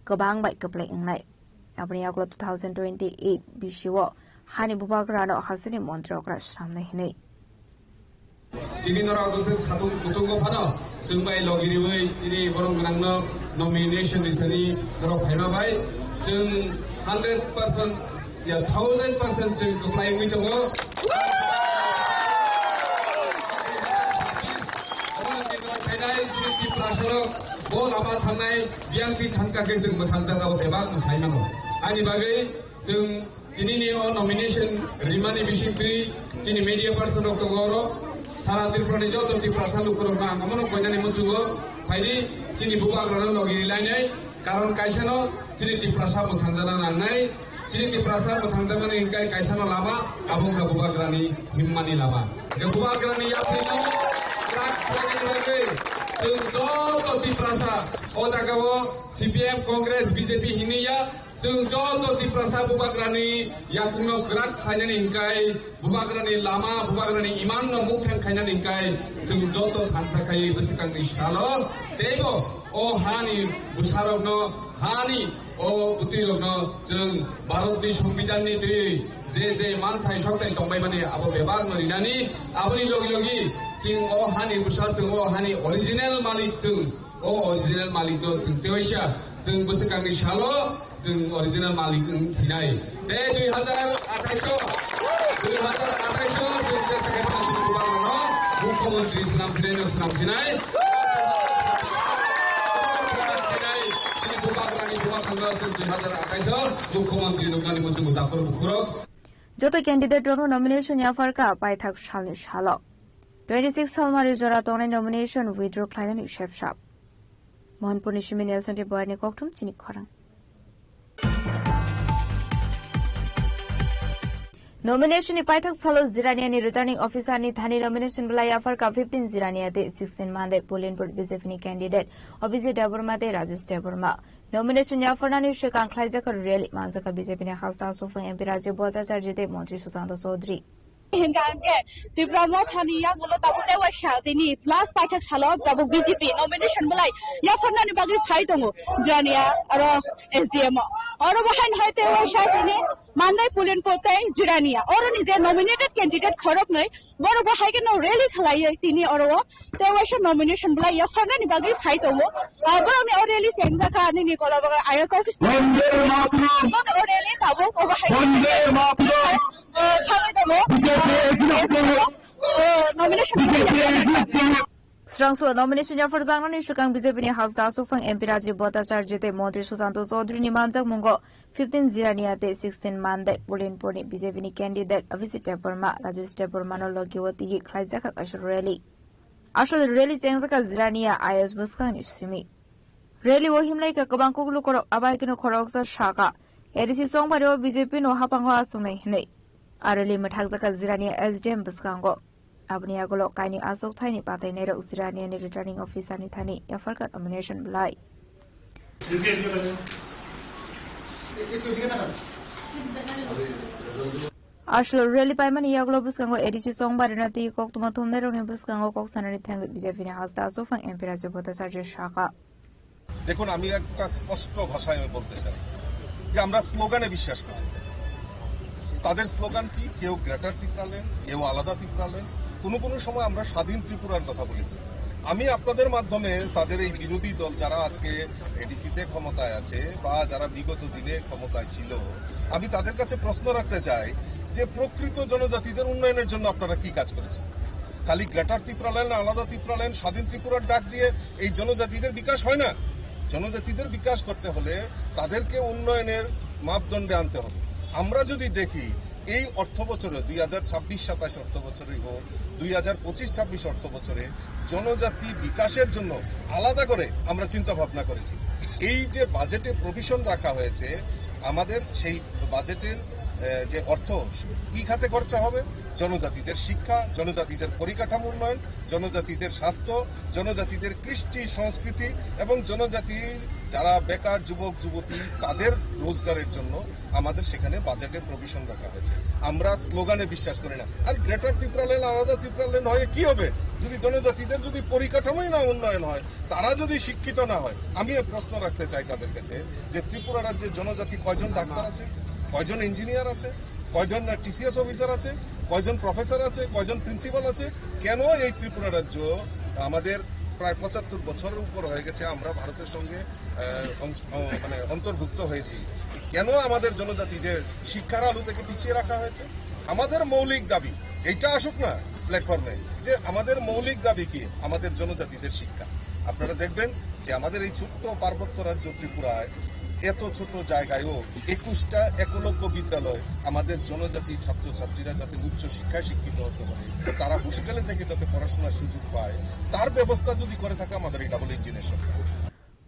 Speaker 15: kabang bai kaplai ingnai abni yaklo 2028 bishiwo hani bubagrano hasini montre okra samne hinai
Speaker 14: tini nora gose satung kutungo phano jungbai logiriwei tini borong nangno nomination ritani nora phaina bai jung 100% ya 1000% jung kaplai ngui tongo bol apa thangnai biangti thangkake जों mothangjago bebak hainago ani bagai जों tinini o nomination rimani bisingtri tini media person rok tongoro sara tirprani joto tiprasa lukurok na amono koinani muchugo phaini tini bubagrano logiri lainai karon kaisano tini tiprasa mothangjana nangnai tini tiprasa mothangjana ingkai kaisano lama abong ka bubagrani himmani lama ke bubagrani yaprino rak lagi जों जत तिप्रासा ओ जागाव CPM Congress BJP हिनिया जों जत तिप्रासा बुबाग्रानि याकुनो ग्राक खायनानि हिंकाय बुबाग्रानि लामा बुबाग्रानि इमान न मुखथेन खायनानि हिंकाय जों जत थानसाखाय बसिकांनि सालो तेबो ओ हानि बुसारकनो हानि ओ बुतिरकनो जों भारतनि संबिधाननि दै जे मानथाय सकथाय दंबाय माने आबो बेबाग नरिनानि आबनि लगी लगी जों ओ हानि बुसा जों ओ हानि ओरिजिनल मालिक जों ओ ओरिजिनल मालिक जों तेवैसा जों बसिकांनि सालो जों ओरिजिनल मालिक सिनाय बे 2028 जों मुख्यमंत्री नाम सिनाय February 2028 মুখ্যমন্ত্রী নুকানি মঞ্চে মুদাফর মুখরব
Speaker 15: যত ক্যান্ডিডেট রং নমিনেশন ইয়াফারকা পাইথাক সালনি সাল 26 সালমারি জরা তংনাই নমিনেশন উইথড্র খালাইनायनि शेफसाब मोहनपुरनि सिमिनिया सन्ति बयनि कक्थुम चिनि खरां नॉमिनेशन नि पाइथक सालो जिरानियानि रिटर्निंग ऑफिसर नि थानी नॉमिनेशन बला याफर का 15 जिरानिया दे 16 मानदे पोलिनपुर बीजेपी नि कैंडिडेट अभिजित देबरमा दे राजेश देबरमा नॉमिनेशन याफरनानि शिकां ख्लाइजाकर रैली मानजका बीजेपी नि खासदा सुफं एमपी राजीव भट्टाचार्य दे मंत्री सुशांत चौधरी
Speaker 18: हिंगांगे तिब्रामो थानी यागुलो ताबुते वाशा दिनी प्लस पाइथक सालो ताबु बीजेपी नॉमिनेशन बलाय याफरनानि बागै फाइ दङ जानिया आरो एसडीएम और बहान हायते वाशा दिनी माननाय पुलिनपुरते जिरानिया और निजे नॉमिनेटेड कैंडिडेट खरब नै बर बहायगे नो रैली खलायो तिनी और ते वाशा नॉमिनेशन बलाय याफरनानि बागै फाइ दङ बरनि और रैली सेंजाका निनि कोलाबा आईएस ऑफिस और रैली ताबु बहायगे
Speaker 15: Strangsul nomination याफर जांगनानि शिकां बीजेपी नि हासदा सुफं एमपी राजीव भट्टाचार्य दे मंत्री सुशांत चौधरी नि मानजक मुंगो 15 जिरानिया दे 16 मानदे पोलिनपुर नि बीजेपी नि कैंडिडेट अभिजित देबरमा राजेश देबरमा नो लगिवती गी ख्लाइजाका अशल रैली सेंजाका जिरानिया आईएस बसकां नि सिमी रैली वहिमलाई का कबां कुगलु करक आबायकिनो खरकसा शाका एडीसी सोंगबारो बीजेपी नो हापांगो आसुमै नै आरली मथागजाका जिरानिया एसडीएम बसकांगो abni agolo kaini asok thaini patai nei ro usirani ni returning officer ni thani yafarka nomination blai ashlo rally paimani yaglo buskango edici songbari na ti kok tuma thumne ro ni buskango kok sanani thang bijepi ni hasda sofan MP রাজ্য ভট্টাচার্যের শাখা
Speaker 16: দেখুন আমি একটা স্পষ্ট ভাষায় বলতে চাই যে আমরা স্লোগানে বিশ্বাস করি তাদের স্লোগান কি কেউ গ্রেটার ত্রিপুরাল্যান্ড কেউ আলাদা ত্রিপুরাল্যান্ড কোন সময় আমরা স্বাধীন ত্রিপুরার কথা বলেছি আমি আপনাদের মাধ্যমে তাদের এই বিরোধী দল যারা আজকে এডিসিতে ক্ষমতায় আছে বা যারা বিগত দিনে ক্ষমতায় ছিল আমি তাদের কাছে প্রশ্ন রাখতে চাই যে প্রকৃত জনজাতিদের উন্নয়নের জন্য আপনারা কি কাজ করেছেন খালি গ্রেটার ত্রিপুরাল্যান্ড আলাদা ত্রিপুরাল্যান্ড স্বাধীন ত্রিপুরার ডাক দিয়ে এই জনজাতিদের বিকাশ হয় না জনজাতিদের বিকাশ করতে হলে তাদেরকে উন্নয়নের মাপদণ্ডে আনতে হবে আমরা যদি দেখি এই অর্থ বছরে 2026-27 অর্থ বছরে হোক 2025-26 অর্থ বছরে জনজাতি বিকাশের জন্য আলাদা করে আমরা চিন্তা ভাবনা করেছি এই যে বাজেটে প্রভিশন রাখা হয়েছে আমাদের সেই বাজেটের যে অর্থ কি খাতে খরচা হবে জনজাতিদের শিক্ষা জনজাতিদের পরিকাঠামো উন্নয়ন জনজাতিদের স্বাস্থ্য জনজাতিদের কৃষ্টি সংস্কৃতি এবং জনজাতির যারা বেকার যুবক যুবতী তাদের রোজগারের জন্য আমাদের সেখানে বাজেটে প্রভিশন রাখা হয়েছে আমরা স্লোগানে বিশ্বাস করি না আর গ্রেটার ত্রিপুরাল্যান্ড আলাদা ত্রিপুরাল্যান্ড হয়ে কি হবে যদি জনজাতিদের যদি পরিকাঠামোই না উন্নয়ন হয় তারা যদি শিক্ষিত না হয় আমি এই প্রশ্ন রাখতে চাই তাদের কাছে যে ত্রিপুরা রাজ্যে জনজাতি কয়জন ডাক্তার আছে কয়জন ইঞ্জিনিয়ার আছে কয়জন টিসিএস অফিসার আছে কয়জন প্রফেসর আছে কয়জন প্রিন্সিপাল আছে কেন এই ত্রিপুরা রাজ্য আমাদের প্রায় 75 বছরের উপর হয়ে গেছে আমরা ভারতের সঙ্গে মানে অন্তর্ভুক্ত হয়েছি কেন আমাদের জনজাতিদের শিক্ষার আলো থেকে পিছিয়ে রাখা হয়েছে আমাদের মৌলিক দাবি এইটা আসুক না প্ল্যাটফর্মে যে আমাদের মৌলিক দাবি কি আমাদের জনজাতিদের শিক্ষা আপনারা দেখবেন যে আমাদের এই ছোট্ট পার্বত্য রাজ্য ত্রিপুরায় এত ছোট জায়গায়ও 21টা একলব্য বিদ্যালয় আমাদের জনজাতি ছাত্রছাত্রীরা যাতে উচ্চ শিক্ষায় শিক্ষিত হতে পারে তারা হোস্টেলে থেকে যাতে পড়াশোনার সুযোগ পায় তার ব্যবস্থা যদি করে থাকে আমাদের এই ডাবল ইঞ্জিনের সরকার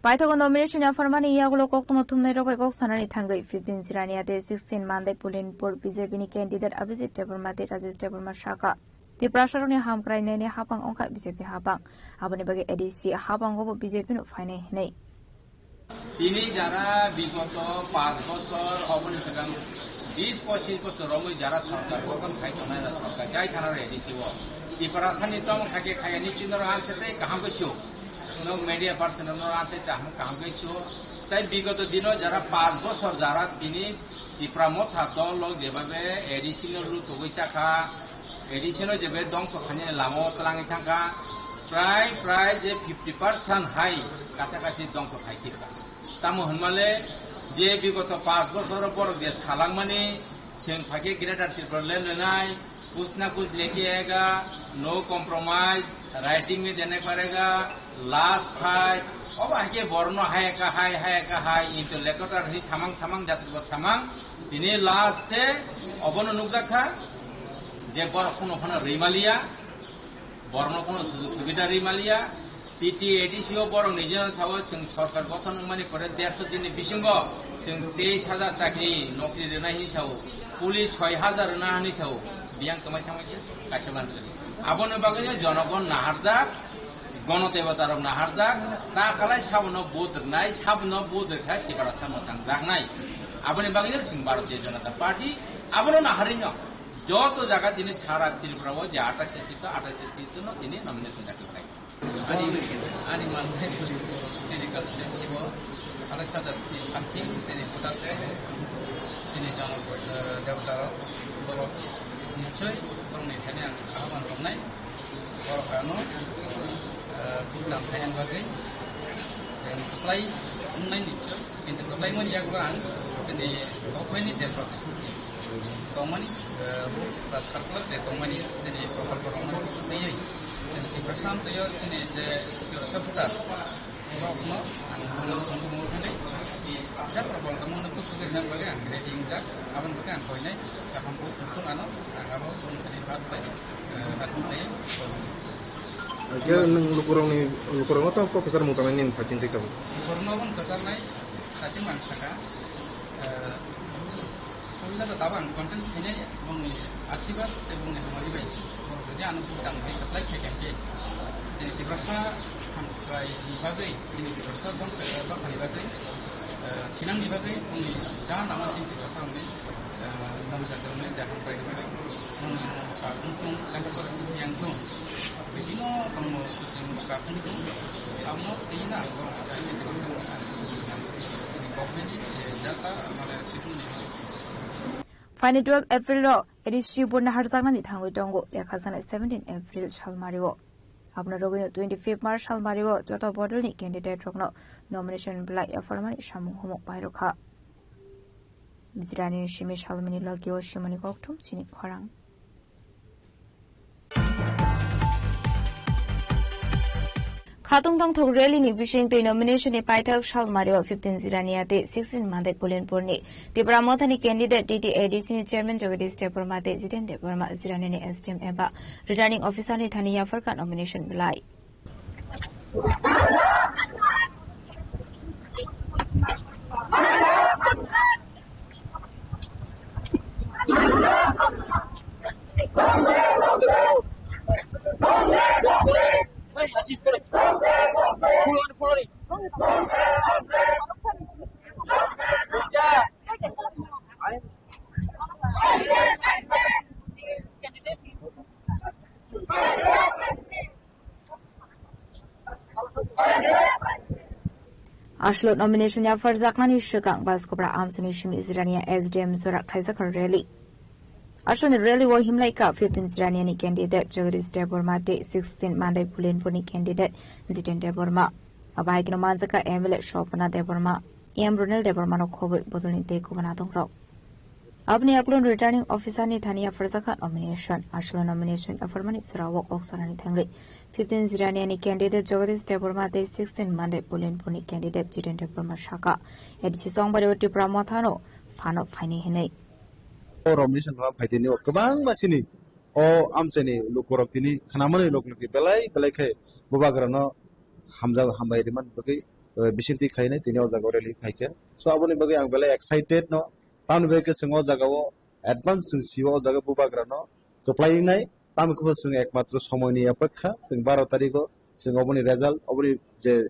Speaker 15: Paithago nomination yafarmani yagulo koktumo thumne rokai kok sanani thangai 15 zirania de 16 mandai Pulinpur BJP ni candidate Abhijit Debarma de Rajesh Debarma shaka ti prasharoni hamkrai nene hapang ongka BJP hapang aboni bagi edisi hapang gobo BJP no fainai nei
Speaker 19: তিনি যারা বিগত 5 বছর অবনি সগাম 20-25 বছর রমই যারা সরকার গঠন খাইতনায় সরকার যাই থানার এডিসিও ইপারাসানি তম খাকে খায়ানি চিনর আনছেতে কাহাম গছিও নো মিডিয়া পার্সন নো আনছে কাহাম গছিও তাই বিগত দিন যারা 5 বছর যারা তিনি ইপ্রামথা দল যেভাবে এডিসিনো লু তগৈ চাকা এডিসিনো যেবে দং সখানি লামো তলাঙি থাকা প্রায় যে 50% হাই কাছাকাছি দং খাইতিকা তামো হনমালে যে বিগত 5 বছর পর দেশ খালাংমানি जों फाके ग्रेटर ত্রিপুরাল্যান্ড लेनाय कुछ ना कुछ लेके आएगा नो कॉम्प्रोमाइज राइटिंग में देने पड़ेगा लास्ट फाइट অবাকে বর্ণ হায়কা হাই ইন্টু লেকটার হি সামাং জাতির সামাং তিনি লাস্টে অবন নুকদাখা যে বড় কোনো রিমালিয়া বর্ণ কোনো সুযোগ সুবিধা রিমালিয়া টিটি এডিসিও বড় নিজের সাথে সরকার গঠন মানে করে 150 দিনের বিসঙ্গ 23,000 চাকরি নকরি রেনাই হিসাব পুলিশ 6,000 রেনা হিসাব বিয়াং কমাই থামাই কাশেমান আবনে বাগে জনগণ নাহারদাক গণদেবতার নাহারদাক তা কালাই সাবন বোধ খায় ত্রিপুরা সামতাং জাগনাই আবনে বাগে ভারতীয় জনতা পার্টি আবনো নাহারিন যত জায়গা তিনি সারা ত্রিপুরাও যে 28 সিট জন্য তিনি নমিনেশন দাখিল করেন Ani mantai puli sini kalau sini ada sadar di samping sini putar sini jangan dewa borok nicoy borok ni kene yang aman ramai borok kano putar kayan bagai yang supply online nicoy itu supply mana yang kan sini supply ni deproses komani pas kalkulat de komani sini profil korona ni Perasaan saya sini je seputar rokno, anu untuk ini, saya perbuatan kamu untuk sudah bagian dari injak, awan bagian kau ini, akan beruntung anu, kalau untuk dipakai, hati.
Speaker 20: Dia lukurong atau kok besar muka mainin pacing tiga.
Speaker 19: Lukurong pun besar naik, tapi mansaka. Kalau kita tahu konten ini, akibat tebungnya kembali baik. Jadi anu sedang supply KKK. Jadi diperasa sampai dibagai ini diperasa bang dibagai. Sinang dibagai ini jangan nama sih diperasa ini nama jadulnya jangan sampai dibagai. Ini untung kantor yang tu. Begini kamu buka untung, kamu tidak kalau ada ini diperasa ini government ini data mana situ ni.
Speaker 15: Fine 12 April ro edisi bonna harzagna ni thangoi dongo lekhasana 17 April shalmariwo apna rogino 25 March shalmariwo joto bodol ni candidate rokno nomination blai afarmani samung humok bairokha bisrani shimi shalmani lagyo shimani kokthum chini khorang Khatung dong thok rally ni bishing te nomination ni paithak shalmariwa 15 ziraniate 16 mande pulenpur ni Tripura Mothani candidate TTADC ni chairman Jagadish Devarma te Jiten Devarma zirani ni SDM eba returning officer ni Thaniya Farka nomination belai Ashlo nomination ya farzaknani shikang baskobra amsuni shimi zirania SDM zora khaizakar rally Ashlo rally wo himlaika 15 zirania ni candidate Jagadish Devarma te 16 mandai pulenpur ni candidate Jiten Devarma abai kino manjaka MLA Shopana Devarma Ronald Devarma no khobe bodolni te kubana dongrok Abni aklon returning officer ni Thaniya Farzaka nomination Ashlo nomination afarmani surawok oksarani thangai 15 zirania ni candidate Jagadish Devarma te 16 mandai pulenpur ni candidate Jiten Devarma shaka edisi songbari Tripura Mothano fano faini hinai
Speaker 20: Nomination wa phaitini kobang masini o amchani lukorok tini khanamani lokloki belai khai bubagrano hambai riman bagi bisinti khainai tini o jaga rally khaike so aboni bagi ang belai excited no tan bege singo jaga o advance sing siwa jaga bubagrano toplai nai tam ko sing ekmatra somoyni apekha sing 12 tarikho sing oboni result oboni je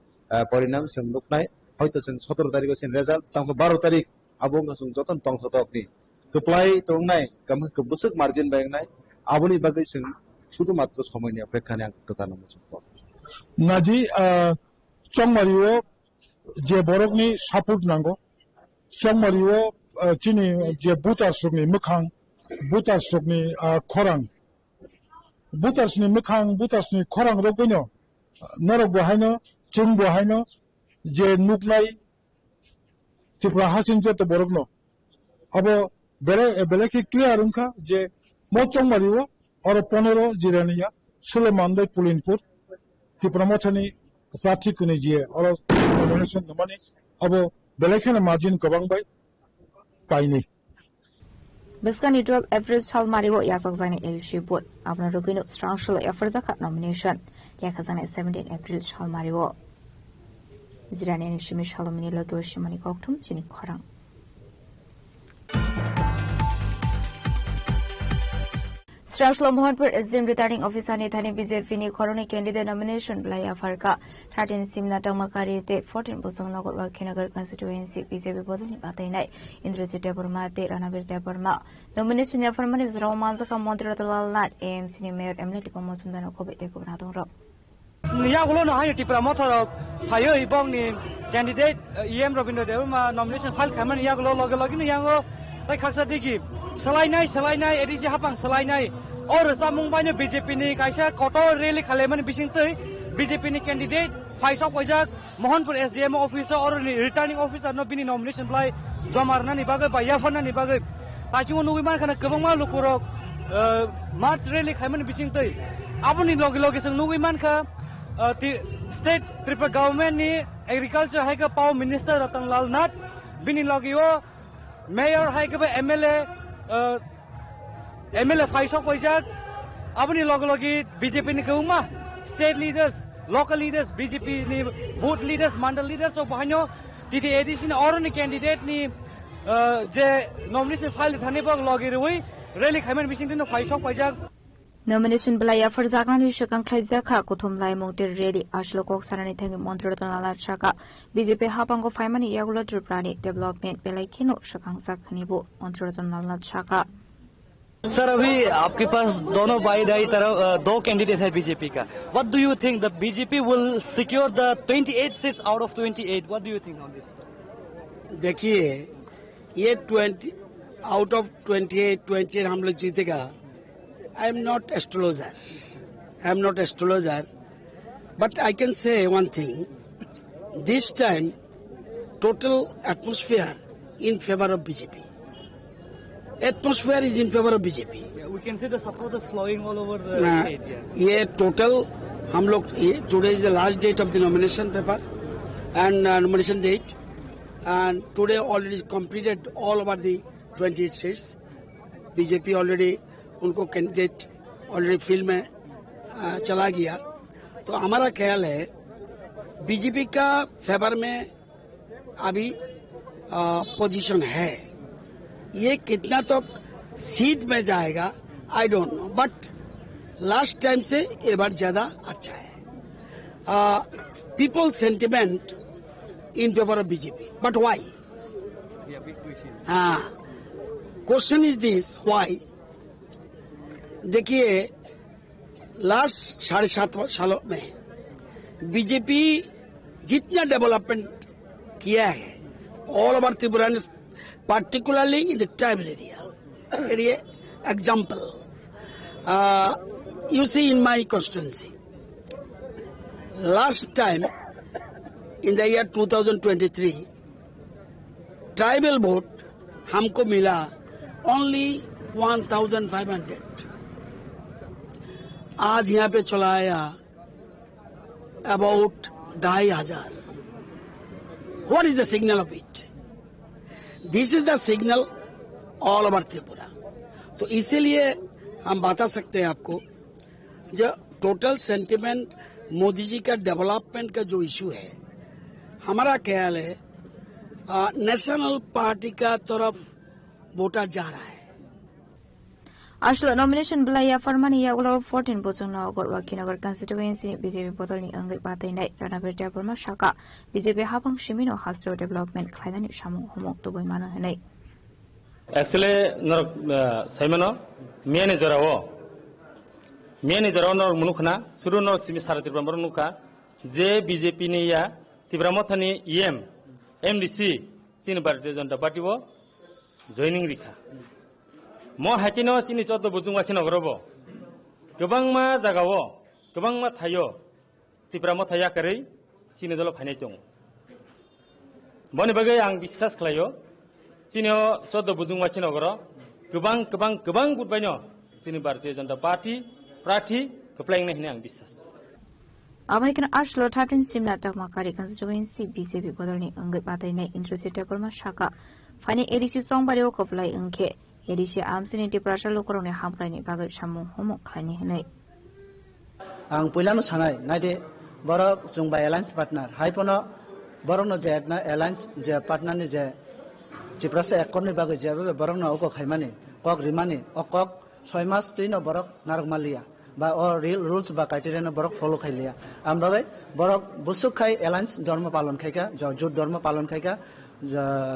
Speaker 20: parinam sing luknai hoyto sing 17 tarikho sing result tam ko 12 tarik abong sing joton tongso tokni Supply tongnai kami kebusuk margin bayangnai aboni bagai sing sudu matro somoyni apekha yang kesana masuk.
Speaker 12: Naji chongmariwo je borokni support nango chongmariwo chini je butasukni mukhang butasukni khorang butasni mukhang butasni khorang rogino norok bohaino chung bohaino je nuklai Tripura hasin je to borokno abo beleki clear unka je mochong mariwo or 15 jiraniya sulemandai pulinpur Tripura Mothani
Speaker 21: प्रार्थी कुनी जिए और nomination नमाने अब बेलेखेन margin कबांग bye पाइनी
Speaker 15: Biskani 12 April Chalmarigo Yazakzani Elshibut Abna Rugino Strangshul Yafarzaka nomination Yakazani 17 April Chalmarigo Zirani Shimish Halomini Logo Shimani Koktum Chini Korang Strangshul Mohanpur Exim returning officer Nethani BJP ni Koroni candidate nomination Blaya Farka 13 Simna Tamakari 14 Bosong Nagor Wakinagar constituency BJP Boduni Batainai Indresi Deborma de Ranavir Deborma nomination Yafarman is Romanzaka Montreal Lat AMC ni Mayor Emily Pomosundano Kobe de Gobernador
Speaker 3: Niagulo no hayo tipra motor hayo ibong ni candidate EM Robinho Deborma nomination file kaman niagulo logi ni yango tai khaksa digi salai nai edisi hapang salai nai और सामुंबाने BJP ने कैसा कोटो rally खालेमन बिसिंगते BJP ने candidate फाइसॉफ वजक Mohanpur SDM officer और returning officer no बिनी nomination लाई जमारना निबागे बायाफना निबागे ताचिमो नुगिमान खाना गोबांमा लुकुरक मार्च rally खालेमन बिसिंगते आबुनि लगे जों नुगिमान खा स्टेट त्रिपुरा गवर्नमेंट नि एग्रीकल्चर हाइका पाव मिनिस्टर रतनलाल नाथ बिनी लगियो mayor हाइका MLA Faisal Wajak, Abuni Logologi, BJP Nikuma, state leaders, local leaders, BJP ni booth leaders, mandal leaders, so Bahano, did the edition or any candidate ni nomination file Hanibag Logirui, really come and missing to Faisal Wajak.
Speaker 15: Nomination Blaya for Zagani Shakan Kaizaka, Kutum Lai Monte Ready, Ashlokok Sarani Tang Montreal Chaka, BJP Hapango Faimani Yagula Druprani, Development Belakino, Shakan Sakanibo, Montreal Chaka.
Speaker 3: Sir अभी आपके पास दोनों by दाई तरफ दो candidate है BJP का what do you think the BJP will secure the 28 seats out of 28 what do you think on this
Speaker 17: देखिए ये 20 out of 28 हम लोग जीतेगा I am not astrologer but I can say one thing this time total atmosphere in favour of BJP Atmosphere is in favor of BJP.
Speaker 3: Yeah, we can see the supporters flowing all over the state.
Speaker 17: ये total हम लोग today is the last date of the nomination paper and nomination date, and today already completed all over the 28 seats. BJP already उनको candidate already field में चला गया. तो हमारा ख्याल है BJP का फेवर में अभी पोजीशन है. ये कितना तो सीट में जाएगा I don't know but last time से ये बार ज्यादा अच्छा है. People sentiment in favour of BJP but why question is this why देखिए लास्ट 7.5 सालों में बीजेपी जितना डेवलपमेंट किया है all over Tripura particularly in the tribal area. Example, you see in my constituency, last time in the year 2023, tribal vote हमको मिला only 1,500. आज यहाँ पे चलाया about 2,500. What is the signal of it? This is the signal all over Tripura. तो इसीलिए हम बता सकते हैं आपको जो टोटल सेंटिमेंट मोदी जी का डेवलपमेंट का जो इशू है हमारा ख्याल है नेशनल पार्टी का तरफ वोटर जा रहा है.
Speaker 15: Ashla nomination Blaya Farmani Yagula 14 Bozona or Wakinagar constituency BJP Bodoni Angai Batai Ranavir Deborma Shaka BJP Hapang Shimino Hastro Development Klaidan Shamu Homo to Boimano Hene.
Speaker 22: Actually, no Simeno, Mianizaro no Munukana, Suruno Simisarati Ramuka, J BJP Nia, Tibramotani EM, MDC, Sinabartes on the Pativo, joining Rika. Mo hakino sini choto bujung wakino grobo. Kebang ma jagawo, kebang ma thayo. Tipra mo thaya kari sini dolo phane chong. Boni bagai ang bisas klayo. Sini o choto bujung wakino gro. Kebang budbanyo. Sini Bharatiya Janata Party, Prathi, keplayang nehne ang bisas.
Speaker 15: Abaikan Ashlo 13 Simla Takmakari constituency BJP Bodolni Ungai Batainai Intrusive Department Shaka Fani ADC Songbari Okoplai Unke ADC Amsini Deprasha Lokorone Hamplani Bagat Shamu Homo Klani Henai
Speaker 1: Ang Pulano Sanai Nade Borok Zumba Alliance Partner Hypono Borono Jedna Alliance Je Partner ni Je Ciprasa Ekoni Bagat Je Borokno Oko Haimani Kok Rimani Okok 6 মাস তুইনো বরক নারকমালিয়া বা ও rules বা criteria বরক follow খাইলিয়া আমরা বরক বুসুক খাই alliance ধর্ম পালন খাইকা জোট ধর্ম পালন খাইকা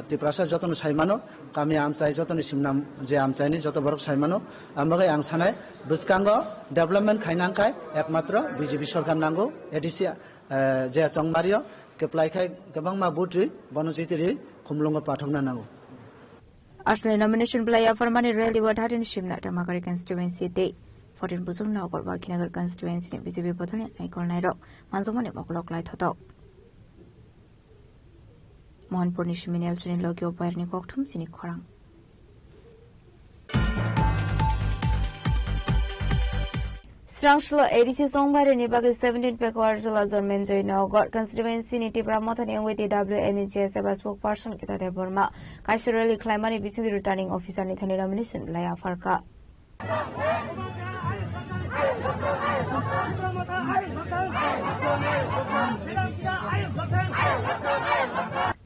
Speaker 1: ত্রিপ্রাসা যতন সাইমানো কামি আমচাই যতন সিমনাম যে আমচাইনি যত বরক সাইমানো আমরা আং সানাই বুসকাঙ্গ ডেভেলপমেন্ট খাইনাংখাই একমাত্র বিজেপি সরকার নাঙ্গো এডিসি যে চংমারিও কেপ্লাই খাই গোबां मा बुट्रि बनजितिरि खुमलुंग पाठकना नांगौ
Speaker 15: Asli nomination Blaya Farmani Rally Wadarin Shimna Tamakari constituency day 14 Buzum na Korba Kinagar constituency ni BJP Bodhani Naikol Nairo Manzumani Moklok Lai Thotok Mohanpur ni Shiminel Sunin Logio Bayarni Koktum Sini Korang Strangshla ADC Songbari ni bagi 17 Pekawar Jula Zormen Joy Nogor constituency ni Tipra Mothani Yang with WMEGS as spokesperson kita de Burma Kaishurali Klaimani Bisi returning officer ni Thani nomination Laya Farka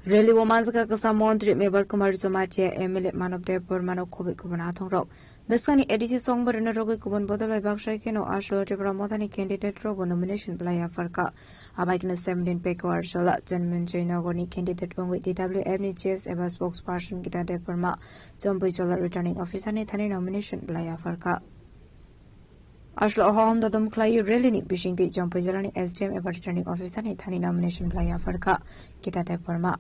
Speaker 15: Really woman's Kasa Montri Mebar Kumar Zomatia Emily Manov de Burmano Kobe Kubanathong Rock. This kind of ADC song but in a rogue Kuban Bodolo Bakshakino Ashlo Tipra Mothani candidate Robo nomination Blaya Farka. Abakin 17 Pekawar Shola General Nogoni candidate with the WMGS ever spokesperson Gita de Burma Jumbo Jola returning officer ni Thani nomination Blaya Farka. Ashlo Hom the Dom Clay really need bishing the Jumbo Jolani SDM ever returning officer ni Thani nomination Blaya Farka Gita de Burma.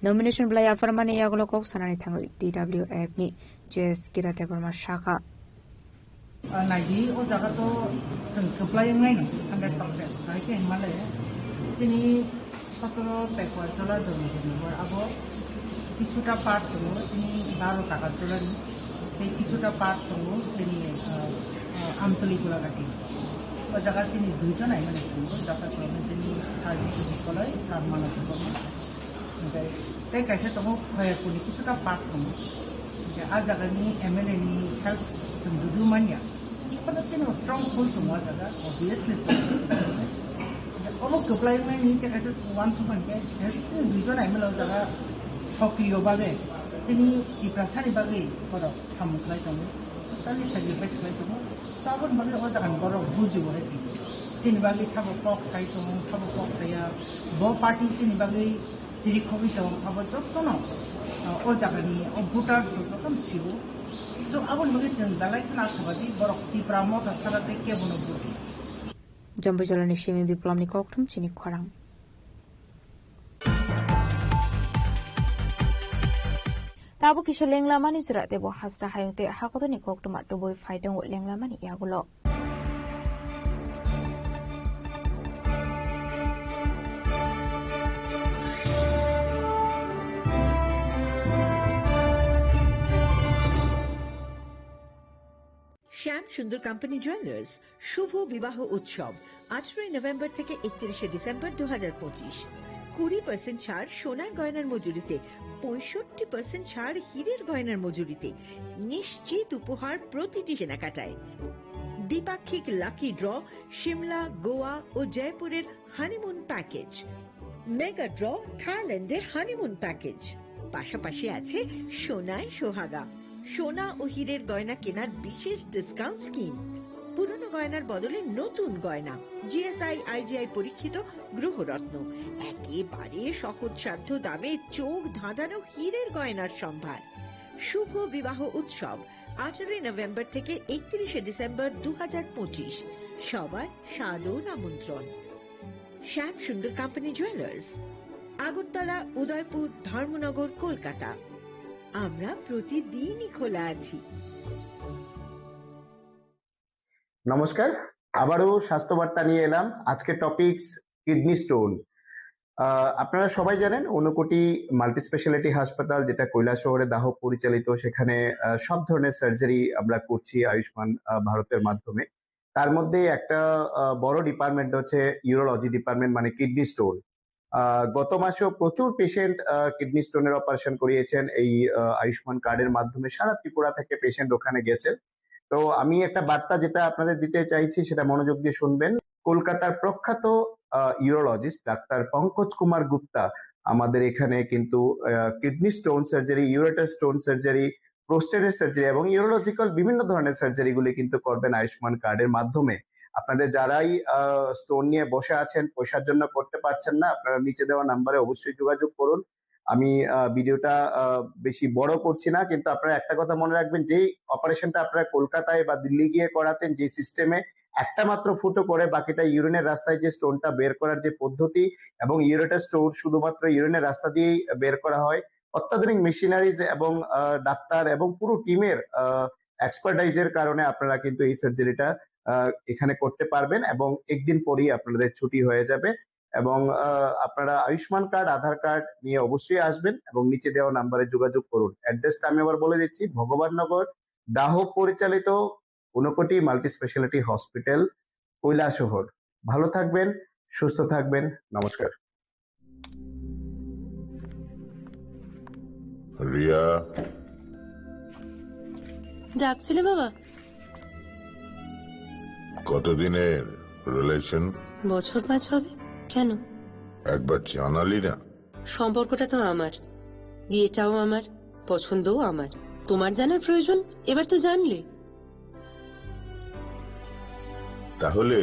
Speaker 15: Nomination Blaya Farmani Yagolokok Sanani Tango DWF ni JS Gita de Burma Shaka.
Speaker 5: Naidi o jaga to jeng keplai ngai 100% ai ke himale jini 17 Pekawar Jola joni jini bor abo কিছুটা part তো যিনি 12 টাকা চলারি এই কিছুটা part তো যিনি আমতলি গোলাঘাটি ও জায়গা যিনি দুইজন আই মানে জায়গা তো যিনি সার্ভিস কলাই সার মানা তো তাই কাছে তো হয় কোনি কিছুটা পার্ট তো যে আ জায়গানি এমএলএ নি হেল্প দুদু মানিয়া কোনো তিনি স্ট্রং ফুল তো মজা জায়গা অবভিয়াসলি অবক কেপ্লাই মানে নি কাছে ওয়ান সুপার কে দুইজন এমএলএ জায়গা সক্রিয় ভাবে যিনি ত্রিপ্রাসানি বাগে বড় সামুখলাই দङ তালি স্যাক্রিফাইস খাই দङ সাবন ভাবে ও জাগান বড় বুঝিব হয়েছে যিনি বাগে সাব পক সাই দङ সাব পক সাইয়া ব পার্টি যিনি বাগে যিনি খবি দङ আবার তো ন ও জাগানি ও ভোটার্স প্রথম ছিল তো আবার ভাবে বেলায় না সবাদি বড় ত্রিপ্রা মত ছাড়াতে কে বনো বুঝি
Speaker 15: জম্বু জলানি শিমি বিপ্লবনি koktum চিনি খরাং Tabu kisha lenglamani surat debo hasra hayungte hakotoni koktuma tuboi faidong lenglamani yagulo.
Speaker 4: শ্যাম সুন্দর কোম্পানি জুয়েলার্স শুভ বিবাহ উৎসব 18 নভেম্বর থেকে 31 ডিসেম্বর 2025 20% ছাড় সোনার গয়নার মজুরিতে 65% ছাড় হীরের গয়নার মজুরিতে নিশ্চিত উপহার প্রতিটি কেনাকাটায় দ্বিপাক্ষিক লাকি ড্র শিমলা গোয়া ও জয়পুরের হানিমুন প্যাকেজ মেগা ড্র থাইল্যান্ডে হানিমুন প্যাকেজ পাশাপাশি আছে সোনায় সোহাগা সোনা ও হীরের গয়না কেনার বিশেষ ডিসকাউন্ট স্কিম পুরনো গয়নার বদলে নতুন গয়না জিএসআই আইজিআই পরীক্ষিত গ্রহরত্ন একেবারে সহজসাধ্য দামে চোখ ধাঁধানো হীরের গয়নার সম্ভার শুভ বিবাহ উৎসব 18 নভেম্বর থেকে 31 ডিসেম্বর 2025 সবার সাদর আমন্ত্রণ শ্যাম সুন্দর কোম্পানি জুয়েলার্স আগরতলা উদয়পুর ধর্মনগর কলকাতা আমরা প্রতিদিনই খোলা আছি
Speaker 23: নমস্কার আবারও স্বাস্থ্য বার্তা নিয়ে এলাম আজকে টপিকস কিডনি স্টোন আপনারা সবাই জানেন ঊনকোটি মাল্টি স্পেশালিটি হাসপাতাল যেটা কৈলাসহরে দাহ পরিচালিত সেখানে সব ধরনের সার্জারি আমরা করছি আয়ুষ্মান ভারতের মাধ্যমে তার মধ্যে একটা বড় ডিপার্টমেন্ট হচ্ছে ইউরোলজি ডিপার্টমেন্ট, মানে কিডনি স্টোন। গত মাসেও প্রচুর পেশেন্ট কিডনি স্টোনের অপারেশন করিয়েছেন এই আয়ুষ্মান কার্ডের মাধ্যমে। সারা ত্রিপুরা থেকে পেশেন্ট ওখানে গেছে। তো আমি একটা বার্তা যেটা আপনাদের দিতে চাইছি সেটা মনোযোগ দিয়ে শুনবেন। কলকাতার প্রখ্যাত ইউরোলজিস্ট ডাক্তার পঙ্কজ কুমার গুপ্তা আমাদের এখানে কিন্তু kidney stone surgery, ureter stone surgery, প্রোস্টেটের সার্জারি এবং ইউরোলজিক্যাল বিভিন্ন ধরনের সার্জারি গুলি কিন্তু করবেন আয়ুষ্মান কার্ডের মাধ্যমে। আপনাদের যারাই স্টোন নিয়ে বসে আছেন, পয়সার জন্য করতে পারছেন না, আপনারা নিচে দেওয়া নাম্বারে অবশ্যই যোগাযোগ করুন। আমি ভিডিওটা বেশি বড় করছি না, কিন্তু আপনারা একটা কথা মনে রাখবেন, যেই অপারেশনটা আপনারা কলকাতায় বা দিল্লি গিয়ে করাতেন, যে সিস্টেমে একটা মাত্র ফুটো করে বাকিটা ইউরিনের রাস্তায় যে স্টোনটা বের করার যে পদ্ধতি, এবং ইউরেটার স্টোন শুধুমাত্র ইউরিনের রাস্তা দিয়েই বের করা হয়, অত্যাধুনিক মেশিনারিজ এবং ডাক্তার এবং পুরো টিমের এক্সপার্টাইজের কারণে আপনারা কিন্তু এই সার্জারিটা এখানে করতে পারবেন এবং একদিন পরেই আপনাদের ছুটি হয়ে যাবে। এবং আপনারা আয়ুষ্মান কার্ড, আধার কার্ড নিয়ে অবশ্যই আসবেন এবং নিচে দেওয়া নাম্বারে যোগাযোগ করুন। অ্যাড্রেসটা আমি আবার বলে দিচ্ছি, ভগবাননগর দাহ পরিচালিত Unakoti multi speciality hospital, Kailashahar. ভালো থাকবেন, সুস্থ থাকবেন, নমস্কার।
Speaker 2: রিয়া,
Speaker 6: ডাকছিলে বাবা?
Speaker 2: কতদিনের রিলেশন?
Speaker 6: বছর 5 হবে। কেন?
Speaker 2: একবার জানালি না?
Speaker 6: সম্পর্কটা তো আমার, বিয়েটাও আমার, পছন্দও আমার। তোমার জানার প্রয়োজন, এবার তো জানলে।
Speaker 2: তাহলে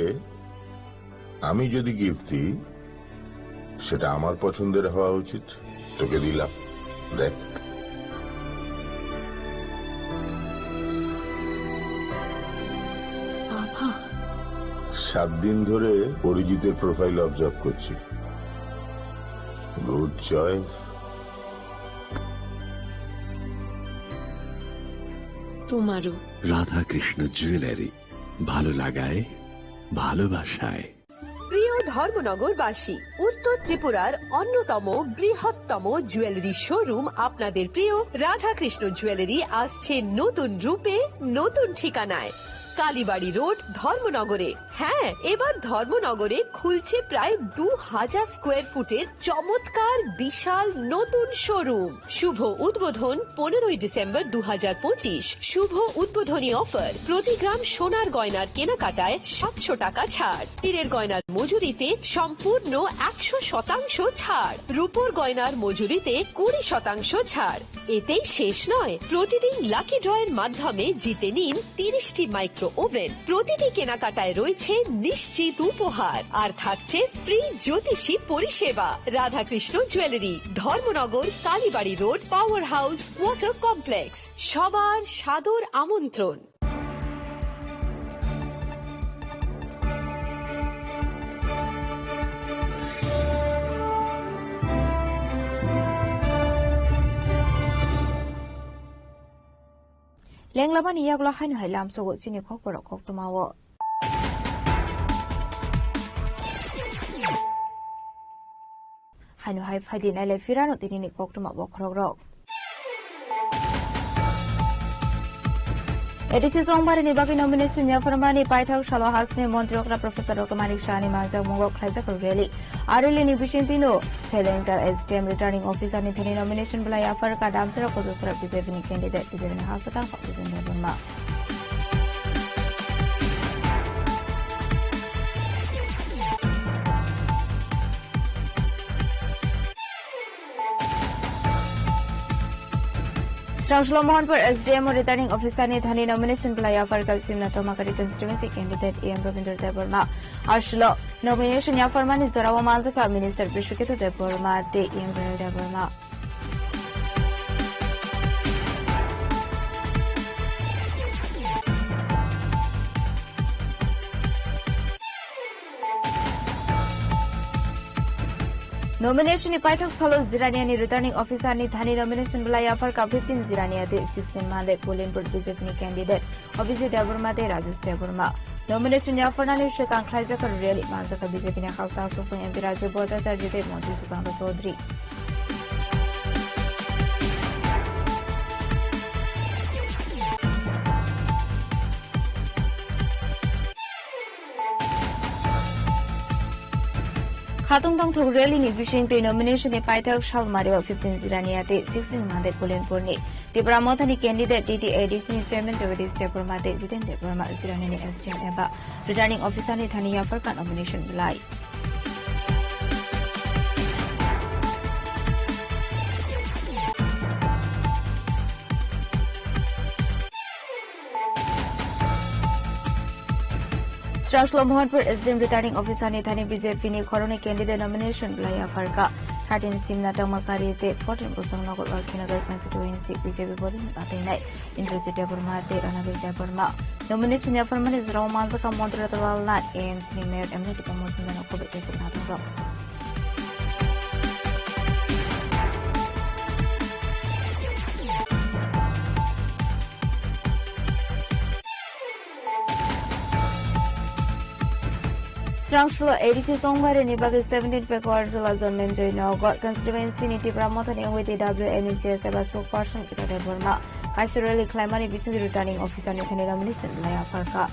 Speaker 2: আমি যদি গিফট দিই সেটা আমার পছন্দের হওয়া উচিত। তোকে দিলাম, দেখ।
Speaker 6: বাবা,
Speaker 2: 7 দিন ধরে অরিজিতের প্রোফাইল অবজার্ভ করছি। Good choice.
Speaker 6: তোমারও।
Speaker 7: রাধাকৃষ্ণ জুয়েলারি, ভালো লাগায়, ভালোবাসায়।
Speaker 8: প্রিয় ধর্মনগরবাসী, উত্তর ত্রিপুরার অন্যতম বৃহত্তম জুয়েলারি শোরুম আপনাদের প্রিয় রাধাকৃষ্ণ জুয়েলারি আসছে নতুন রূপে, নতুন ঠিকানায়, কালীবাড়ি রোড, ধর্মনগরে। হ্যাঁ, এবার ধর্মনগরে খুলছে প্রায় 2000 স্কোয়ার ফুটের চমৎকার বিশাল নতুন শোরুম। শুভ উদ্বোধন 15ই ডিসেম্বর 2025। শুভ উদ্বোধনী অফার, প্রতি গ্রাম সোনার গয়নার কেনাকাটায় 700 টাকা ছাড়, হীরের গয়নার মজুরিতে সম্পূর্ণ 100% ছাড়, রূপোর গয়নার মজুরিতে 20% ছাড়। এতেই শেষ নয়, প্রতিদিন লাকি ড্রয়ের মাধ্যমে জিতে নিন 30টি মাইক্রো ওভেন। প্রতিটি কেনাকাটায় রয়েছে নিশ্চিত উপহার, আর থাকছে ফ্রি জ্যোতিষী পরিষেবা। Radhakrishna jewellery, Dharmanagar, Kalibari road, power house, water complex. সবার সাদর আমন্ত্রণ।
Speaker 15: লেংলাবানি ইয়াগলা হাইন হাইলাম সগো চিনি খকপর খকতমাও হাইনো হাই ফাইদি নাইলে ফিরানো তিনি খকতমা বখরগ্রক এডিসি সংবারে নিবাকি নমিনেশন ফরমানি পাইথাক সালো হাসনে মন্ত্রকরা প্রফেসর ডক্টর মানিক শাহানি মানজাক মঙ্গ খাইজাক রেলি আরেলি নিবিশিন্তিনো ছেলেংটার এসডিএম রিটার্নিং অফিসার নিধনি নমিনেশন বলাই আফার কা দামসরা কোজসরা বিজেপি ক্যান্ডিডেট বিজেপি হাসপাতাল ফাকিজেন্দ্র বর্মা Strauslo Mohanpur SDM और रिटर्निंग ऑफिसर ने धनी नॉमिनेशन बुलाया फरकल सिमना तोमाकरी constituency candidate M Ravindra Debbarma आशलो नॉमिनेशन या फरमानी जोरावा मानजका मिनिस्टर बिशुकित देवर्मा दे एम रविंद्र देवर्मा नॉमिनेशन पाइथक स्थल जिरानिया रिटर्निंग ऑफिसर ने धनी नॉमिनेशन बुलाया फर का 15 जिरानिया दे 16 मादे बोलिनपुर बीजेपी कैंडिडेट अभिजीत देवर्मा दे राजेश देवर्मा नॉमिनेशन या फरनानी शेखां खाइजाकर रैली मानजका बीजेपी ने खालता सुफंग एमपी राज्य भट्टाचार्य दे मंत्री Sushanta Chaudhary Khatungtong Thuk Rally ni Bishing Te nomination e Paithak Shalmario 15 Ziraniate 16 Mande Pulen Purni. Tibra Mothani candidate DTADC ni Chairman Jagadish Deparmate Zitin Deparma Ziranini SGM Eba. Returning officer ni Thaniya Farka nomination Bilai. Straslo Mohanpur SDM returning officer ni Thani BJP ni Koroni candidate nomination Bilaya Farka 13 Simna Tamakari te 14 Bosong Nagar Walkinagar constituency BJP Bodin Atenai Indra Deparma te Anabil Deparma nomination ya Farman is Romanzaka Moderator Nat AMC ni Mayor Emily Kamosan dan Kobe Ekanato Strangshlo ADC Songware ni bagi 17 Pekor Zula Zone Menjoy Nagar constituency ni Tibra Mothani with the WMCS Sebas spokesperson Ita Deparma Kaishurali Climani Bisu returning officer ni Thani nomination Bilaya Farka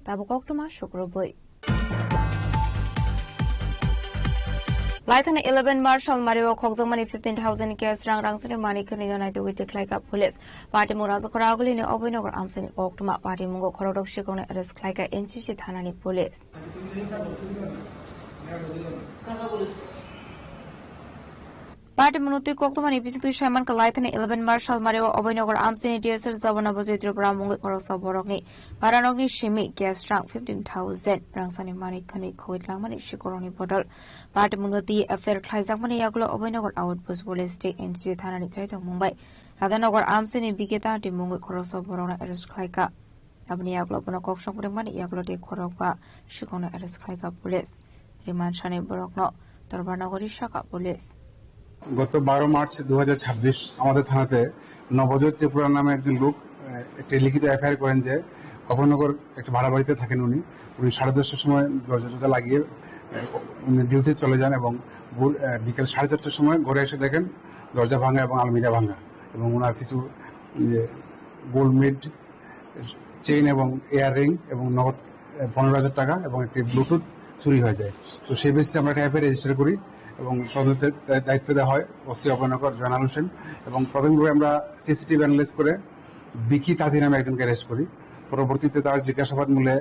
Speaker 15: Tabukok Tuma Shukroboy Laitana 11 Marshal Mario Khokzamani 15,000 cash rang sini mani kini nai tu witi klai ka police party muraza koraguli ni obinogar amsani oktuma party mungo korodok shikone arrest klai ka NCC thana ni police Party Munuti Koktumani Pisitu Shaman Kalaitani 11 Marshal Mario Obinogar Amsini Dear Zavana Bozitro Bramunga Korosa Borogni Paranogni Shimi gas rank 15,000 Rangsani Mani Kani Koit Lamani Shikoroni Bottle Party Munuti Affair Klazamani Yaglo Obinogar Outpost Police State in Chitana Chaito Mumbai Radanogar Amsini Bigeta de Munga Korosa Borona Eres Klaika Abni Yaglo Bonakok Shopurmani Yaglo de Koroka Shikona Eres Klaika Police Riman Shani Borokno Torbanagori Shaka Police
Speaker 9: গত 12 March 2026 আমাদের থানাতে নবজোৎ ত্রিপুরা নামে একজন লোক একটা লিখিত FIR করেন যে অভয়নগর একটা ভাড়া বাড়িতে থাকেন উনি 10:30টার সময় দরজা লাগিয়ে উনি ডিউটি চলে যান এবং বিকেল 4:30টার সময় ঘরে এসে দেখেন দরজা ভাঙা এবং আলমিরা ভাঙা এবং ওনার কিছু গোল্ড মিড চেইন এবং ইয়াররিং এবং নগদ 15,000 টাকা এবং একটি ব্লুটুথ চুরি হয়ে যায় তো সেই বেসিসে আমরা একটা এফআইআর রেজিস্টার করি এবং তদন্তের দায়িত্ব দেওয়া হয় ওসি অভয়নগর জয়নাল হোসেন এবং প্রথমভাবে আমরা সিসিটিভি অ্যানালাইজ করে বিকি তাঁতি নামে একজনকে অ্যারেস্ট করি পরবর্তীতে তার জিজ্ঞাসাবাদ মূলে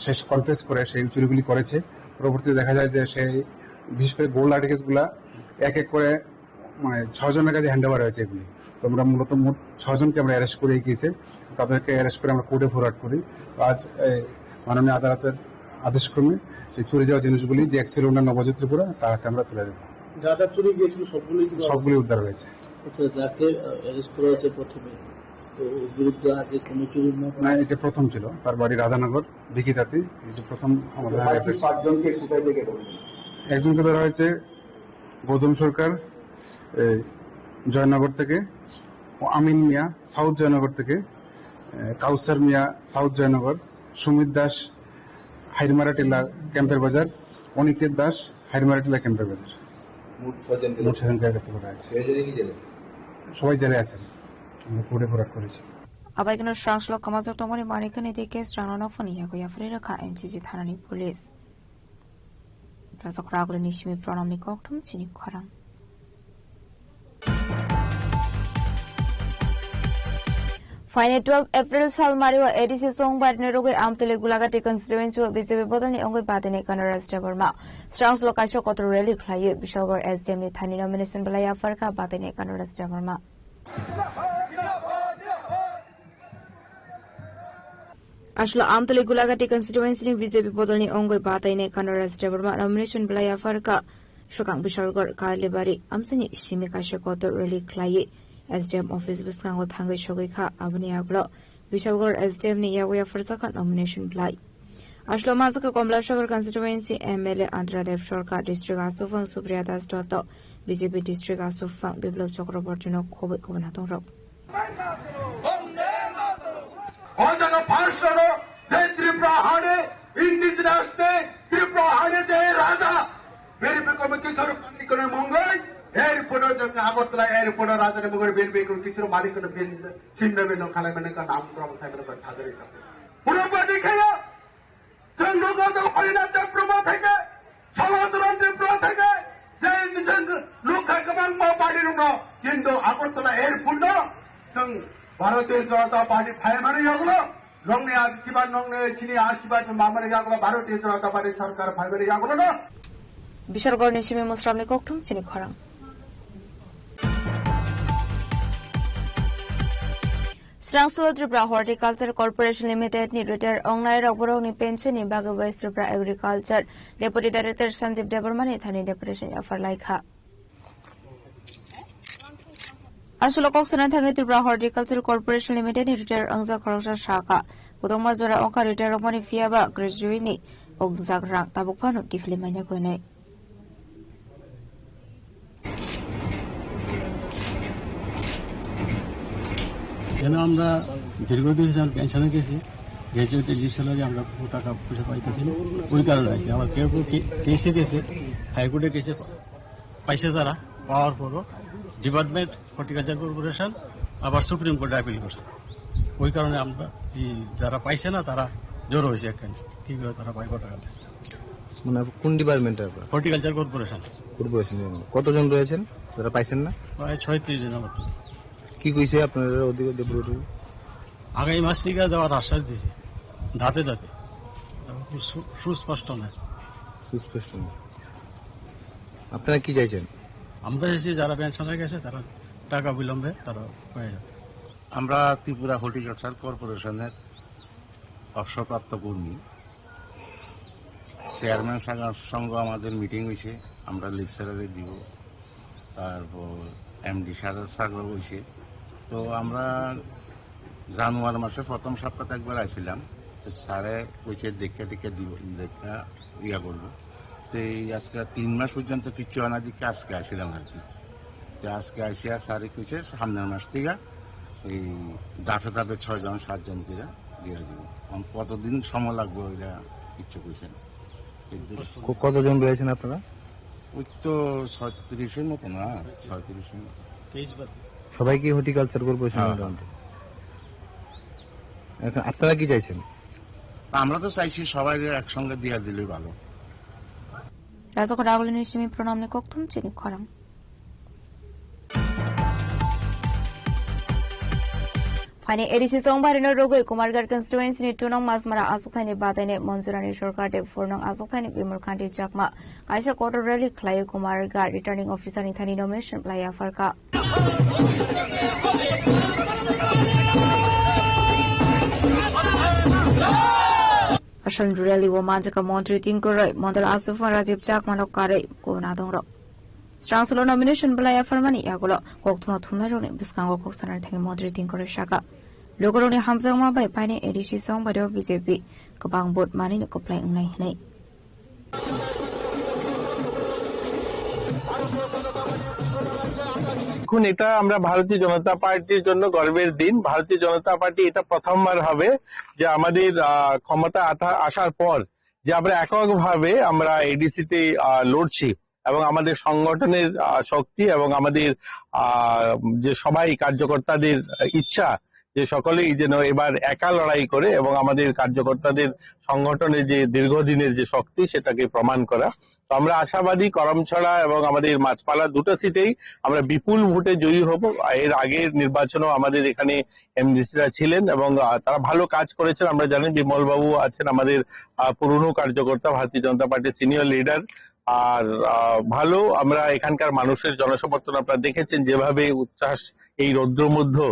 Speaker 9: সে কনফেস করে সেই চুরিগুলি করেছে পরবর্তীতে দেখা যায় যে সেই বিশেষ করে গোল্ড আর্টিকেলসগুলা এক এক করে মানে 6 জনের কাছে হ্যান্ড ওভার হয়েছে এগুলি তো আমরা মূলত মোট 6 জনকে আমরা অ্যারেস্ট করে গিয়েছে তাদেরকে অ্যারেস্ট করে আমরা কোর্টে ফরওয়ার্ড করি তো আজ মাননীয় আদালতের আদেশক্রমে সেই চুরি যাওয়া জিনিসগুলি যে অ্যাকচুয়ালি ওনার নবজোৎ ত্রিপুরা তার হাতে আমরা তুলে দেব
Speaker 10: যা যা চুরি গিয়েছিল
Speaker 9: সবগুলি উদ্ধার হয়েছে
Speaker 10: যাকে অ্যারেস্ট করা হয়েছে প্রথমে তো বিরুদ্ধে আগে কোনো চুরি
Speaker 9: না এটা প্রথম ছিল তার বাড়ি রাধানগর বিকিতাতি এটা প্রথম আমাদের
Speaker 23: পাঁচজনকে কোথায় থেকে
Speaker 9: একজনকে ধরা হয়েছে গৌতম সরকার জয়নগর থেকে আমিন মিয়া সাউথ জয়নগর থেকে কাউসার মিয়া সাউথ জয়নগর সুমিত দাস হাইরমারা টিলা ক্যাম্পের বাজার অনিকেত দাস হাইরমারা টিলা ক্যাম্পের বাজার মোট 6 জনকে গ্রেফতার করা হয়েছে সবাই জেলে আছেন আমরা কোর্টে ফরওয়ার্ড করেছি
Speaker 15: Abaigno Strangshlo Kamazak Tomoni Manikani de Case Strangano Fania Goya Freka NCC Thanani Police Razok Ragul Nishimi Pronomi Koktum Chini Korang Fine 12 April Sal Mario ADC Song Badnerogo Amtele Gulagati constituency BJP Bodani Ongo Badene Kanaras Deborma Strangshlo Kasho Koto Rally Klaye Bishogor SDM Thani nomination Balaya Farka Badene Kanaras Deborma Ashlo Amtele Gulagati constituency BJP Bodani Ongo Badene Kanaras Deborma nomination Balaya Farka Shokang Bishogor Kalibari Amsini Shimi Kasho Koto Rally Klaye SDM office Biskango Tango Shogika Abniaglo, Bishalgor SDM ni Yagoya Fursaka nomination play. Ashlo Mazaka Komla Sugar constituency MLA Andhra Dev Shorka district Asufang Supriya Das Toto, BJP district Asufang Biblo Chokrabortino Kobe Kobanatong Rock.
Speaker 11: Ondano Parshano, Tripura Hane, Indigenous Day, Tripura Hane, Raza, very become a kiss of Mongai, Harry Potter. Agartala airport রাজধানী মুগের বিল কিছু মালিক সিনবে Ben খালাইবেন নাম ক্রম থাকবে হাজার পুরোপুরি খেয়ে ত্রিপুরা থেকে সমাজরণ ত্রিপুরা থেকে যে লোক গোबां পার্টির কিন্তু আগরতলা এয়ারপোর্ট जों भारतीय जनता पार्टी फाइमारि जागलो रंगने आशीर्वाद नंगने चिनी आशीर्वाद मामारि जागलो भारतीय जनता पार्टी सरकार फाइमारि जागलो ना
Speaker 15: বিশালগড় নিশিমে মুসরামনি ককঠুম চিনি খরাং Strangslo Tripura Horticulture Corporation Limited ni retire ongnai rokborok ni pension ni bagai West Tripura Agriculture Deputy Director Sanjeev Debarmani thani deputation offer laikha Asolo koksana thangi Tripura Horticulture Corporation Limited ni retire angza khoroksa shaka Kudongma jora ongka retire rokmani fiaba graduate ni ogzak rang tabuk phanu tifli maina koinai
Speaker 13: কেন আমরা দীর্ঘদিন পেনশনে গেছি গ্র্যাজুয়েটের যে salary আমরা টাকা পয়সা পাইতেছি ওই কারণে আর কি আমার কেউ কেসে গেছে হাইকোর্টে কেসে পাইছে তারা পাওয়ার পরও ডিপার্টমেন্ট হর্টিকালচার কর্পোরেশন আবার সুপ্রিম কোর্টে আপিল করছে ওই কারণে আমরা যারা পাইছে না তারা জোর হয়েছে এখানে কীভাবে তারা পাইব টাকাটা
Speaker 14: মানে কোন ডিপার্টমেন্টের
Speaker 13: হর্টিকালচার কর্পোরেশন
Speaker 14: কতজন রয়েছেন যারা পাইছেন না
Speaker 13: প্রায় 36 জনের মতো
Speaker 14: কি কইছে আপনারা ওদিকে ডেপুটি
Speaker 13: আগামী মাস থেকে দেওয়ার আশ্বাস দিয়েছে ধাপে ধাপে সুস্পষ্ট না
Speaker 14: আপনারা কি চাইছেন
Speaker 13: আমরা চাইছি যারা পেনশনে গেছে তারা টাকা বিলম্বে তারা পেয়ে যাবে
Speaker 18: আমরা ত্রিপুরা হর্টিকালচার কর্পোরেশনের অবসরপ্রাপ্ত কর্মী চেয়ারম্যান সঙ্গে আমাদের মিটিং হয়েছে আমরা লেকচারারে দিব তারপর এমডি সাগর হয়েছে তো আমরা জানুয়ারি মাসে প্রথম সপ্তাহে একবার আসছিলাম স্যারে কইছে দেখে দিব দেখা ইয়া করবো তো এই আজকে 3 মাস পর্যন্ত কিচ্ছু আনা দিকে আজকে আসছিলাম আর কি তো আজকে আসিয়া স্যারে কইছে সামনের মাস থেকে এই ধাপে ধাপে 6 জন 7 জন করে দিয়ে দিব কতদিন সময় লাগবে ওইটা কিচ্ছু কইছে না
Speaker 14: কতজন রয়েছেন আপনারা
Speaker 18: ওই তো 36-এর মতো না 36-এর মতো
Speaker 14: সবাই কি হর্টিকালচার কর্পোরেশন এখন আপনারা কি চাইছেন
Speaker 18: আমরা তো চাইছি সবাই একসঙ্গে দিয়ে দিলেই ভালো
Speaker 15: রাজকোট আগলি নিশিমি প্রণামনে ককথুম চিনি খরাং ফাইনে এডিসি সংবারিনো রোগই Kumargarh constituency ni tunong masmara asukthani badaine monjurani sarkar de fornong asukthani bimur khanti jakma kaisa quarter rally khlai kumargড় returning officer ni thani nomination playa farka Ashan rally wo manjaka montri tingkoroi model asufan Rajiv Jakma lokare ko nadongrok Strangslo nomination playa farmani yagulo kokthuma thumnarone biskango koksanar thangi montri tingkore shaka Logoroni hamjangma bai paine edisi song bado BJP kabang bot mani ko play ngai nei
Speaker 24: এখন এটা আমরা ভারতীয় জনতা পার্টির জন্য গর্বের দিন ভারতীয় জনতা party এটা প্রথমবার হবে যে আমাদের ক্ষমতা আসার পর যে আমরা এককভাবে আমরা এডিসিতে লড়ছি এবং আমাদের সংগঠনের শক্তি এবং আমাদের যে সবাই কার্যকর্তাদের ইচ্ছা যে সকলেই যেন এবার একা লড়াই করে এবং আমাদের কার্যকর্তাদের সংগঠনের যে দীর্ঘদিনের যে শক্তি সেটাকে প্রমাণ করা তো আমরা আশাবাদী করমছড়া এবং আমাদের মাছপালা দুটো সিটেই আমরা বিপুল ভোটে জয়ী হব এর আগের নির্বাচনেও আমাদের এখানে এমডিসিরা ছিলেন এবং তারা ভালো কাজ করেছেন আমরা জানি বিমল বাবু আছেন আমাদের পুরনো কার্যকর্তা ভারতীয় জনতা পার্টির সিনিয়র লিডার আর ভালো আমরা এখানকার মানুষের জনসমর্থন আপনারা দেখেছেন যেভাবে উচ্ছ্বাস এই রৌদ্র মধ্যে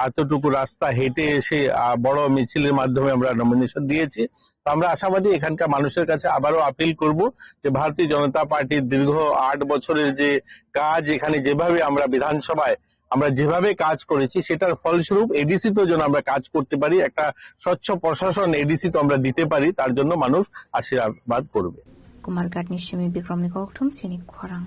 Speaker 24: এতটুকু রাস্তা হেঁটে এসে বড় মিছিলের মাধ্যমে আমরা নমিনেশন দিয়েছি তো আমরা আশাবাদী এখানকার মানুষের কাছে আবারও আপিল করব যে ভারতীয় জনতা পার্টির দীর্ঘ 8 বছরের যে কাজ এখানে যেভাবে আমরা বিধানসভায় আমরা যেভাবে কাজ করেছি সেটার ফলস্বরূপ এডিসি তো যেন আমরা কাজ করতে পারি একটা স্বচ্ছ প্রশাসন এডিসি তো আমরা দিতে পারি তার জন্য মানুষ আশীর্বাদ করবে
Speaker 15: কুমারঘাট নিশ্চিমি বিক্রমনি ককঠুম চিনি খরাং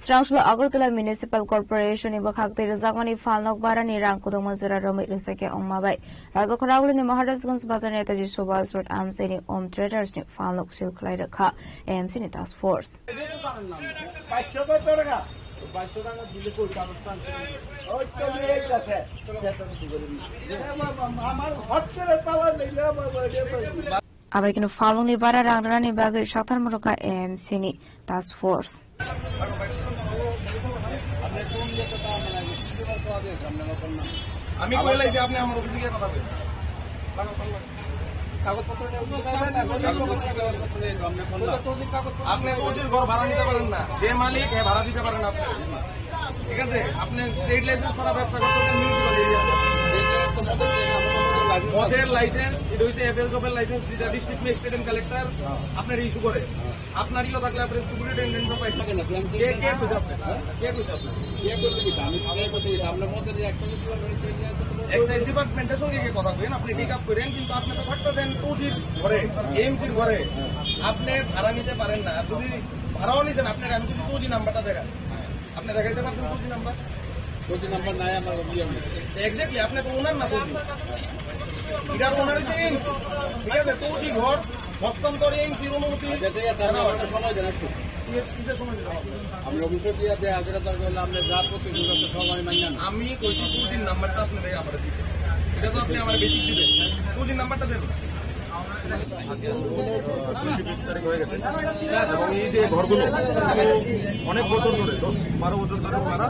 Speaker 15: Srangslo Agartala Municipal Corporation iba khakte rizakmani falnok barani rang kudung manzura romit risake ongmabai. Razok Ragul ni Maharajganj Bazar Netaji Subhas Road AMC ni Om Traders ni falnok silklai rakha AMC ni task force. Abai kinu falung ni bara rangra ni bagai shatar muruka AMC ni task force.
Speaker 12: আমি কইলাই যে আপনি আমার অফিসে গিয়ে কথা বলেন আপনি ওদের ঘর ভাড়া নিতে পারেন না যে মালিক ভাড়া দিতে পারেন আপনি ঠিক আছে আপনি ট্রেড লাইসেন্স ছাড়া ব্যবসা করতে মদের লাইসেন্স এটা হচ্ছে এফএলসএর লাইসেন্স যেটা ডিস্ট্রিক্ট ম্যাজিস্ট্রেট এন্ড কালেক্টর আপনার ইস্যু করে আপনার ইলো থাকলে আপনার সুপারিনটেন্ডেন্ট পাই থাকে না কে কে কইছে আপনি কে কইছে আপনি কে কইছে কি আমি আগে কইছি আপনার মদের যে অ্যাকশন এক্সাইজ ডিপার্টমেন্টের সঙ্গে কি কথা বলেন আপনি ঠিক আপ করেন কিন্তু আপনি তো থাকতেছেন টুজির ঘরে এমসির ঘরে আপনি ভাড়া নিতে পারেন না যদি ভাড়াও নিতেন আপনার আমি যদি টুজি নাম্বারটা দেখান আপনি দেখাইতে পারবেন টুজি নাম্বার নাই আমার এক্স্যাক্টলি আপনি তো ওনার না টুজি এটার ওনার হচ্ছে এমসি ঠিক আছে টুজি ঘর হস্তান্তর এমসির অনুমতি সময় দেন একটু আমরা অবশ্যই দিয়ে আপনি হাজার করলে আপনি যা প্রসিডিউর আছে সব আমি মানি না আমি কইছি টুজির নাম্বারটা আপনি দেয় আমার দিতে এটা তো আপনি আমার বেশি দিবেন টুজির নাম্বারটা দেবেন এবং এই যে ঘরগুলো অনেক বছর ধরে 10-12 বছর ধরে ওনারা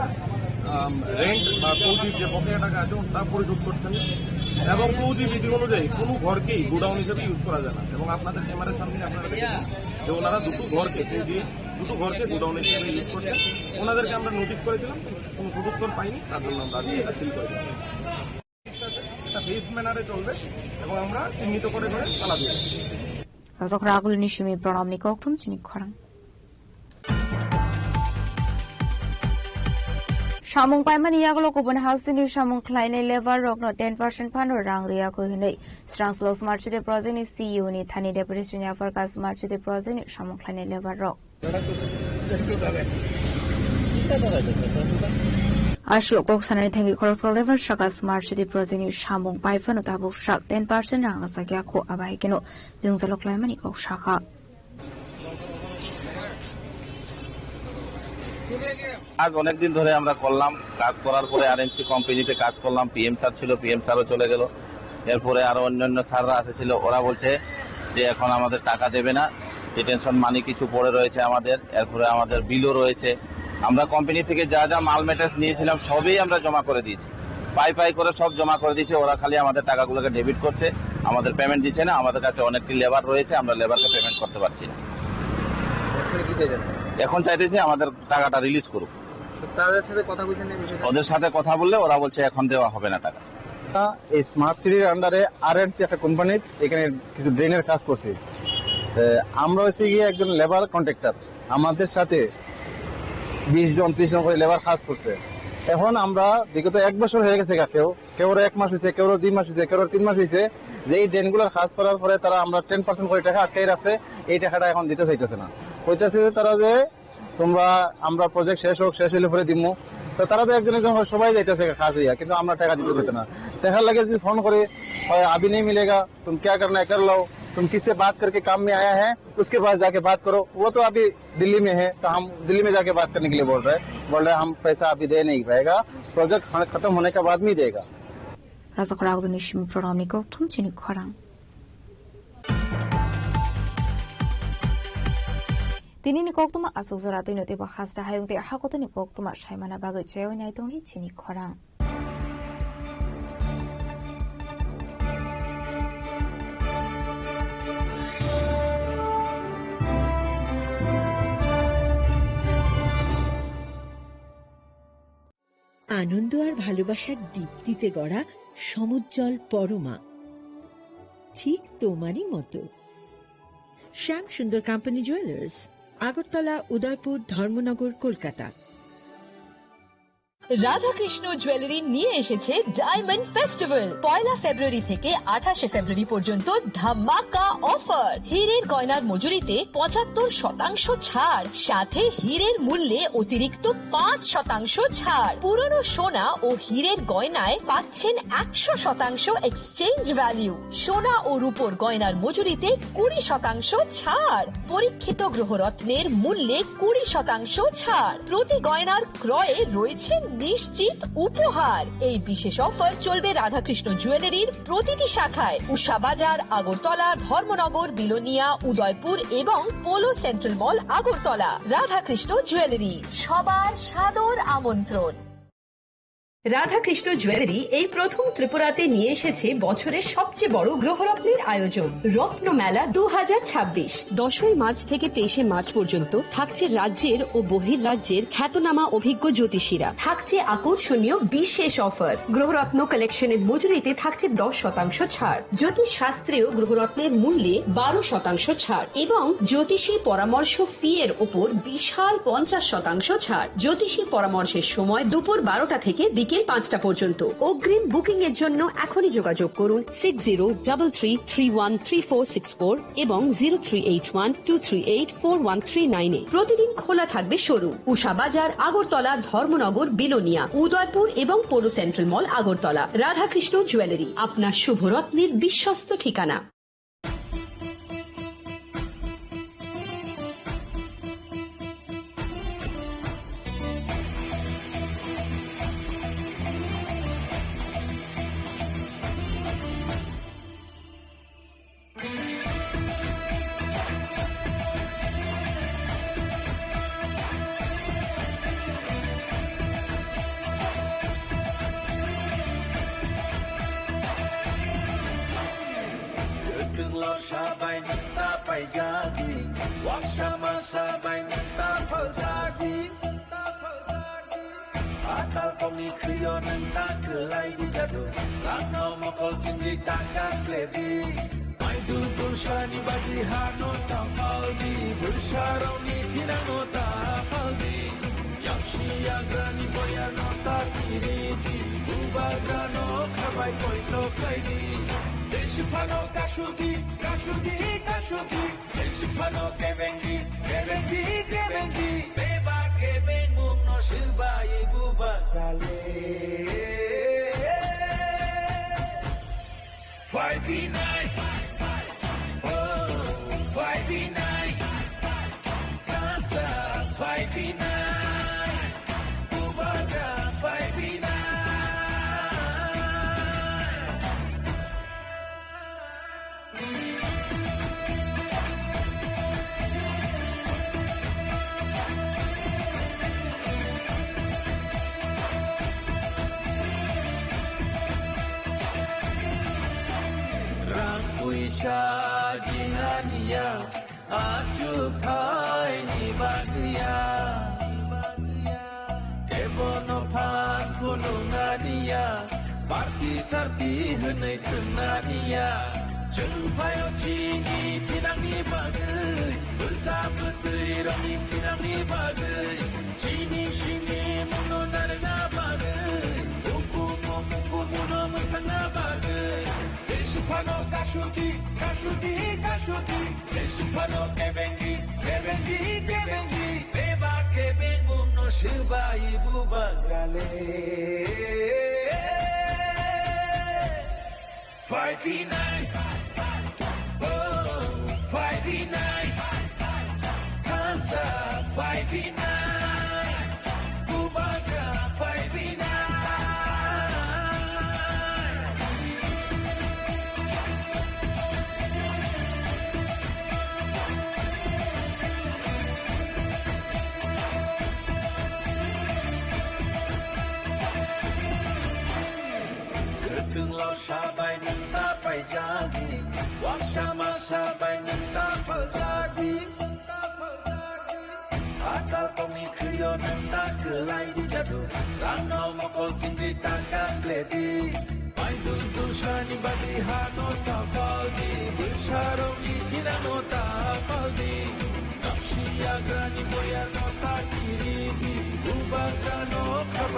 Speaker 12: রেন্ট বা টুজির যে বকেয়া টাকা আছে তা পরিশোধ করছেন এবং টুজি বিধি অনুযায়ী কোনো ঘরকেই গোডাউন হিসেবে ইউজ করা যায় না এবং আপনাদের ক্যামেরার সামনে আপনারা দেখেন যে ওনারা দুটো ঘরকে গোডাউন হিসেবে ইউজ করছেন ওনাদেরকে আমরা নোটিশ করেছিলাম কোনো সদুত্তর পাইনি তার জন্য আমরা এটা সিল করে দিলাম এটা ফেস ম্যানারে চলবে এবং আমরা চিহ্নিত করে করে তালা দিব
Speaker 15: Razok Ragul ni shimi pranam ni koktum chini khorang. Shamung paiman iyaglo kubun house ni shamung kleine level rock no 10% pano rang ria ko hinai. Strangslo smart city project ni CEO ni thani deputy senior for ka smart city project ni shamung kleine level rock. Ashok Koksanani thangi Korosco level shaka smart city project ni shamung paifan utabu shak 10% rang sagya ko abai kino jungzalok laimani ko shaka.
Speaker 16: আজ অনেকদিন ধরে আমরা করলাম কাজ করার পরে RMC কোম্পানিতে কাজ করলাম পিএম স্যার ছিল পিএম স্যারও চলে গেল এরপরে আরো অন্যান্য স্যাররা এসেছিল ওরা বলছে যে এখন আমাদের টাকা দেবে না ডিটেনশন মানি কিছু পড়ে রয়েছে আমাদের এরপরে আমাদের বিলও রয়েছে আমরা কোম্পানি থেকে যা যা মাল ম্যাটেরিয়ালস নিয়েছিলাম সবই আমরা জমা করে দিয়েছি পাই করে সব জমা করে দিয়েছে ওরা খালি আমাদের টাকাগুলোকে ডেবিট করছে আমাদের পেমেন্ট দিচ্ছে না আমাদের কাছে অনেকটি লেবার রয়েছে আমরা লেবারকে পেমেন্ট করতে পারছি না এখন চাইতেছি আমাদের টাকাটা রিলিজ করুক ওদের সাথে কথা বললে ওরা বলছে এখন দেওয়া হবে না টাকা
Speaker 14: এই স্মার্ট সিটির আন্ডারে আরএনসি একটা কোম্পানি এখানে কিছু ড্রেনের কাজ করছে আমরা হচ্ছে গিয়ে একজন লেবার কন্ট্রাক্টর আমাদের সাথে 20 জন 30 জন করে লেবার কাজ করছে এখন আমরা বিগত 1 বছর হয়ে গেছে কেউ 1 মাস হয়েছে কেউ 2 মাস হয়েছে কেউ 3 মাস হয়েছে যে এই ড্রেনগুলোর কাজ করার পরে তারা আমরা 10% করে টাকা আটকে রাখছে এই টাকাটা এখন দিতে চাইতেছে না কইতেছে তারা যে তোমরা আমরা প্রজেক্ট শেষ হলে পরে দিমু তো তারা তো একজন সবাই যাইতেছে কাজ হইয়া কিন্তু আমরা টাকা দিতে চাইতে না টাকার লাগে যদি ফোন করে अभी नहीं मिलेगा तुम क्या करना है कर लो तुम किससे बात करके काम में आया है उसके पास जाके बात करो वो तो अभी दिल्ली में है तो हम दिल्ली में जाके बात करने के लिए बोल रहे हैं हम पैसा अभी दे नहीं पाएगा प्रोजेक्ट खत्म होने के बाद में देगा
Speaker 15: Razok Ragul ni shimi pranam ni koktum chini khorang. Tini ni koktuma asuk zaratu ni tiba khasta hayung te hakotu ni koktuma shaimana bagai cheyo ni aitongi chini khorang.
Speaker 4: আনন্দ আর ভালোবাসার দীপ্তিতে গড়া সমুজ্জ্বল পরমা ঠিক তোমারই মতো শ্যাম Sundar company jewellers Agartala Udaipur Dharmanagar Kolkata
Speaker 8: Radhakrishna jewellery নিয়ে এসেছে diamond festival. 1 ফেব্রুয়ারি থেকে 28 ফেব্রুয়ারি পর্যন্ত ধামাকা অফার। হীরের গয়নার মজুরিতে 75% ছাড়, সাথে হীরের মূল্যে অতিরিক্ত 5% ছাড়। পুরনো সোনা ও হীরের গয়নায় পাচ্ছেন 100% এক্সচেঞ্জ ভ্যালু। সোনা ও রূপোর গয়নার মজুরিতে 20% ছাড়। পরীক্ষিত গ্রহরত্নের মূল্যে 20% ছাড়। প্রতি গয়নার ক্রয়ে রয়েছে নিশ্চিত উপহার। এই বিশেষ অফার চলবে রাধাকৃষ্ণ জুয়েলারির প্রতিটি শাখায়, উষা বাজার, আগরতলা, ধর্মনগর, বিলোনিয়া, উদয়পুর এবং পোলো সেন্ট্রাল মল, আগরতলা। রাধাকৃষ্ণ জুয়েলারি, সবার সাদর আমন্ত্রণ। রাধাকৃষ্ণ জুয়েলারি এই প্রথম ত্রিপুরাতে নিয়ে এসেছে বছরের সবচেয়ে বড় গ্রহরত্নের আয়োজন, রত্ন মেলা 2026। 10 মার্চ থেকে 23 মার্চ পর্যন্ত থাকছে রাজ্যের ও বহির্রাজ্যের খ্যাতনামা অভিজ্ঞ জ্যোতিষীরা। থাকছে আকর্ষণীয় বিশেষ অফার। গ্রহরত্ন কালেকশনের মজুরিতে থাকছে 10% ছাড়। জ্যোতিষ শাস্ত্রীয় গ্রহরত্নের মূল্যে 12% ছাড় এবং জ্যোতিষী পরামর্শ ফি এর উপর বিশাল 50% ছাড়। জ্যোতিষী পরামর্শের সময় দুপুর 12টা থেকে বিকেল 5টা পর্যন্ত। অগ্রিম বুকিং এর জন্য এখনই যোগাযোগ করুন 6033313464 এবং 038123841339 প্রতিদিন খোলা থাকবে শোরুম। উষা বাজার, আগরতলা, ধর্মনগর, বিলোনিয়া, উদয়পুর এবং পোলো সেন্ট্রাল মল, আগরতলা। রাধাকৃষ্ণ জুয়েলারি, আপনার শুভরত্নের বিশ্বস্ত ঠিকানা।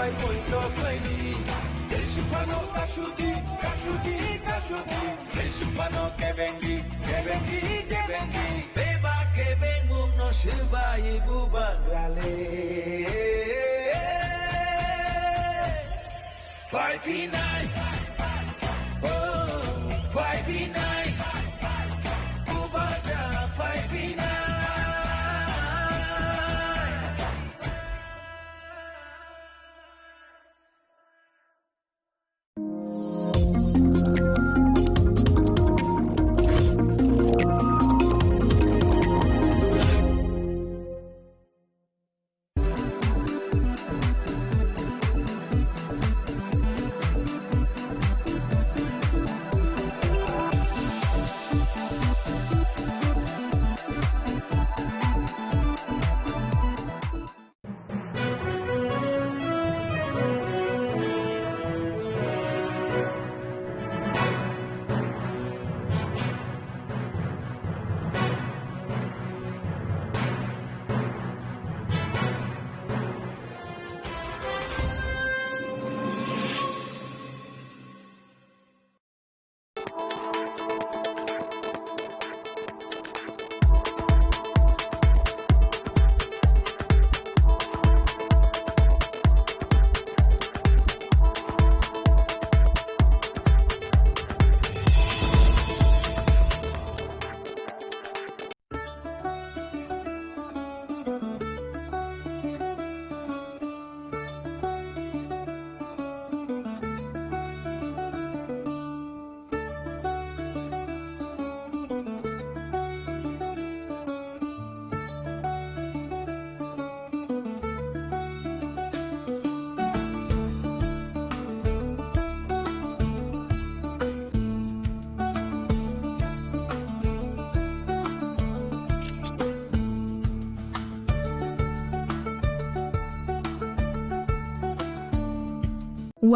Speaker 3: সবাই বইল তৈরি দেশ ফানো কাশুতি কাশুতি কাশুতি দেশ Fanon কেবেঙ্গি কেবেঙ্গি কেবেঙ্গি beba kebengum no shiba ibu bangrale 5v9 5v9 Ubada 5v9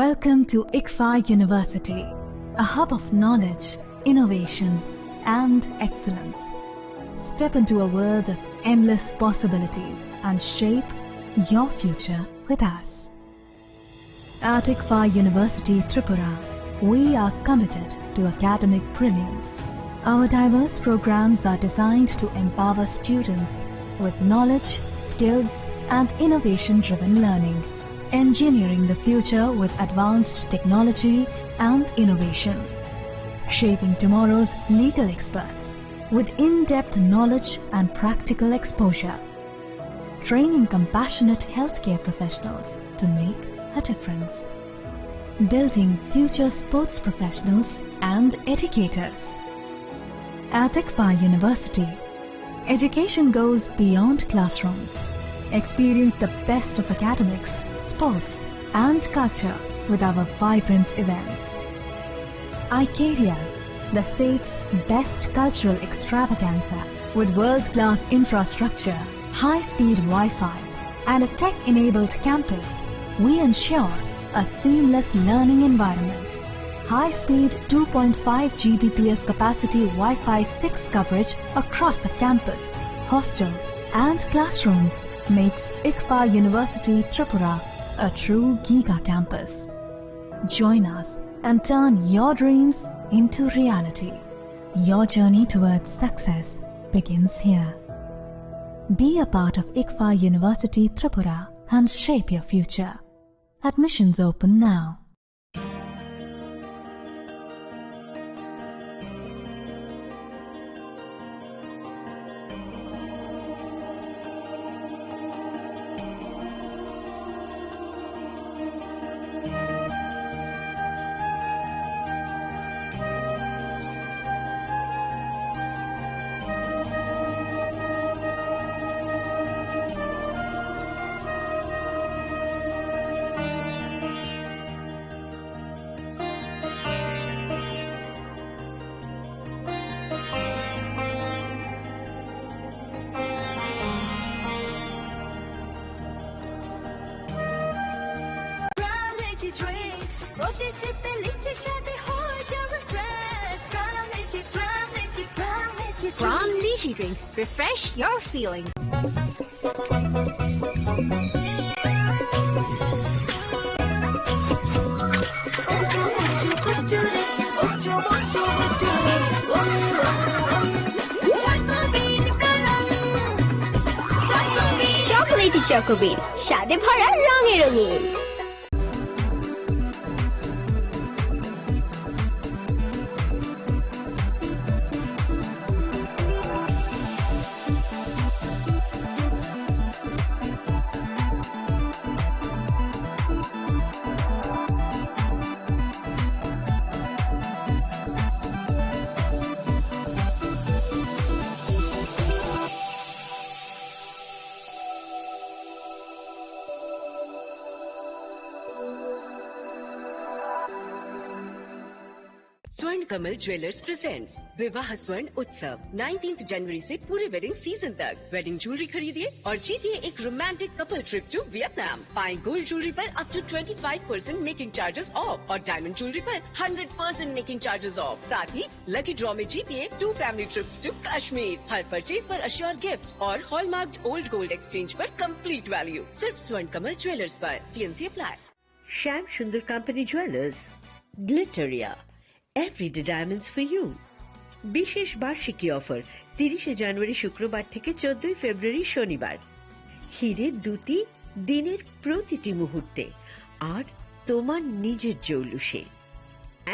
Speaker 19: Welcome to ICFA University, a hub of knowledge, innovation, and excellence. Step into a world of endless possibilities and shape your future with us. At ICFA University, Tripura, we are committed to academic brilliance. Our diverse programs are designed to empower students with knowledge, skills, and innovation-driven learning. Engineering the future with advanced technology and innovation. Shaping tomorrow's legal experts with in-depth knowledge and practical exposure. Training compassionate healthcare professionals to make a difference. Building future sports professionals and educators. At ICFA University, education goes beyond classrooms. Experience the best of academics, sports and culture with our vibrant events. Icaria, the state's best cultural extravaganza with world-class infrastructure, high-speed Wi-Fi and a tech-enabled campus, we ensure a seamless learning environment. High-speed 2.5 Gbps capacity Wi-Fi 6 coverage across the campus, hostel and classrooms makes ICFA University Tripura a true Giga campus. Join us and turn your dreams into reality. Your journey towards success begins here. Be a part of ICFA University Tripura and shape your future. Admissions open now.
Speaker 20: Grand Lychee drinks. Refresh your feeling. চকোবিল, স্বাদে ভরা রঙে রঙিন।
Speaker 1: स्वर्ण Kamal jewellers presents विवाह स्वर्ण उत्सव 19 जनवरी से पूरे वेडिंग सीजन तक। वेडिंग ज्वेलरी खरीदिए और जीतिए एक romantic couple trip to Vietnam. पाएं गोल्ड ज्वेलरी पर up to 25% making charges off और डायमंड ज्वेलरी पर 100% मेकिंग चार्जेस ऑफ। साथ ही लकी ड्रॉ में जीतिए 2 फैमिली ट्रिप्स टू कश्मीर। हर परचेज पर अश्योर गिफ्ट और हॉलमार्क ओल्ड गोल्ड एक्सचेंज पर कंप्लीट वैल्यू सिर्फ स्वर्ण कमल ज्वेलर्स पर। TNC apply.
Speaker 4: Shyam Sundar company jewellers, Glitteria, everyday diamonds for you. বিশেষ বার্ষিকী অফার 30 জানুয়ারি শুক্রবার থেকে 14 ফেব্রুয়ারি শনিবার। হীরের দুটি দিনের প্রতিটি মুহূর্তে আর তোমার নিজের জৌলুসে।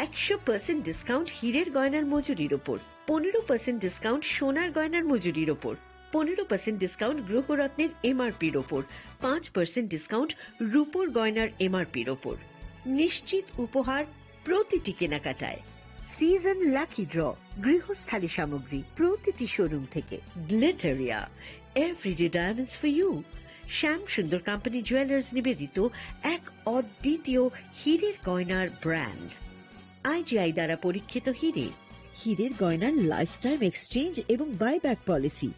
Speaker 4: 100% ডিসকাউন্ট হীরের গয়নার মজুরির ওপর, 15% ডিসকাউন্ট সোনার গয়নার মজুরির ওপর, 15% ডিসকাউন্ট গ্রহরত্নের MRPর ওপর, 5% ডিসকাউন্ট রূপোর গয়নার MRPর ওপর। নিশ্চিত উপহার প্রতিটি কেনাকাটায়। সিজন লাকি ড্র গৃহস্থালী সামগ্রী প্রতিটি শোরুম থেকে। Glitteria, everyday diamonds for you. Shyam Sundar company jewellers নিবেদিত এক অদ্বিতীয় হীরের গয়নার ব্র্যান্ড। IGI দ্বারা পরীক্ষিত হীরে, হীরের গয়নার লাইফ টাইম এক্সচেঞ্জ এবং বাইব্যাক পলিসি।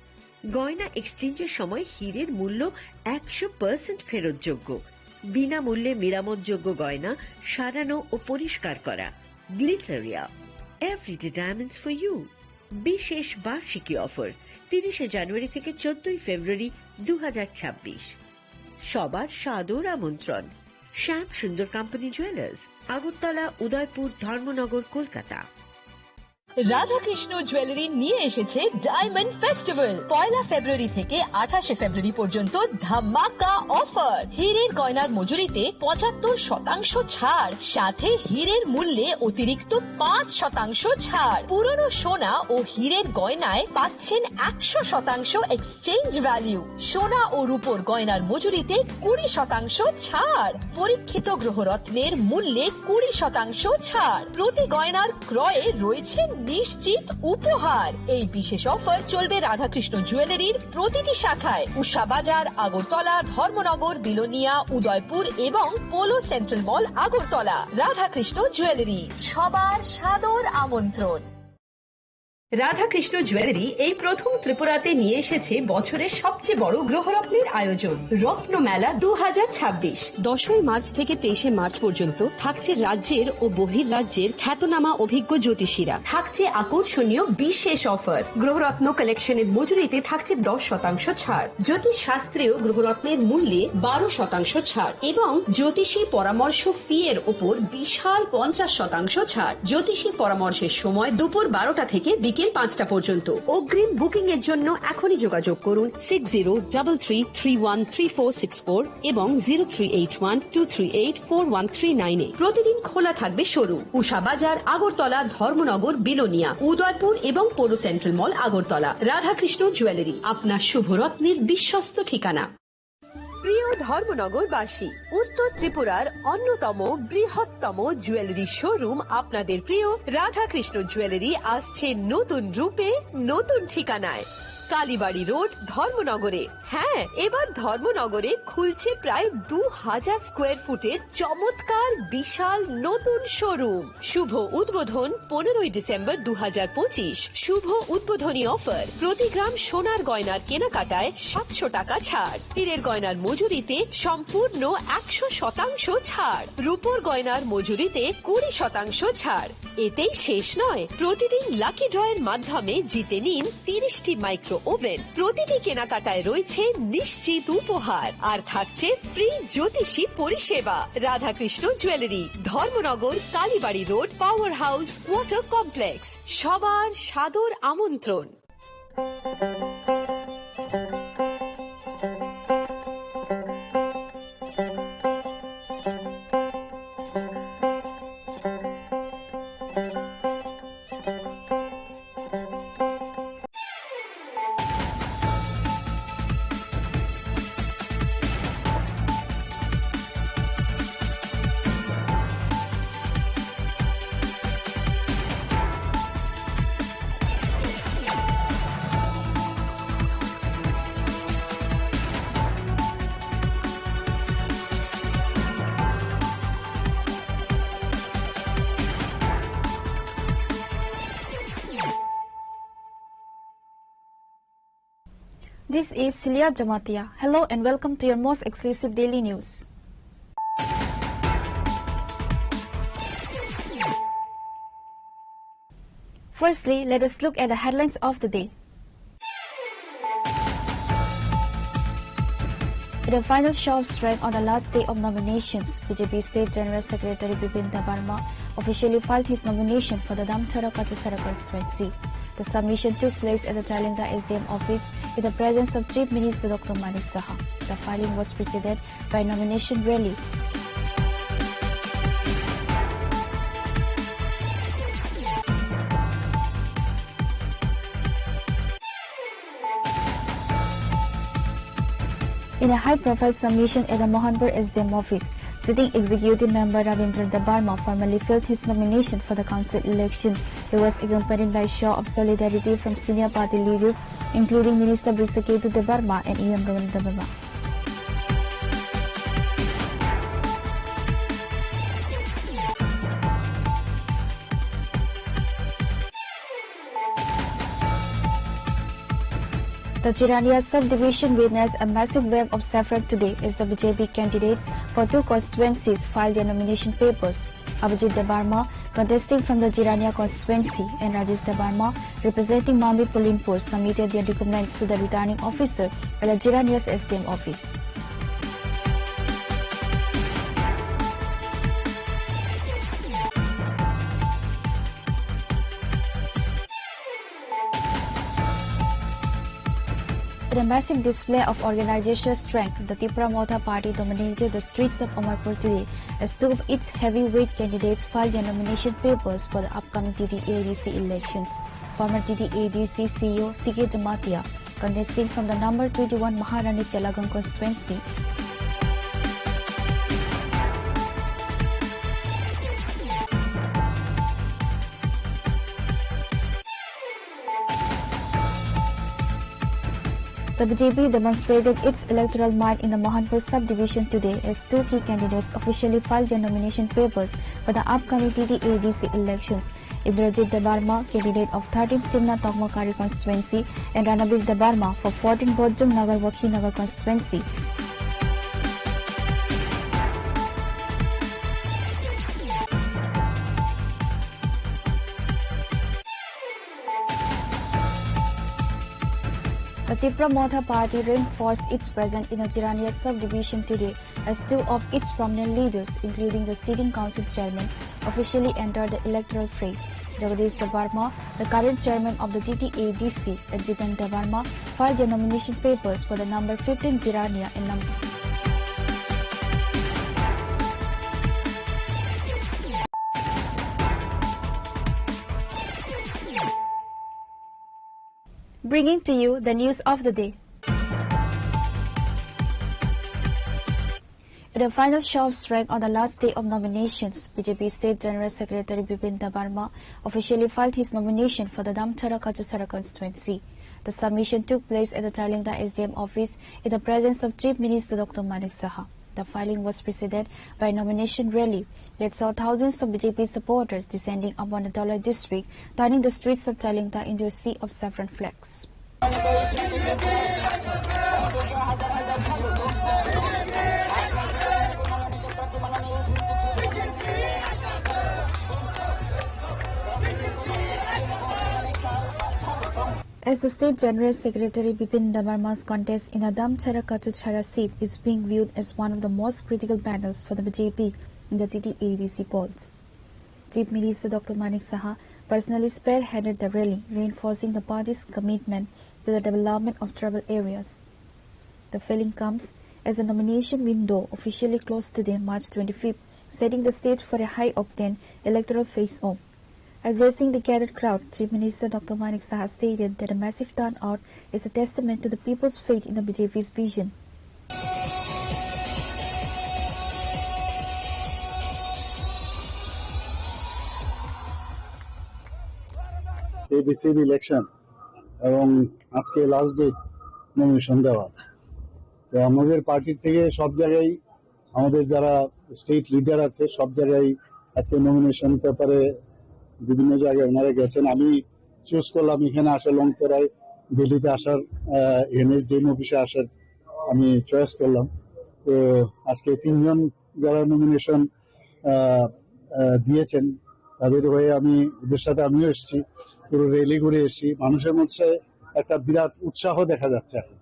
Speaker 4: গয়না এক্সচেঞ্জের সময় হীরের মূল্য 100% ফেরতযোগ্য। বিনামূল্যে মেরামতযোগ্য গয়না সারানো ও পরিষ্কার করা। Glitteria, everyday diamonds for you. বিশেষ বার্ষিকী অফার 30 জানুয়ারি থেকে 14 ফেব্রুয়ারি 2026। সবার সাদর আমন্ত্রণ। শ্যাম Sundar company jewellers, Agartala, Udaipur, Dharmanagar, Kolkata.
Speaker 8: Radhakrishna jewellery নিয়ে এসেছে ডায়মন্ড ফেস্টিভ্যাল। 1 ফেব্রুয়ারি থেকে 28 ফেব্রুয়ারি পর্যন্ত ধামাকা অফার। হীরের গয়নার মজুরিতে 75% ছাড়, সাথে হীরের মূল্যে অতিরিক্ত 5% ছাড়। পুরনো সোনা ও হীরের গয়নায় পাচ্ছেন 100% এক্সচেঞ্জ ভ্যালু। সোনা ও রূপোর গয়নার মজুরিতে 20% ছাড়। পরীক্ষিত গ্রহরত্নের মূল্যে 20% ছাড়। প্রতি গয়নার ক্রয়ে রয়েছে নিশ্চিত উপহার। এই বিশেষ অফার চলবে রাধাকৃষ্ণ জুয়েলারির প্রতিটি শাখায়, উষা বাজার, আগরতলা, ধর্মনগর, বিলোনিয়া, উদয়পুর এবং পোলো সেন্ট্রাল মল, আগরতলা। রাধাকৃষ্ণ জুয়েলারি, সবার সাদর আমন্ত্রণ। রাধাকৃষ্ণ জুয়েলারি এই প্রথম ত্রিপুরাতে নিয়ে এসেছে বছরের সবচেয়ে বড় গ্রহরত্নের আয়োজন, রত্ন মেলা 2026। 10 মার্চ থেকে 23 মার্চ পর্যন্ত থাকছে রাজ্যের ও বহির্রাজ্যের খ্যাতনামা অভিজ্ঞ জ্যোতিষীরা। থাকছে আকর্ষণীয় বিশেষ অফার। গ্রহরত্ন কালেকশনের মজুরিতে থাকছে 10% ছাড়। জ্যোতিষ শাস্ত্রীয় গ্রহরত্নের মূল্যে 12% ছাড় এবং জ্যোতিষী পরামর্শ ফি এর ওপর বিশাল 50% ছাড়। জ্যোতিষী পরামর্শের সময় দুপুর 12টা থেকে বিকেল 5টা পর্যন্ত। অগ্রিম বুকিং এর জন্য এখনই যোগাযোগ করুন 6033313464 এবং 038123841339 এ। প্রতিদিন খোলা থাকবে শোরুম, উষা বাজার, আগরতলা, ধর্মনগর, বিলোনিয়া, উদয়পুর এবং পোলো সেন্ট্রাল মল, আগরতলা। রাধাকৃষ্ণ জুয়েলারি, আপনার শুভরত্নের বিশ্বস্ত ঠিকানা। প্রিয় ধর্মনগরবাসী, উত্তর ত্রিপুরার অন্যতম বৃহত্তম জুয়েলারি শোরুম আপনাদের প্রিয় রাধাকৃষ্ণ জুয়েলারি আসছে নতুন রূপে, নতুন ঠিকানায়। কালীবাড়ি রোড, ধর্মনগরে। হ্যাঁ, এবার ধর্মনগরে খুলছে প্রায় 2000 স্কোয়ার ফুটের চমৎকার বিশাল নতুন শোরুম। শুভ উদ্বোধন 15 ডিসেম্বর 2025। শুভ উদ্বোধনী অফার, প্রতি গ্রাম সোনার গয়নার কেনাকাটায় 700 টাকা ছাড়। হীরের গয়নার মজুরিতে সম্পূর্ণ 100% ছাড়। রূপোর গয়নার মজুরিতে 20% ছাড়। এতেই শেষ নয়, প্রতিদিন লাকি ড্রয়ের মাধ্যমে জিতে নিন 30টি মাইক্রো ওভেন। প্রতিটি কেনাকাটায় রয়েছে নিশ্চিত উপহার আর থাকছে ফ্রি জ্যোতিষী পরিষেবা। Radhakrishna jewellery, Dharmanagar, Kalibari road, power house, water complex. সবার সাদর আমন্ত্রণ।
Speaker 15: This is Celia Jamatia. Hello and welcome to your most exclusive daily news. Firstly, let us look at the headlines of the day. In the final show of strength on the last day of nominations, BJP State General Secretary Bipin Debarma officially filed his nomination for the Damchara Kachusara constituency. The submission took place at the Jalinda SDM office in the presence of Chief Minister Dr. Manik Saha. The filing was preceded by a nomination rally. In a high-profile submission at the Mohanpur SDM office, sitting executive member Ravindra Debarma formally filled his nomination for the council election. He was accompanied by a show of solidarity from senior party leaders, including Minister Brisaketu Debarma and E.M. Ravindra Debarma. The Chirania subdivision witnessed a massive wave of saffron today as the BJP candidates for two constituencies filed their nomination papers. Abhijit Debarma contesting from the Chirania constituency and Rajesh Debarma representing Mandir Pulinpur submitted their documents to the returning officer at the Chirania's SDM office. In a massive display of organizational strength, the Tripura Motha party dominated the streets of Amarpur today as two of its heavyweight candidates filed their nomination papers for the upcoming TTADC elections. Former TTADC CEO C.K. Jamatia, contesting from the number 21 Maharani Chalagang constituency, the BJP demonstrated its electoral might in the Mohanpur subdivision today as two key candidates officially filed their nomination papers for the upcoming TTADC elections. Indrajit Debarma, candidate of 13th Simna Tokmakari constituency, and Ranabir Debarma for 14th Bodjum Nagar Wakhi Nagar constituency. The Tripura Motha party reinforced its presence in the Chirania subdivision today as two of its prominent leaders, including the sitting council chairman, officially entered the electoral fray. Jagadish Debarma, the current chairman of the TTADC, and Jitan Debarma filed their nomination papers for the number 15 Chirania and number bringing to you the news of the day. In the final show of strength on the last day of nominations, BJP State General Secretary Bipin Debarma officially filed his nomination for the Damchara Kachusara constituency. The submission took place at the Jalinda SDM office in the presence of Chief Minister Dr. Manik Saha. The filing was preceded by a nomination rally that saw thousands of BJP supporters descending upon the Dholoi district, turning the streets of Jalinda into a sea of saffron flags. As the State General Secretary Bipin Debarma's contest in the Damchara Kachusara seat is being viewed as one of the most critical battles for the BJP in the TTADC polls. Chief Minister Dr. Manik Saha personally spearheaded the rally, reinforcing the party's commitment to the development of tribal areas. The filing comes as the nomination window officially closed today, March 25th, setting the stage for a high-octane electoral face-off. Addressing the gathered crowd, Chief Minister Dr. Manik Saha stated that a massive turnout is a testament to the people's faith in the BJP's vision.
Speaker 9: ADC election এবং আজকে last date nomination দেওয়া। তো আমাদের পার্টির থেকে সব জায়গায় আমাদের যারা স্টেট লিডার আছে সব জায়গায় আজকে নমিনেশন পেপারে বিভিন্ন জায়গায় ওনারা গেছেন। আমি চুজ করলাম এখানে আসে লংতরায়
Speaker 5: দিল্লিতে আসার এনএসডিএম অফিসে আসার আমি চয়েস করলাম। তো আজকে 3 জন যারা নমিনেশন দিয়েছেন তাদের হয়ে ওদের সাথে আমিও এসেছি, পুরো র্যালি ঘুরে এসেছি। মানুষের মধ্যে একটা বিরাট উৎসাহ দেখা যাচ্ছে এখন,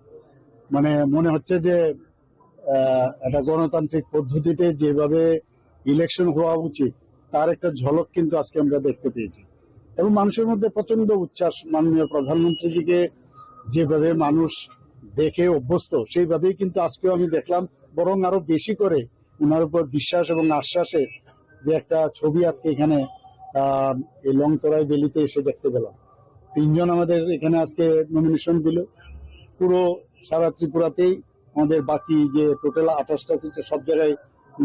Speaker 5: মানে মনে হচ্ছে যে একটা গণতান্ত্রিক পদ্ধতিতে যেভাবে ইলেকশন হওয়া উচিত তার একটা ঝলক কিন্তু আজকে আমরা দেখতে পেয়েছি। এবং মানুষের মধ্যে প্রচন্ড উচ্ছ্বাস, মাননীয় প্রধানমন্ত্রীজিকে যেভাবে মানুষ দেখে অভ্যস্ত সেইভাবেই কিন্তু আজকেও আমি দেখলাম, বরং আরো বেশি করে ওনার উপর বিশ্বাস এবং আশ্বাসের যে একটা ছবি আজকে এখানে এই লংতরাই ভ্যালিতে এসে দেখতে পেলাম। 3 জন আমাদের এখানে আজকে নমিনেশন দিল। পুরো সারা ত্রিপুরাতেই আমাদের বাকি যে টোটাল 28টা সিটে সব জায়গায়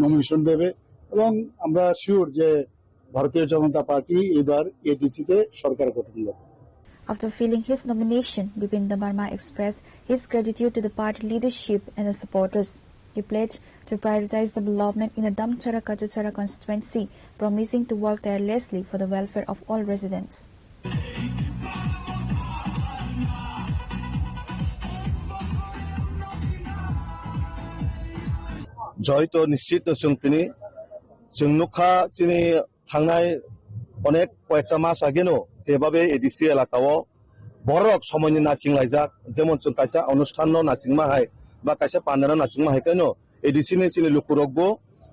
Speaker 5: নমিনেশন দেবে এবং আমরা শিওর যে ভারতীয় জনতা পার্টি এবার এডিসিতে সরকার গঠন করবে।
Speaker 15: After filling his nomination, Bipin Debarma expressed his gratitude to the party leadership and the supporters. He pledged to prioritize development in the Damchara-Kachachara constituency, promising to work tirelessly for the welfare of all residents.
Speaker 17: জয় তো নিশ্চিত তিনি जोंनुखा চিনি थांनाय অনেক কয়েকটা মাস আগেনো যেভাবে ADC এলাকাও বড় সময়নি নাচিং লাইজাক যেমন जों কাইসা অনুষ্ঠান নাচিংমা হাই বা কাইসা পান্ডানা নাচিংমা হাই কেন এডিসি নি চিনি লুকুরগবো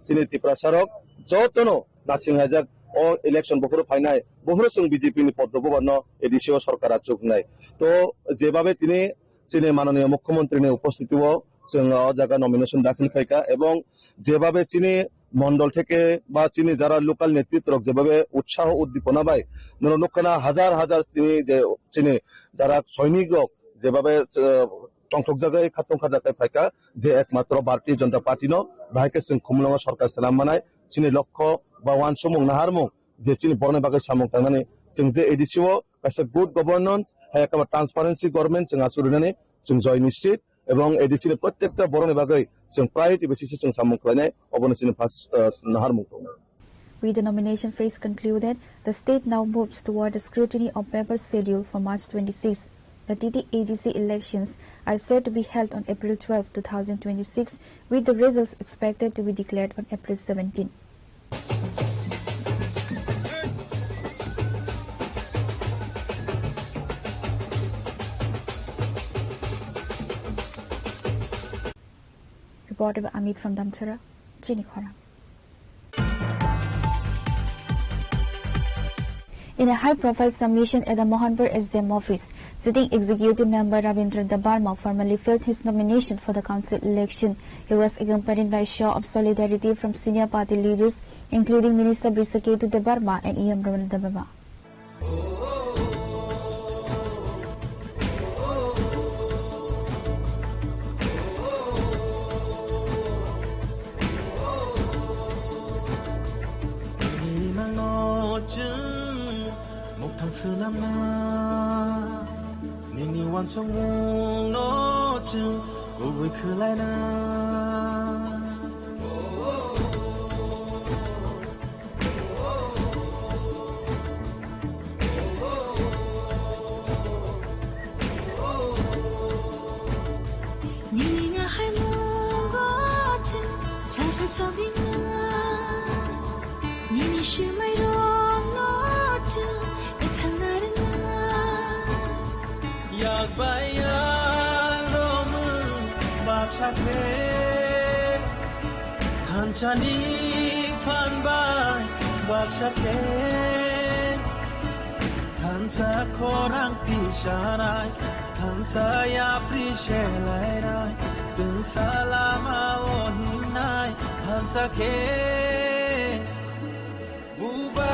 Speaker 17: চিনি ত্রিপুরাসারক যতনো নাচিং লাইজাক ও ইলেকশন বহর ফাইনাই বহর जों বিজেপি নি পদ্মবর্ণ এডিসি ও সরকার চুকনাই তো যেভাবে তিনি চিনি মাননীয় মুখ্যমন্ত্রী নি উপস্থিতিও जों জায়গা নমিনেশন দাখিল খাইকা এবং যেভাবে চিনি মন্ডল থেকে বা চিনি যারা লোকাল নেতৃত্ব যেভাবে উৎসাহ উদ্দীপনা পায় নরনখানা হাজার হাজার চিনি যারা সৈনিক যেভাবে টংটক জায়গায় খাতংখা জায়গায় ফাইকা যে একমাত্র ভারতীয় জনতা পার্টি ন ভাইকে जों খুমলঙ্গ সরকার সালাম মানায় চিনি লক্ষ্য বা ওয়ান সমুং নাহারমুং যে চিনি বরনে বাগে সামুং তাंगनानै जों যে এডিসিও কাছে গুড গভর্নেন্স হাই একটা ট্রান্সপারেন্সি গভর্নমেন্ট जों আসুরিনাनै जों জয় নিশ্চিত এবং এডিসির প্রত্যেকটা বরনে বাগে जों প্রায়োরিটি বেসিসে जों সামুং খাইনাय অবনসিনি first নাহারমুং।
Speaker 15: With the nomination phase concluded, the state now moves toward the scrutiny of members' schedule for March 26. The TT-ADC elections are set to be held on April 12, 2026, with the results expected to be declared on April 17. Reported by Amit from Damchara, Chinikhara. In a high-profile submission at the Mohanpur SDM office, sitting executive member Rabindra Debarma formally filled his nomination for the council election. He was accompanied by a show of solidarity from senior party leaders, including Minister Brisaketu Debarma and E.M. Raman Debarma.
Speaker 3: Nini wan song no chung go we khulai na
Speaker 21: Nini nga hai mo go chung cha cha so bi na Nini shi mai rong no chung
Speaker 3: yak baya lo mu ba cha ke han cha ni phan ba ba cha ke han sa khorang ti sha nai han sa ya pri she lai rai tung salama o hin nai han sa ke bu ba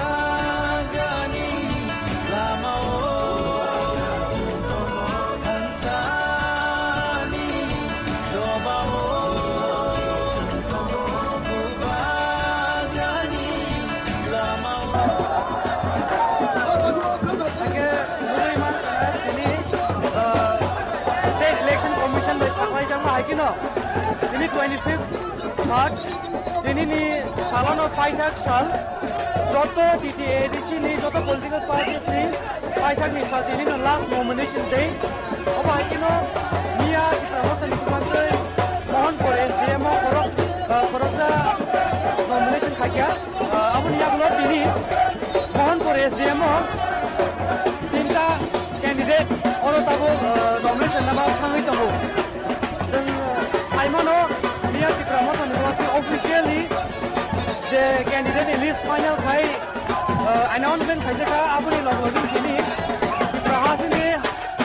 Speaker 3: gani lama o
Speaker 12: State Election Commission by Sakai Jama Aikino, 25th March
Speaker 2: दिनैनि सालानो फाइथाक साल जत ADC नि जत political parties नि फाइथाक नि साल दिनैनि last nomination day अब आइकिनो मिया promotion सुखांतै Mohan पर SDM खरजा नॉमिनेशन खाकिया अब नियागलो दिनि मोहन पर SDM तीनटा कैंडिडेट और ताबो नॉमिनेशन नामा थांगै दङ जों साइमनो मिया प्रमोशन ऑफिशियली जे कैंडिडेट लिस्ट फाइनल खाई अनाउंसमेंट खाइसेका आबुनि लगलगिन दिनि प्रहासिनि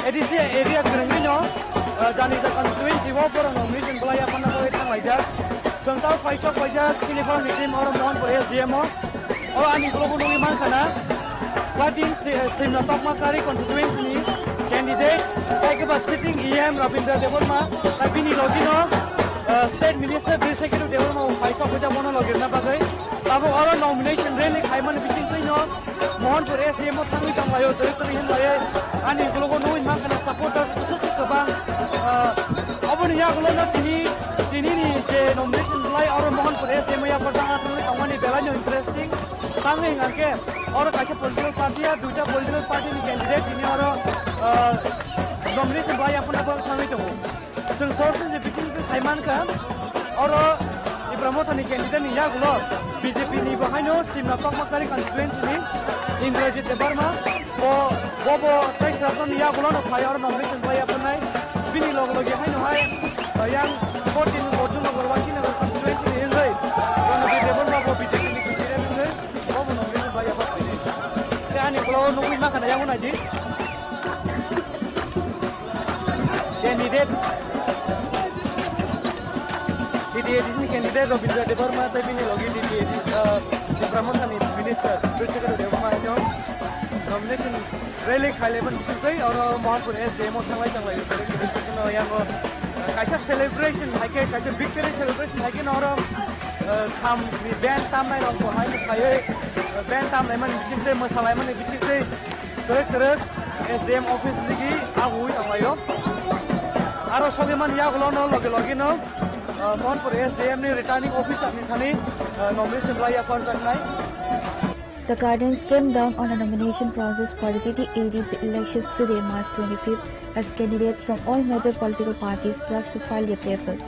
Speaker 2: ADC एरिया ग्रेंगिनो जानि जा कन्स्टिट्युएंसी वो पर नॉमिनेशन बलाया फना को थांलायजा जोंता फाइसा सिनिफार निटिम और मोहन पर SDM और आनि ग्लोबल नङि मानखाना Latin Simna Tokmakari constituency candidate Takiba sitting EM Rabindra Devarma Tabini Logino State Minister Secretary Devarma Paisa Puja Mono Logina Bagai Tabu Oro nomination really Kaiman Fishing Klino Mohon for SDM Tangi Kamayo Directory Hinlaye Ani Globo No in Makana supporters Pacific Kabang Abun Yagulo Tini nomination Lai Oro Mohon for SDM Yapatanga Kamani Belano interesting Tangi Anke और कैसे political party या दूसरा political party में candidate जिन्हें और nomination भाई अपना बात थामे तो संसोर्सन जे बिचिंग के साइमान का और ये प्रमोशन ने कैंडिडेट निया गुलो बीजेपी नि बहाइनो सिमना तकमाकारी कॉन्स्टिट्यूएंसी नि इंद्रजीत देवर्मा वो तैस राजन निया गुलो न फाय और नॉमिनेशन भाई अपना बिनी लोग लगे हाइनो हाय yang 14 वोटों लोग वाकी नगर कॉन्स्टिट्यूएंसी नि हिंदै रणजीत देवर्मा को बीजेपी नि कैंडिडेट हिंदै वो नॉमिनेशन भाई अपना Ani kalau nunggu makan ayam mana di? Candidate di sini candidate Rabindra Devarma tapi ini lagi di promotion minister Secretary Devarma itu nomination rally kali pun bisa sih orang mohon pun SDM orang lain yang kaca celebration, kaca victory celebration, orang tham band tamai orang tu hai band tamai mana bising masalah mana bising kerek SDM office lagi ahui tamai yo. Aro soge man ya gulo no lagi no mohon for SDM ni returning officer ni thani nomination lai upon saknai.
Speaker 15: The guardians came down on a nomination process for the ADC elections today, March 25th, as candidates from all major political parties rushed to file their papers.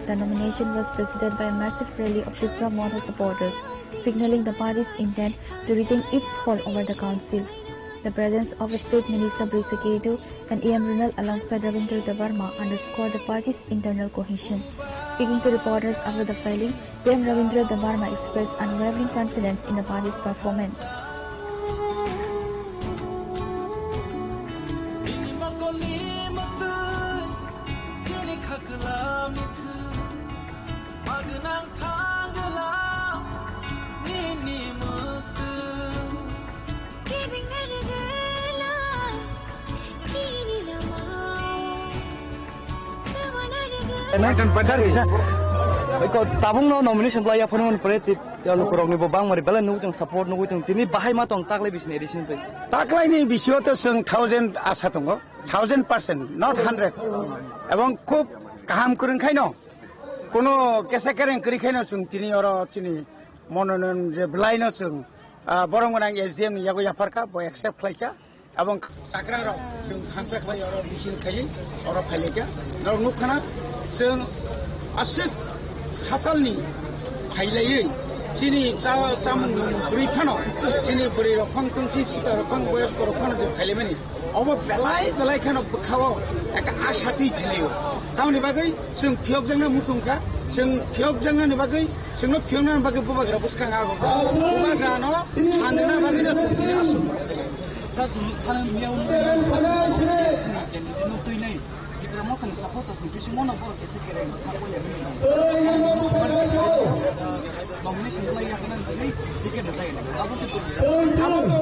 Speaker 15: The nomination was preceded by a massive rally of Tripura Mono supporters, signaling the party's intent to retain its hold over the council. The presence of a state minister Brisa Kedu and EM Runal alongside Ravindra Devarma underscored the party's internal cohesion. Speaking to reporters after the filing, EM Ravindra Devarma expressed unwavering confidence in the party's performance.
Speaker 2: Tabung no nomination play apa pun politik yang kurang ni bang mari bela nu support nu tini bahai matong taklay bisnis edition pe.
Speaker 6: Taklay ni bisio to sung 1000 asa tongo 1000%, not 100. Ebong খুব কাম করেন খাইনো কোনো কেসা কেরেন করি খাইনো song তিনি or তিনি মনোনয়ন যে ব্লাইনো song বরং গোনাং SDM ni yago yaparka bo accept খাইকা এবং সাকরা র সং খানসা খাই অর বিসিন খাই অর ফাইলেকা নর নুখানা जों आसिक खासालनि फाइलायै जोंनि जामुं बुरैफानाव जोंनि बुरै रखम कुन्थि सिखा रखम बयस्क रखम जों फाइलायमानि अब बेलाय खानाव बोखाव एक आसाथि फाइलायो तावनि बागै जों फियबजोंनो मुसुंखा जों फियबजोंनो बागै जोंनो फियबनो बागै बुबाग्रा बुसखाङा बुबाग्रानो थानोना बागैनो जोंनि आसु सासु थानो मियाव नोंथैनै promotion support us ni semua nak buat kese keren tak boleh nomination lagi akan nanti tiket desain apa tu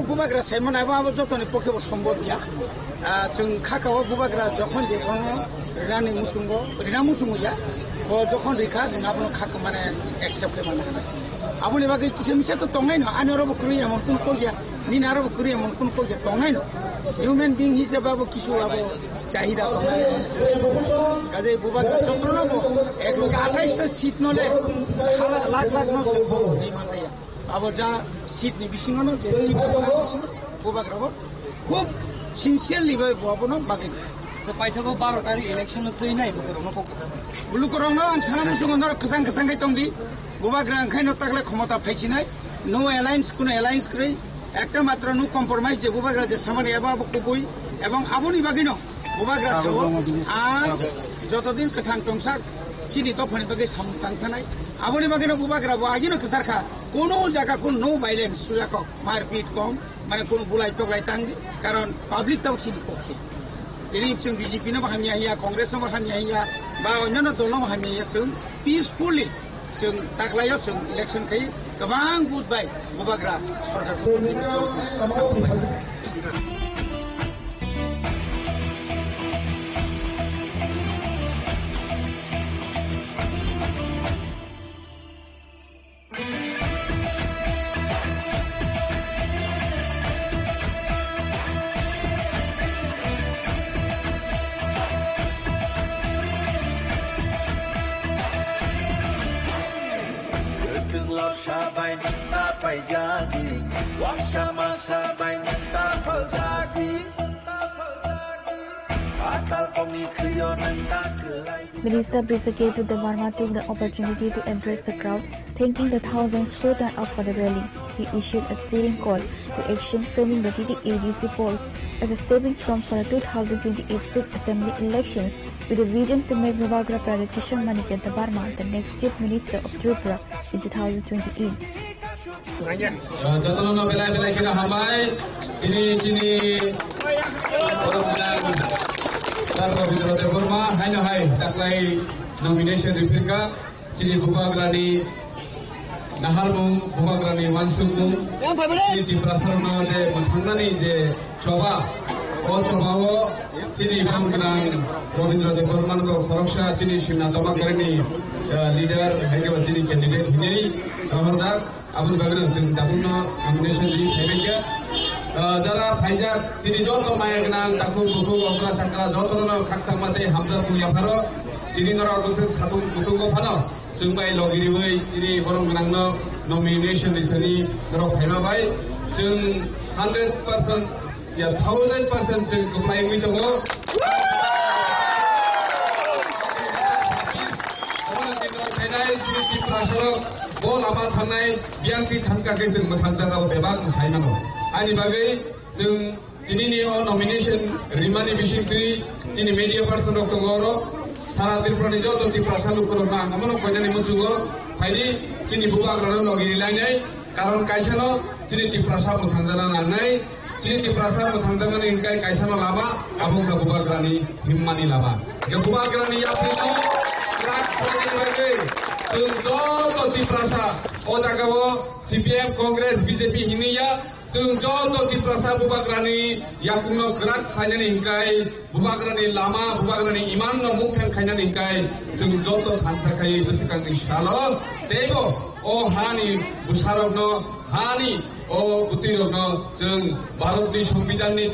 Speaker 6: bubagra Simon apa joto ni pokhe সম্ভব ya जों खाखाव बुबाग्रा যখন যেখন রানি মুসুঙ্গো ya bo যখন রেখা जों आपनो खाखो माने एक्सेप्ट खालामनो हानाय आपनि बागै किसे मिसे तो तंगाय न आनरो बकुरि एमन कोन कल गया निनारो बकुरि एमन कोन कल गया तंगाय न ह्यूमन बीइंग हिसाबै किछु आबो চাহিদা তো কাজে বুবাগ্রা চন্দ্রনগর এক লোক 28টা সিট নলে লাখ লাখ আবার যা সিট নি বিসিঙানো যে সিট বুবাগ্রা খুব সিনসিয়ারলি ভাবে ববনো বাকি
Speaker 2: পাইথাগো 12 তারিখ ইলেকশন তুই নাই
Speaker 6: বুলু করং আং সানা মুসুমন্দর কসাং কসাং গাই তংদি বুবাগ্রা খাইনো তাকলে ক্ষমতা ফাইছিনাই নো অ্যালায়েন্স কোন অ্যালায়েন্স কই একটা মাত্র নো কম্প্রোমাইজ যে বুবাগ্রা যে সামানে এবা বকবই এবং আবনি বাগিনো বুবাগ্রা সহ আর যতদিন কথাং টংসাক চিনি তফানি বাগে সামতাং থানাই আবনি বাগিনো বুবাগ্রা আজিনো কথারখা কোনো জায়গা কোন নো ভাইলেন্স সুজাক মারপিট কম মানে কোন বুলাই তগলাই তাংদি কারণ পাবলিক তাও চিনি পক্ষে তিনি जों বিজেপিनो बाहायनो हाया कंग्रेसनो बाहायनो हाया बा अन्यान्य दलनो बाहायनो हाया जों पिसफुलि जों दाख्लायाव जों इलेक्शन खायो गोबां बुधबाय बुबाग्रा सरकारखौ
Speaker 15: Minister Brisake to the Varma took the opportunity to address the crowd, thanking the thousands who turned out for the rally. He issued a stirring call to action, framing the TT-ADC polls as a stepping stone for the 2028 State Assembly elections, with a vision to make Bubagra Pradesh Kishore Manikanta Barma the next Chief Minister of Tripura in 2028.
Speaker 12: যতন বেলায় বেলায় কিনা হামাই তিনি চিনি তারপর বিদ্রোহ Varma high না high তাকলাই nomination রিফিকা চিনি বুবাগ্রানি নাহারমুং বুবাগ্রানি ওয়ানসুকমুং চিনি প্রসারণ যে থাंनानै যে সভা ও সভাও চিনি ফাংগনাং রবীন্দ্র দেববর্মানগো ফরকসা চিনি সিনা দমাকারিনি লিডার হাইগা চিনি ক্যান্ডিডেট হিনেই রহরদার আবুল বাগের जों दाबुनो नमिनेशन रि थाइबायगा যারা ফাইজার তিনি যত মায়াগনাং দাকু বুকু অকরা সাকরা যতনো খাকসাং মাতে হামজা তুয়াফারো তিনি নরা গোসে সাতুং বুতুগো ফানো जों बाय लगिरिबै তিনি বরং গনাংनो नमिनेशन रिथनि नरा फाइमाबाय जों 100% या 1000% जों गफ्लायमै दङ bol amat hanai biangki thangkakai जों mothangjaga bebak hainano ani bagai जों dinini o nomination rimani bisingtri chini media person rok tongoro sara tirprani joto tiprasa lukorok na amono koinani musugo phaini chini bubagrano logiri lainai karon kaisano chini tiprasa mothangjaga nanai chini tiprasa mothangjaga ingkai kaisano lama abung bubagrani himmani lama ge bubagrani yapino rak phani bagai जों जत तिप्रासा ओ जागाव CPM Congress BJP हिनिया जों जत तिप्रासा बुबाग्रानि याकुनो ग्राक फाइनानि हिंकाय बुबाग्रानि लामा बुबाग्रानि इमान न मुखथान खाइनानि हिंकाय जों जत थानसाखाय बसिकांनि सालो तेबो ओ हानि बुसारकनो हानि ओ गुतिरकनो जों भारतनि संविधाननि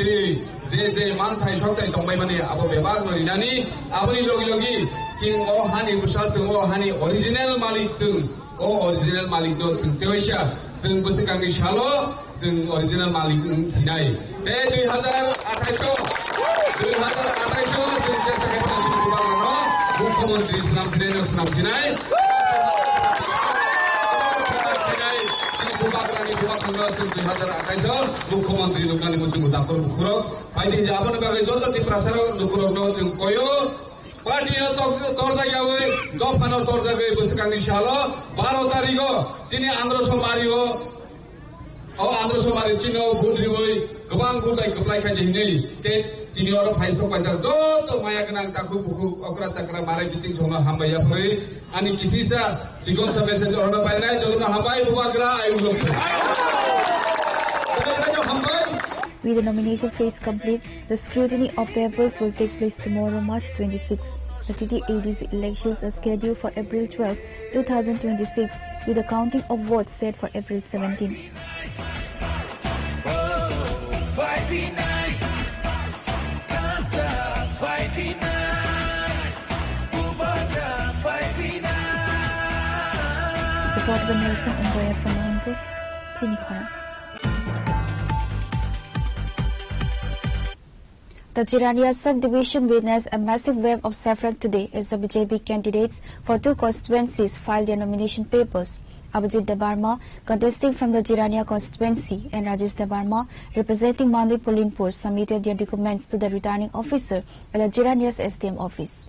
Speaker 12: जे मानथाय सत्ताय दंबाय माने आबो बेबाग नरिनानि आबनि लगी लगी जों ओ हानि बुसार जों ओ हानि ओरिजिनल मालिक जों ओ ओरिजिनल मालिक दं जों तेवैसा जों बसिकांनि सालो जों ओरिजिनल मालिक सिनाय बे 2028 जों जेरैहाय मुख्यमंत्री सिनाय बुबाग्रानि बुबाखांगा जों 2028 मुख्यमंत्री नुनानै जों दाखर बुखुरो बायदि जाबोनो बागै जत तिप्रासार दुखुरनो जों कयो पार्टीनो तर्जायावै गफानो तर्जागै बसिकांनि सालो 12 तारिखो चिनि आंध्र समारियो ओ आंध्र समारि चिनो बुद्रिवै गोबां गुदाय गप्लायखाय दिनै ते तिनि अर फाइसो पाइजार जत माया गोनां दाखु बुखु अक्रा चाक्रा मारै बिथिं संनो हामबाया फै अनि किसिसा सिगन सा मेसेज अरनो पाइनाय जलनो हामबाय बुबाग्रा आयुलो
Speaker 15: With the nomination phase complete, the scrutiny of papers will take place tomorrow, March 26. The TT-ADC elections are scheduled for April 12, 2026, with the counting of votes set for April 17. Report by Nelson Ungoya from Mohanpur, Chinikhara. The Jirania subdivision witnessed a massive wave of saffron today as the BJP candidates for 2 constituencies filed their nomination papers. Abhijit Debarma, contesting from the Jirania constituency, and Rajesh Debarma, representing Mandi Pulinpur, submitted their documents to the returning officer at the Jirania's SDM office.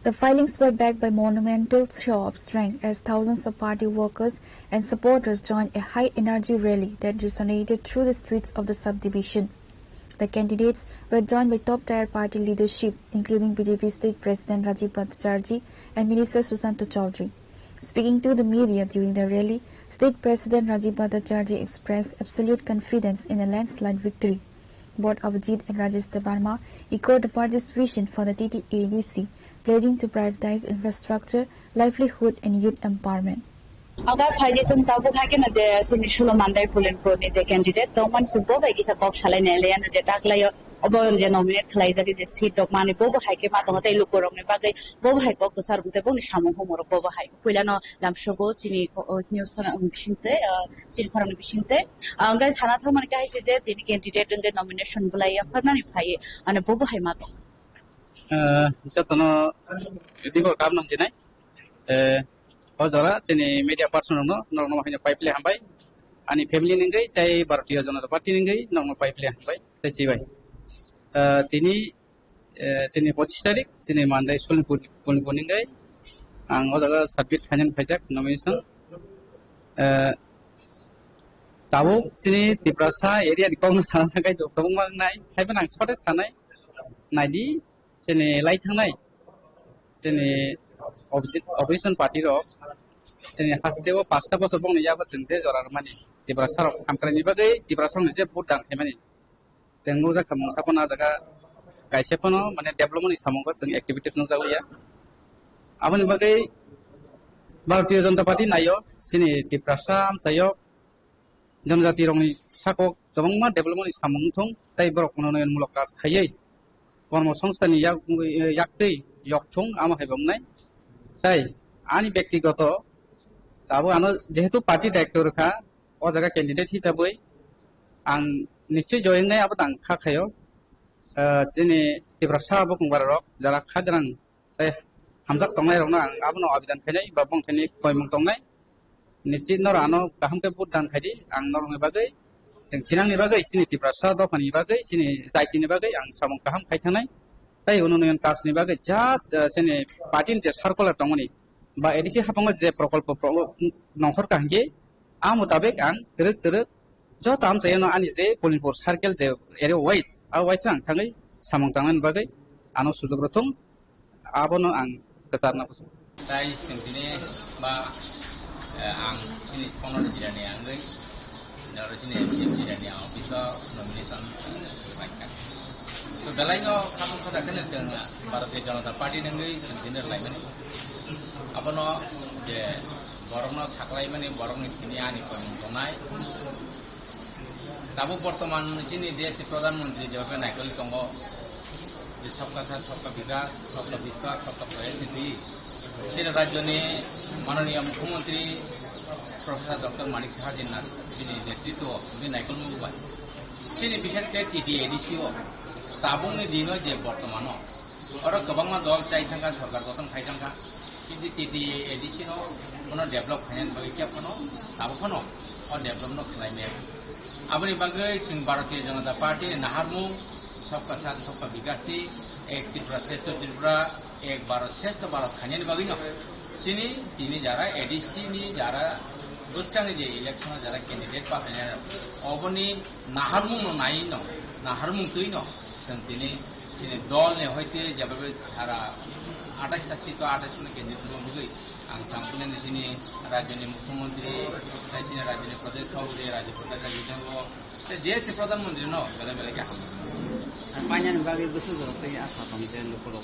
Speaker 15: The filings were backed by monumental show of strength as thousands of party workers and supporters joined a high-energy rally that resonated through the streets of the subdivision. The candidates were joined by top-tier party leadership, including BJP State President Rajiv Bhattacharjee and Minister Susanto Chaudhary. Speaking to the media during the rally, State President Rajiv Bhattacharjee expressed absolute confidence in a landslide victory. Both Abhijit and Rajesh Debarma echoed the party's vision for the TTADC, pledging to prioritize infrastructure, livelihood and youth empowerment.
Speaker 7: Aga phaidi sum tabu khake na je sunishula mandai Pulinpur ni je candidate zaman subo bai gisa bok salai ne le na je taklai obo je nominate khlai jagi je seat dok mani bobo haike ma tong tai lukorok ne bagai bobo haiko kusar bute boni samung homoro bobo haiko puilano lamshogo chini news khana bishinte chini khana bishinte anga sana thamani kai je chini candidate nge nomination bulai apna ni phai ane bobo hai ma to
Speaker 10: jatono dibo kam nang jinai Ojara chini media person no normal hanya pipe le hambai ani family ningai tai Bharatiya Janata Party ningai normal pipe le hambai tai chibai tini chini 25 tarik chini mandai Pulinpur ningai ang ojara submit khanan phajak nomination tabo chini Tiprasa area di kong sana kai jo kabung mang nai haiban ang spot sanai naidi chini lai thangnai chini opposition party ro chini hasdeo 5 bosor bong ni yaba sengse jorar mani Tiprasa ro amkrani bagai Tiprasa ni je vote dang themani jengno ja khamung sapona jaga kaisepono mane development samong ko jeng activity no jawiya aboni bagai Bharatiya Janata Party nayo chini Tiprasa amsayo जनजाति रंगनि साको गोबांमा development सामं थं ताइ बरक नयन मुलक काज खायै कर्म संस्थानि याक्तै यक्थं आमा हायबंनाय ताइ आनि व्यक्तिगत दाबो आनो जेहेतु पार्टी डाइरेक्टर खा अ जागा कैंडिडेट हिसाबै आं निश्चय जयनाय आबो दां खाखायो जिनि तिब्रासा बकुंबार रक जारा खाग्रां ताइ हामजाक तंनाय रंना आं आबनो आबिदान खायनाय बा बंथायनि कयमं तंनाय निश्चित नरानो गाहाम के बुदान खायदि आं नरंनि बागै जों थिनांनि बागै सिनि तिब्रासा दफानि बागै सिनि जायतिनि बागै आं सामं गाहाम खायथानाय ताइ उनुनयन कासनि बागै जास्ट सिनि पार्टिनि जे सार्कुलार दंमोनि बा एडिसि हाबंग जे प्रकल्प नंखर कांगे आ मुताबिक आं तिरक ज ताम जयनो आनि जे पुलिनपुर सार्केल जे एरे वाइस आ वाइस आं थाङै सामं तांनानि बागै आनो सुजुग रथं आबनो आं कसारना बसु ताइ सिंथिनि बा ang ini konon jirani anggai, dari sini jirani bisa nomination naikkan. So dalainya kamu katakan itu Bharatiya Janata Party anggai sendiri lain ini. Apa no je borongno thaklai mani borong ini ani komunai. Tabu pertemuan ini dia si Perdana Menteri jawabnya naikkan tonggo. Di sabka bigas, sabka proyek ini. Sini Rajani Mananiya Mukhyamantri Profesor Dr. Manik Sahaji Nath sini netrito ini naikul mubah. Sini bisa ke TTADC tabung ni dino je bortomano. Orang kebangma dol cai tangga sarkar gotong khai tangga. Ini TTADC no kono develop khayan bagi kya kono tabu kono or develop no khlai me. Abani bagai sing Bharatiya Janata Party naharmu sabka sath sabka bigati ek Tripura एक भारत श्रेष्ठ भारत खाने बागी न सिनी तीनी Zara ADC नी Zara
Speaker 11: বুঝটানি যে election যারা candidate পাবেন অবনি নাহারমুং নাই ন নাহারমুং তুই ন তিনি দল নে হইতে যেভাবে সারা 28টা সিট 28 ক্যান্ডিডেট লুগৈ आं सामपुने निसिनि राज्यनि मुख्यमंत्री रायसिनि राज्यनि प्रदेश सभापति राज्य प्रदेश जितंगो ते देश प्रधानमंत्री न बेले बेले क्या
Speaker 13: पाण्यानि बागै गोसो जरखै आसा दं जे लोकल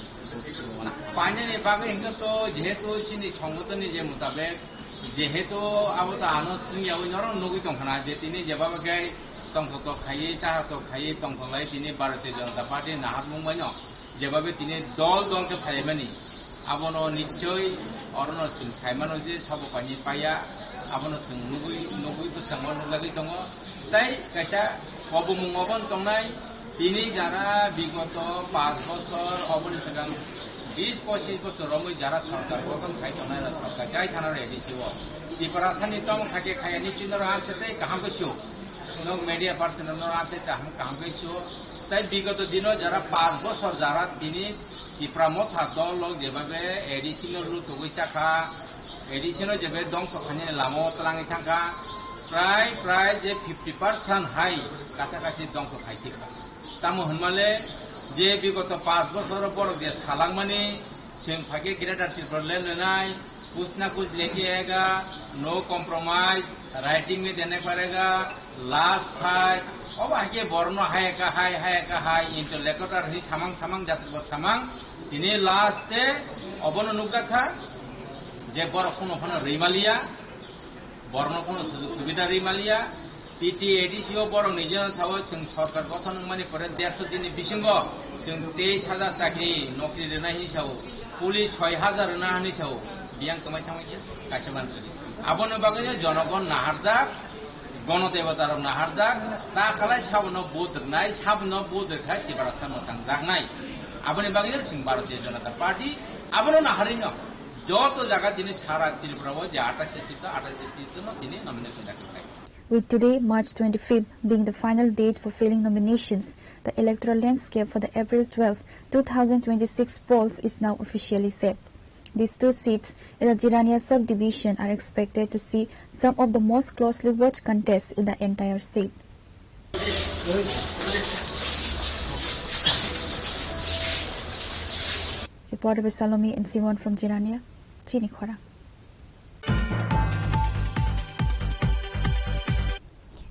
Speaker 11: पाण्यानि बागै हिंगा तो जेहेतु सिनि संगठननि जे मुताबिक जेहेतु आबो त आनो सिंयाव नरं नगै दंखाना जे तिनि जेबाबागै तंखतो खायै चाहतो खायै तंखलाय तिनि भारतीय जनता पार्टी नाहारमुंबाय न जेबाबे तिनि दल दलके फायमानि आबनो निश्चय अरनो सिं साइमानो जे साबकानि पाया आबनो जों नुगै गोसाङाव नुलागै दङ তাই কাইसा অবমুঙবন দंनाय তিনি যারা বিগত 5 বছর অবনি সিগাं 20-25 বছর যারা সরকার গঠন খাইতনাय সরকার যাই থানার এডিসিও ত্রিপুরা সানি তং থাকে খায়ানি চিনর আছেতে কাহাম কইছো নক মিডিয়া পার্সন আছে কাহাম কইছো তাই বিগত দিন যারা 5 বছর যারা তিনি ত্রিপুরা দল যেভাবে এডিসিনো লুটুই চাকা এডিসিনো যেভাবে দংখানি লামো প্লাঙি থাকা প্রায় যে 50% হাই কাছাকাছি দংখ খাইতিকা তামো হনমালে যে বিগত 5 বছর পর যে সালাংমানি जों फागे ग्रेटार चिल्ड्रेन लेनाय कुछ ना कुछ लेके आएगा नो कॉम्प्रोमाइज राइटिंग में देने पड़ेगा लास्ट फाइट अब आगे बर्न हाय इंटेलेक्चुअल ही सामांग जाति सामांग दिने लास्ट अबन नुगाखा जे बर कोनो फन रैमालिया बर्न कोनो सुजुग सुविधा रैमालिया टीटी एडीसीओ बर निजन साव जों सरकार गठन माने परे 150 दिन बिसिंग जों 23,000 चाकरी नौकरी देनाय हिसाब पुलिस 6,000 ना हिसाब बियां कमाय थांगै कासे मानसि आबनो बागै जनगण नाहारजाक गणदेवतार नाहारजाक ता खालाय साबनो बोदरनाय साबनो बोदरखाय तिबारासा मोथां जागनाय आबनि बागै जों भारतीय जनता पार्टी आबनो नाहारिनो যত জায়গা তিনি সারা ত্রিপুরাও যে 28 সিট তিনি নমিনেশন দাখিল করেন
Speaker 22: With today, March 25th, being the final date for filing nominations, the electoral landscape for the April 12, 2026 polls is now officially set. These two seats in the Jirania subdivision are expected to see some of the most closely watched contests in the entire state. Reported by Salome and Simon from Jirania, Chinikhora.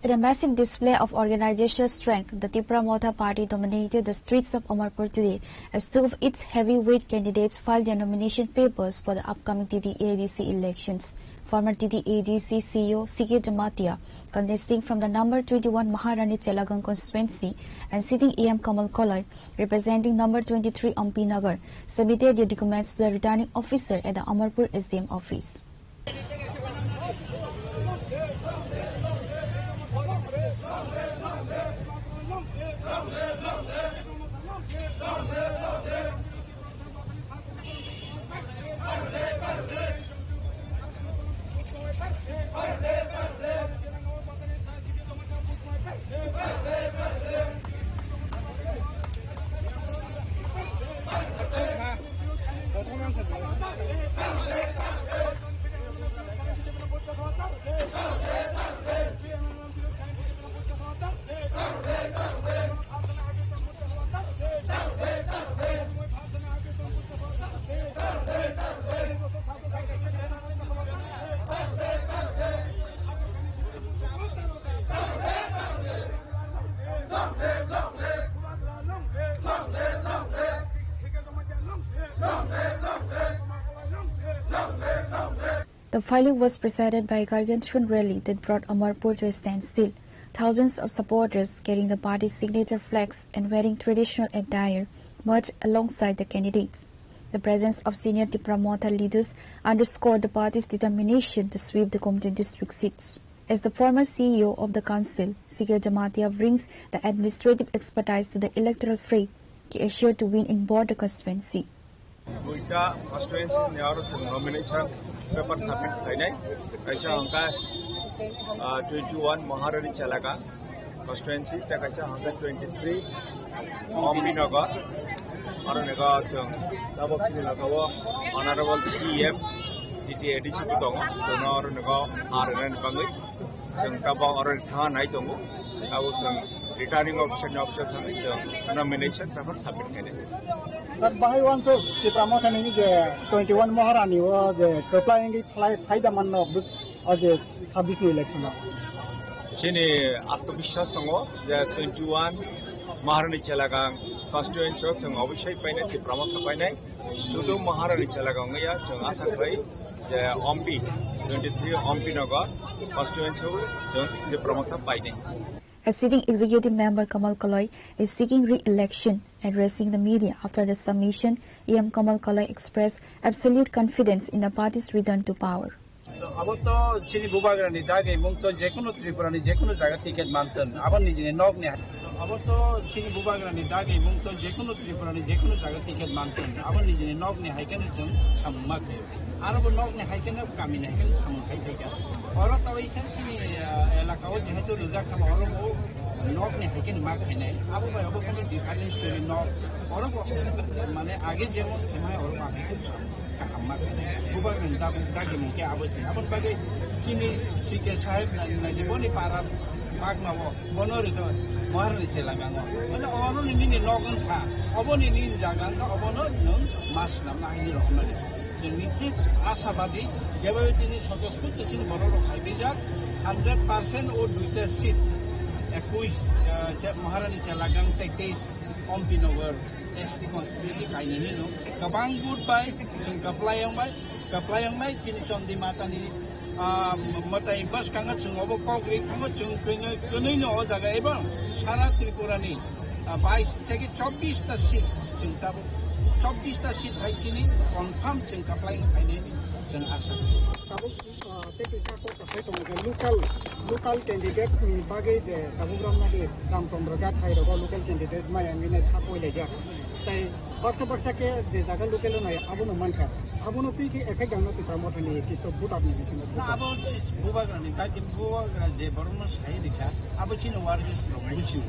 Speaker 22: In a massive display of organizational strength, the Tripura Motha Party dominated the streets of Amarpur today as two of its heavyweight candidates filed their nomination papers for the upcoming TD-ADC elections. Former TD-ADC CEO C.K. Jamatia, contesting from the number 21 Maharani Chelagang constituency, and sitting AM Kamal Kolai, representing number 23 MP Nagar, submitted their documents to the returning officer at the Amarpur SDM office. The filing was preceded by a gargantuan rally that brought Amarpur to a standstill. Thousands of supporters carrying the party's signature flags and wearing traditional attire marched alongside the candidates. The presence of senior Tripura Motha leaders underscored the party's determination to sweep the Kumtun district seats. As the former CEO of the council, C.K. Jamatia brings the administrative expertise to the electoral fray. He assured to win in both the constituency.
Speaker 23: दुईटा constituency नेवार nomination paper submit खाइनाय कैसा हमका 21 महारानी चलाका constituency त्या कैसा हमका 23 अम्बी नगर और नेगा जों दाबोखिनि लगावो अनारेबल CM titi edisi bu dong jeng or nego arenen bangai jeng tabang or tha nai dong abo jeng returning officer thang jeng nomination paper submit kene
Speaker 6: sir bahai wan so Tipramot ni je 21 Maharani o je applying faida manno bus je 26 ni election
Speaker 23: chini atmabishwas tongo je 21 Maharani Chelagang constituency jeng obishai paine Tipramot paine sudu Maharani Chelagang ya jeng asa khai je ompi 23 ompi nagar constituency jeng Tipramot paine.
Speaker 22: As sitting executive member Kamal Kaloy is seeking re-election, addressing the media after the submission, EM Kamal Kaloy expressed absolute confidence in the party's return to power.
Speaker 6: अब तो चिनी बुबाग्रानी दागे मुंग तो जेकुनो त्रिपुरानी जेकुनो जगह ticket मानतन अब निजिने knock ने अब तो चिनी बुबाग्रानी दागे मुंग तो जेकुनो त्रिपुरानी जेकुनो जगह टिकट मानतन अब निजिने नॉक ने हाइकन जों सामुमा के आरो बो नॉक ने हाइकन कामी ने हाइकन सामु खाइ थाइका और तब इसे चिनी एलाकाओ जेहेतु रुजा खाम और बो नॉक ने हाइकन मा खाइने अब बो अब कमी डिफारेंस स्टोरी नॉक और बो माने आगे जेमन समाय और आगे बुबाग्रानी दागे मुंग के आवश्यक अब बागे चिनी सीके साहेब नाइले बनि पारा बागमा वो बनोरि तो Maharani Chelagang mana ono ni nogon kha oboni ni jagang ka obono nung mas nam na ni rohmani jengit asabadi jebabe tini সদস্য তো চিনি বড় হাইবিজার 100% ও দুইটা seat 21 Maharani Chelagang 23 Ompinogor SD Constituency kaini no kabang goodbye jeng kaplayang mai chini chondi mata ni matai bas kanga chung obo kogri kanga chung kwenoi no jaga ebang সারা ত্রিপুরানি 22 থেকে 24 টা seat जों दाबो 24 टा सिट हाइचिनि कनफार्म जों काप्लाइ खाइने जों आसा दाबो तेके जाको काप्लाइ दङ लोकल कैंडिडेट नि बागे जे दाबुग्रामनानि रामचंद्र थाइरगो लोकल कैंडिडेट मायामिने थाकोइले जा ताइ बक्सा के जे जागा लोकल नै आबोनो मानखा आबोनो तिके एफेक्ट गानो Tipramotनि किसो बुदाबनि बिसिनो ना आबो बुबाग्रानि बागे बुबाग्रा जे बरनो साइ दिखा आबो चिनो वारजस रंगैछु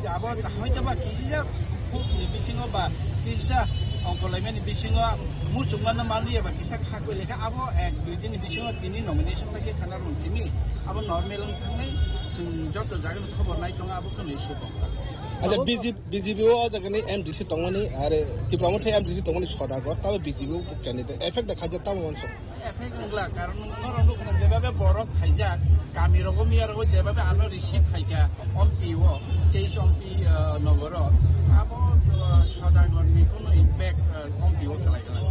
Speaker 6: जे आबो हाइतबा किसिया खुबनि बिसिनो बा किसा अंकलाइमेनि बिसिनो मुसुमानो मानियाबा किसा खाको लेखा आबो एक दुइ दिन बिसिनो तिनि नमिनेशन लागे खाना रंसिनि आबो नर्मेल थांनाय जों जत जागोन खबर नाय दङ आबो कोन इशु दङ
Speaker 12: अच्छा बीजेपी ओ जगनि एमडीसी दङनि आरो Tipramot एमडीसी दङनि सदागर ताबो बीजेपी कैंडिडेट एफेक्ट खाजा ताबो वंस
Speaker 6: एफेक्ट नंला कारण नरनो कोन जेबाबे बरफ खाइजा गामि रगमि आरो जेबाबे आनो रिसीव खाइजा एमपी ओ केस एमपी नगर आबो सदागरनि कोन इम्पैक्ट एमपी ओ खालायगला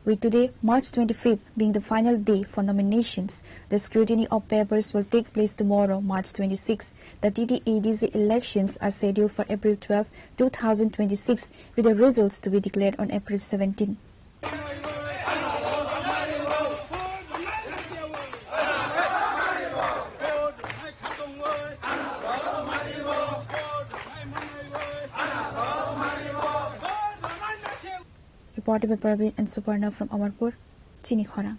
Speaker 6: With today, March 25th, being the final day for nominations, the scrutiny of papers will take place tomorrow, March 26th. The TT-ADC elections are scheduled for April 12, 2026, with the results to be declared on April 17. Reported by Praveen and Suparna from Amarpur, Chini Khorang.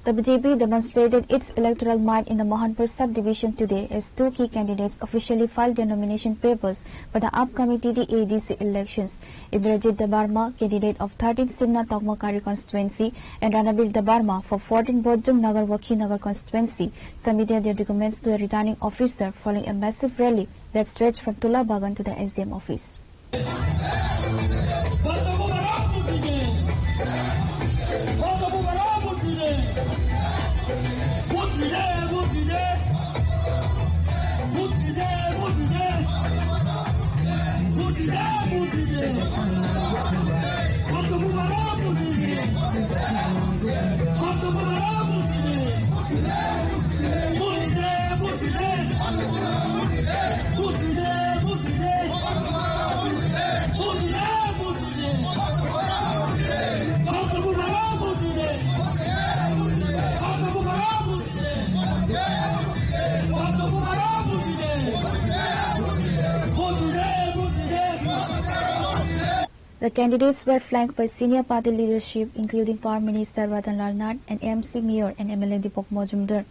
Speaker 6: The BJP demonstrated its electoral might in the Mohanpur subdivision today as two key candidates officially filed their nomination papers for the upcoming TT-ADC elections. Indrajit Dabarma, candidate of 13 Simna Tokmakari constituency, and Ranabir Dabarma for 14 Bojjung Nagar Wakhi constituency submitted their documents to the returning officer following a massive rally that stretched from Tula Bagan to the SDM office. The candidates were flanked by senior party leadership, including Power Minister Ratan Lal Nat and AMC Mayor and MLA Deepak Majumdar.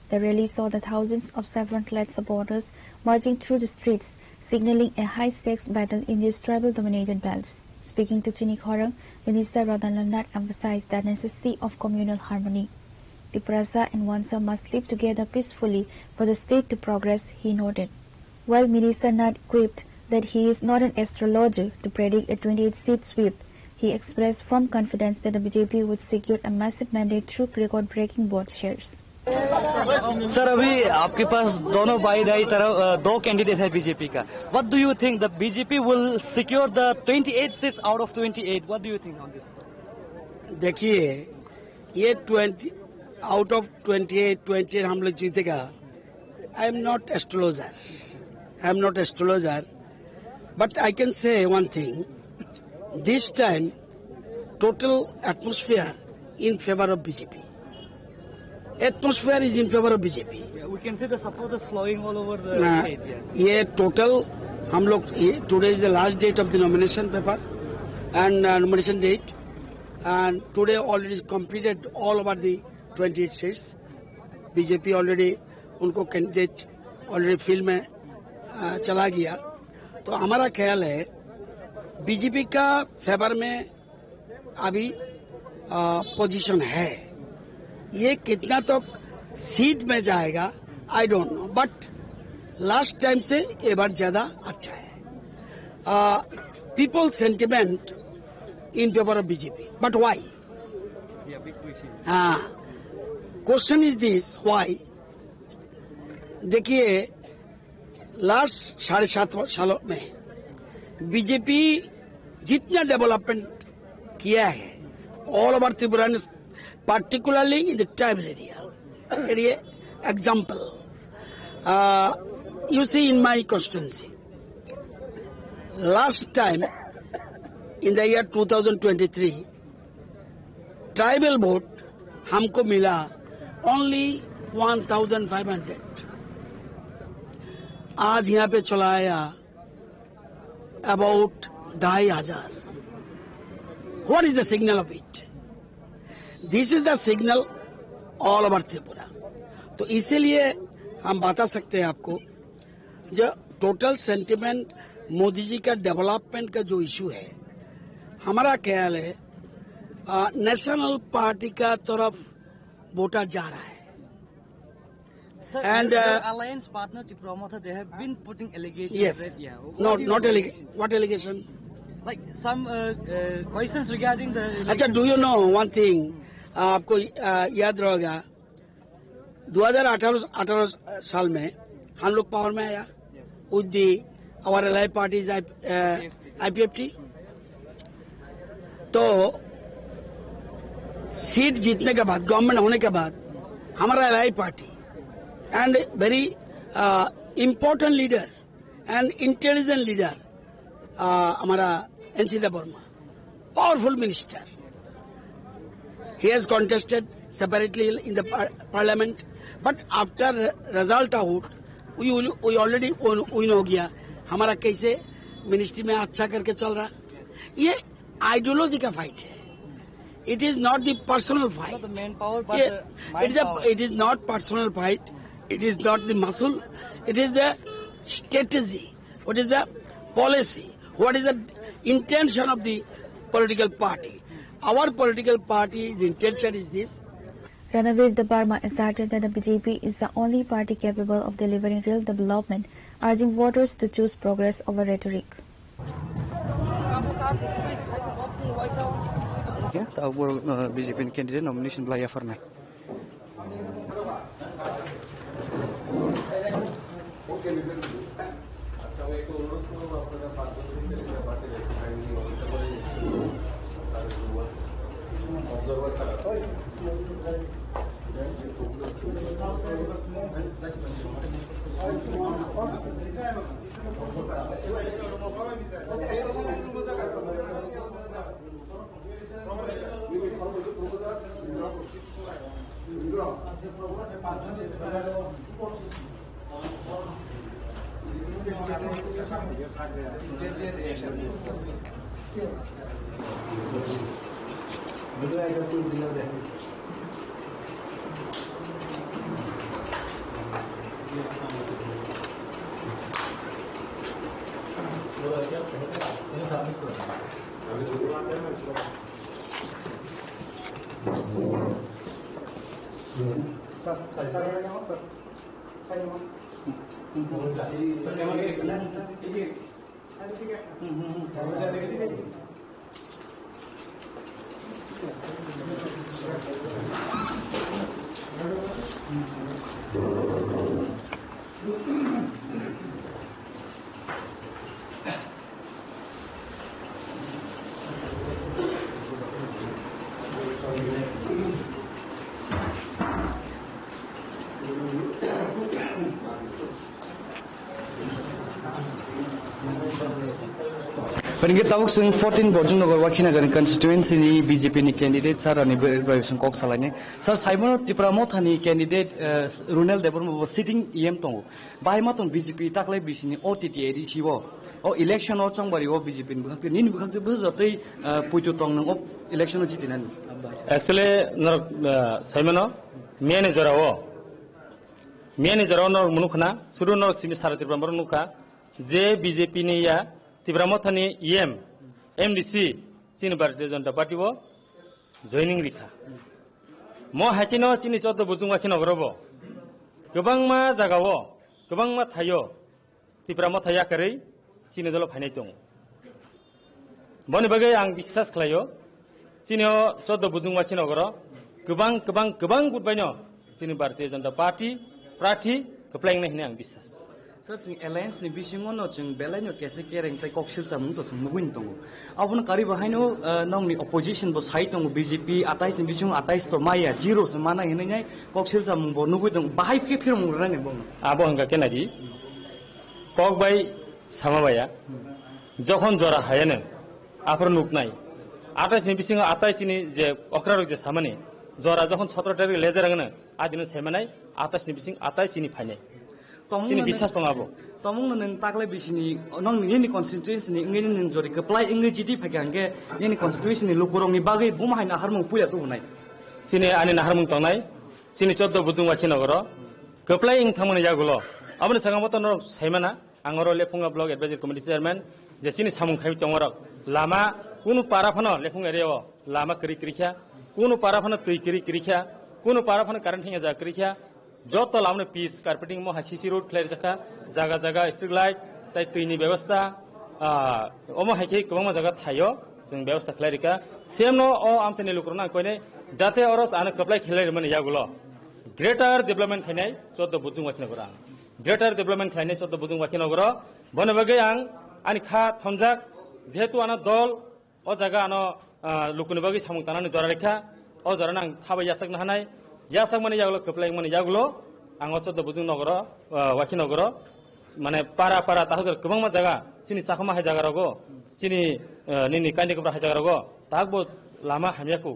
Speaker 6: The rally saw the thousands of saffron-clad supporters marching through the streets, signaling a high-stakes battle in these tribal-dominated belts.
Speaker 22: Speaking to Chini Khorang, Minister Radan Lalnat emphasized the necessity of communal harmony. Tiprasa and Wansa must live together peacefully for the state to progress, he noted. While Minister Nat quipped that he is not an astrologer to predict a 28-seat sweep, he expressed firm confidence that the BJP would secure a massive mandate through record-breaking vote shares.
Speaker 2: Sir अभी आपके पास दोनों by दाई तरफ दो candidate है BJP का. What do you think the BJP will secure the 28 seats out of 28? What do you think on this?
Speaker 6: देखिए ये 20 out of 28 हम लोग जीतेगा. I am not astrologer, but I can say one thing. This time, total atmosphere in favor of BJP. Atmosphere is in favor of BJP.
Speaker 2: Yeah, we can see the supporters flowing all over the state.
Speaker 6: ये total हम लोग today is the last date of the nomination paper and nomination date, and today already completed all over the 28 seats. BJP already उनको candidate already field में चला गया. तो हमारा ख्याल है बीजेपी का फेवर में अभी पोजीशन है. ये कितना तक सीट में जाएगा I don't know, but last time से ये बार ज्यादा अच्छा है. People sentiment in favour of BJP, but why? Question is this, why? देखिए लास्ट 7.5 सालों में बीजेपी जितना डेवलपमेंट किया है all over Tripura, particularly in the tribal area. Example, you see in my constituency, last time in the year 2023, tribal vote हमको मिला only 1,500. आज यहाँ पे चला आया about 2,500. What is the signal of it? This is the signal all over Tripura. तो इसीलिए हम बता सकते हैं आपको जो टोटल सेंटिमेंट मोदी जी का डेवलपमेंट का जो इशू है, हमारा ख्याल है नेशनल पार्टी का तरफ वोटर जा रहा है.
Speaker 2: And alliance partner to promote, they have been putting allegations.
Speaker 6: Yes.
Speaker 2: That, yeah.
Speaker 6: Not allegation. What allegation?
Speaker 2: Like some questions regarding the.
Speaker 6: अच्छा, do you know one thing? आपको याद रहेगा 2018 साल में हम लोग पावर में आया with the our ally parties IPFT. तो सीट जीतने के बाद, गवर्नमेंट होने के बाद, हमारा ally party and very important leader and intelligent leader हमारा NC Burma, powerful minister. He has contested separately in the parliament, but after result out, we already win हो गया. हमारा कैसे मिनिस्ट्री में अच्छा करके चल रहा. ये आइडियोलॉजी का फाइट है. It is not the personal fight.
Speaker 2: Not the manpower, but the mind
Speaker 6: it is not personal fight. It is not the muscle. It is the strategy. What is the policy? What is the intention of the political party? Our political party's intention is this.
Speaker 22: Ranavir Debarma asserted that the BJP is the only party capable of delivering real development, urging voters to choose progress over rhetoric.
Speaker 2: Yeah, our BJP candidate nomination Blaya Farnai.
Speaker 14: Peningkat tabuk sing 14 Borjong Nogor Wakinagan constituency ni BJP ni candidate sar ani Ibrahim Kok salane sar Simon Tipramo thani candidate Runel Debormo sitting EM tongo bai maton BJP taklai bisini OTT edi siwo o election o chongbari o BJP ni bukhakte nin bukhakte buzatei puitu tong nang o election o jitinan
Speaker 16: actually nor Simon manager nor munukna suru nor simi sar Tipramo nuka je BJP ni ya Tipramo thani EM MDC sini Bharatiya Janata Party wo joining rikha mo hatino sini 14 bujung wakino gorobo gobangma jagao gobangma thayo Tipramo thaya kari sini dolo phainai tong boni bagai ang biswas khlayo sini 14 bujung wakino goro gobang gudbaino sini Bharatiya Janata Party prathi keplaing nai ang biswas
Speaker 14: sir sing alliance ni bisingo no chung belaino kese kereng tai koksil samung to sung muin tongo abun kari bahaino nong ni opposition bo sai tongo BJP 28 ni bisingo 28 to maya 0 semana hine nyai koksil samung bo nugui tong bahai phe phir mung rane bo
Speaker 16: abo hanga kenaji kok bai samabaya jokhon jora hayane apro nuk nai 28 ni bisingo 28 ni je okra rok je samane jora jokhon 17 tarik lejarangna adino semanai 28 ni bising 28 ni phaine sini biswas tongabo
Speaker 14: tomong nang taklai bisini nong ni constituency ni ngini nang jori keplai ingi jiti phagangge ni constituency ni lukurong ni bagai bumahai na harmung puya tu hunai
Speaker 16: sini ani na harmung tongnai sini 14 budung wakino goro keplai ing thamone jagulo abone sangamoto no saimana angoro lefunga block advisory committee chairman je sini samung khai tongorok lama kunu parafano lefung area lama kri krikha kunu parafano tui kri krikha kunu parafano current hinga ja krikha joto lamne piece carpeting mo hasisi road clear jaka jaga street light tai tuini ব্যবস্থা omo haike kobangma jaga thayo jeng ব্যবস্থা khlairika semno o amsani lukrona koine jate oros ana kaplai khelai mane yagulo greater development khainai 14 bujung wakino gora greater development khainai 14 bujung wakino gora bone bagai ang ani kha thonjak jehetu ana dol o jaga ano lukuni bagai samung tanani jora rekha o jora nang khabai yasak na hanai yasak mane yagulo keplai mane yagulo ang 14 bujung nogoro wakino goro mane para tahajor kubangma jaga sini sakoma hai jaga rogo sini nini kandi kubra hai jaga rogo takbo lama hamyaku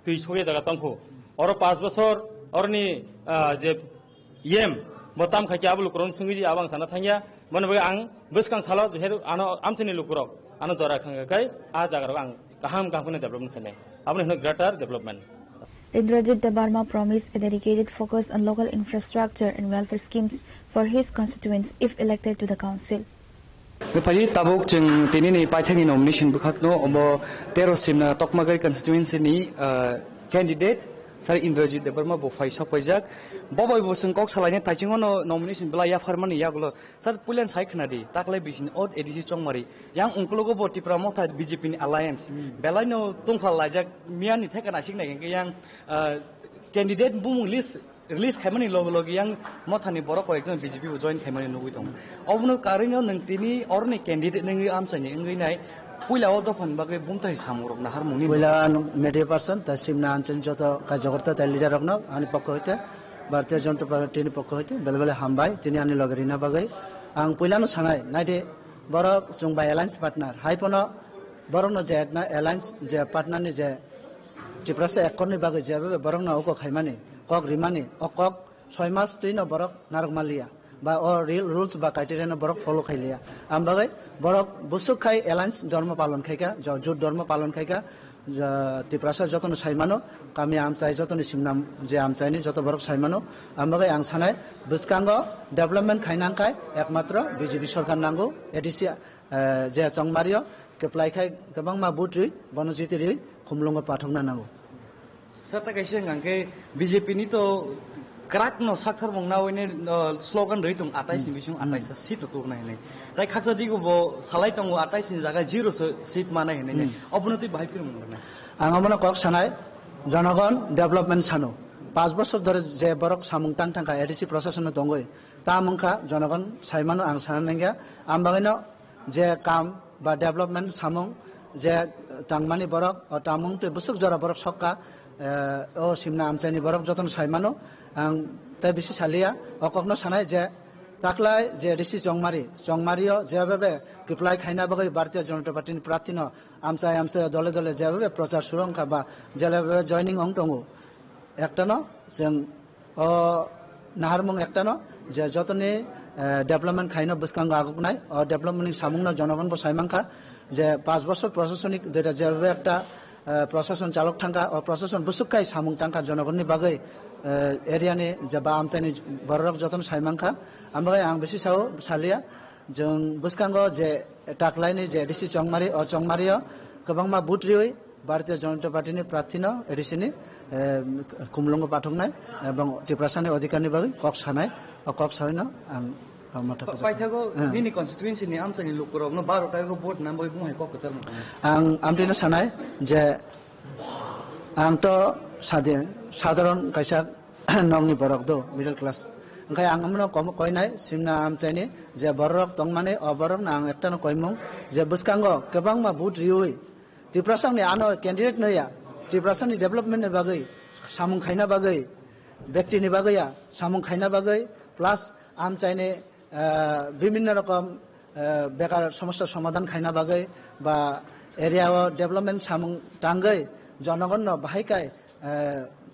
Speaker 16: tui choge jaga tangko oro 5 বছর orni je yem botam khaki abul kron sungi abang sana thangya mane bagai ang buskang salo jeheru ano amsini lukurok ano jora khanga kai a jaga rogo ang kaham kampune development khane abne no greater development
Speaker 22: Indrajit Debarma promised a dedicated focus on local infrastructure and welfare schemes for his constituents if elected to the council.
Speaker 14: Pagi tabuk jeng tini ni paithani nomination bukhakno obo 13 simna Tokmagai constituency ni candidate sari Indrajit Debarma bo faisa pajak boboy bo sung kok salane tachingo no nomination bla ya farmani yagulo sar pulen saikhna di taklai bisin od edisi chongmari yang ungkulogo bo Tipramo tha BJP ni alliance belaino tungphal lajak miani thekana sikna ge yang candidate bumung list release khaimani logi yang mothani borok ko ekjon BJP bo join khaimani nugui tong obno karingo nang tini orni candidate nang amsani ngai nai puila odo phan bagai bumtai samurok na harmoni
Speaker 18: puila media person ta simna anchen joto ka jogorta ta leader rokno ani pokko hoite Bharatiya Janata Party ni pokko hoite belbele hambai tini ani logerina bagai ang puila no sangai naide borok jungbai alliance partner haipono borok no je na alliance je partner ni je Tiprasa ekkorni bagai je borok no ko khaimani kok rimani okok 6 mas tuino borok narokmalia বা rules বা criteria borok follow khailiya ambagai borok busuk khai alliance dharma palon khaika jut dharma palon khaika Tiprasa jotono saimano kami amchai jotono simnam je amchai ni joto borok saimano ambagai ang sanai buskango development khainangkai ekmatra BJP sarkar nango edisi je chongmario keplai khai gabangma butri bonojitiri khumlungo pathokna nango
Speaker 14: sarta kaise ngangke BJP ni to crack no sakthar mong now in slogan ritung atai sin bisung atai sa seat to na ne tai khaksa ji go bo salai tong atai sin jaga zero seat mana ne obunoti bhai fir mong na
Speaker 18: আঙামনা কক সানাই জনগণ development সানো 5 বছর ধরে যে বরক সামুং tongue টাংকা ADC প্রশাসন দঙ্গই তা মুখা জনগণ সাইমানো আং সানাঙ্গা আমবাগিনো যে কাম বা ডেভেলপমেন্ট সামুং যে টাংমানি বরক ও তামুং তে বুসুক জরা বরক সক্কা ও সিমনা আমচানি বরক যতন সাইমানো আং তাই বেশি সালিয়া ও কখনো সানাই যে তাকলাই যে ঋষি চংমারিও যেভাবে কিপ্লাই খাইনা বাগৈ ভারতীয় জনতা পার্টির প্রার্থী আমচাই দলে দলে যেভাবে প্রচার সুরক্ষা বা যেভাবে জয়নিং অং দङ একটানো जों নাহারমং একটানো যে যতনি ডেভেলপমেন্ট খাইনো বসকাঙ্গ আগকনাই ও ডেভেলপমেন্ট সামুংনা জনগণ বসাইমাংখা যে 5 বছর প্রশাসনিক দুইটা যেভাবে একটা প্রশাসন চালক থাকা ও প্রশাসন বুসুকাই সামুং থাকা জনগণনি বাগৈ এরিয়ানি যে বা আমচাইনি বরক যতন সাইমাংখা আমবাগৈ आं बेसि सालिया जों बुसकांग जे टाकलाइनि जे डिसि चंगमारी ओ चंगमारियो गोबांमा बुट्रियै भारतीय जनता पार्टीनि प्रार्थीनो एडिसिनि कुमलंग पाठंनाय एबं त्रिपुरासानि अधिकारनि बागै कक सानाय ओ कक सायनो आं
Speaker 14: पाइथागो दिनि कन्स्टिट्युएन्सि नि आमचाइनि लोकरनो 12 टाको भोट नाम बय बुंहाय कक सर
Speaker 18: आं आमदिनो सानाय जे आंथ साधारण कायसा नंनि बरक दो मिडल क्लास ओंखाय आं आमनो कयनाय सिमना आमचाइनि जे बरक तंमाने अ बरक आं एकटानो कयमुं जे बुसकांगो गोबांमा बुट रिउइ त्रिपुरासानि आनो कैंडिडेट नया त्रिपुरासानि डेभेलपमेन्टनि बागै सामुं खाइना बागै व्यक्तिनि बागैया सामुं खाइना बागै प्लास आमचाइनि विभिन्न रकम बेकार समस्या समाधान खाइना बागै बा एरियाव डेभेलपमेन्ट सामुं टांगै जनगण बाहायकाय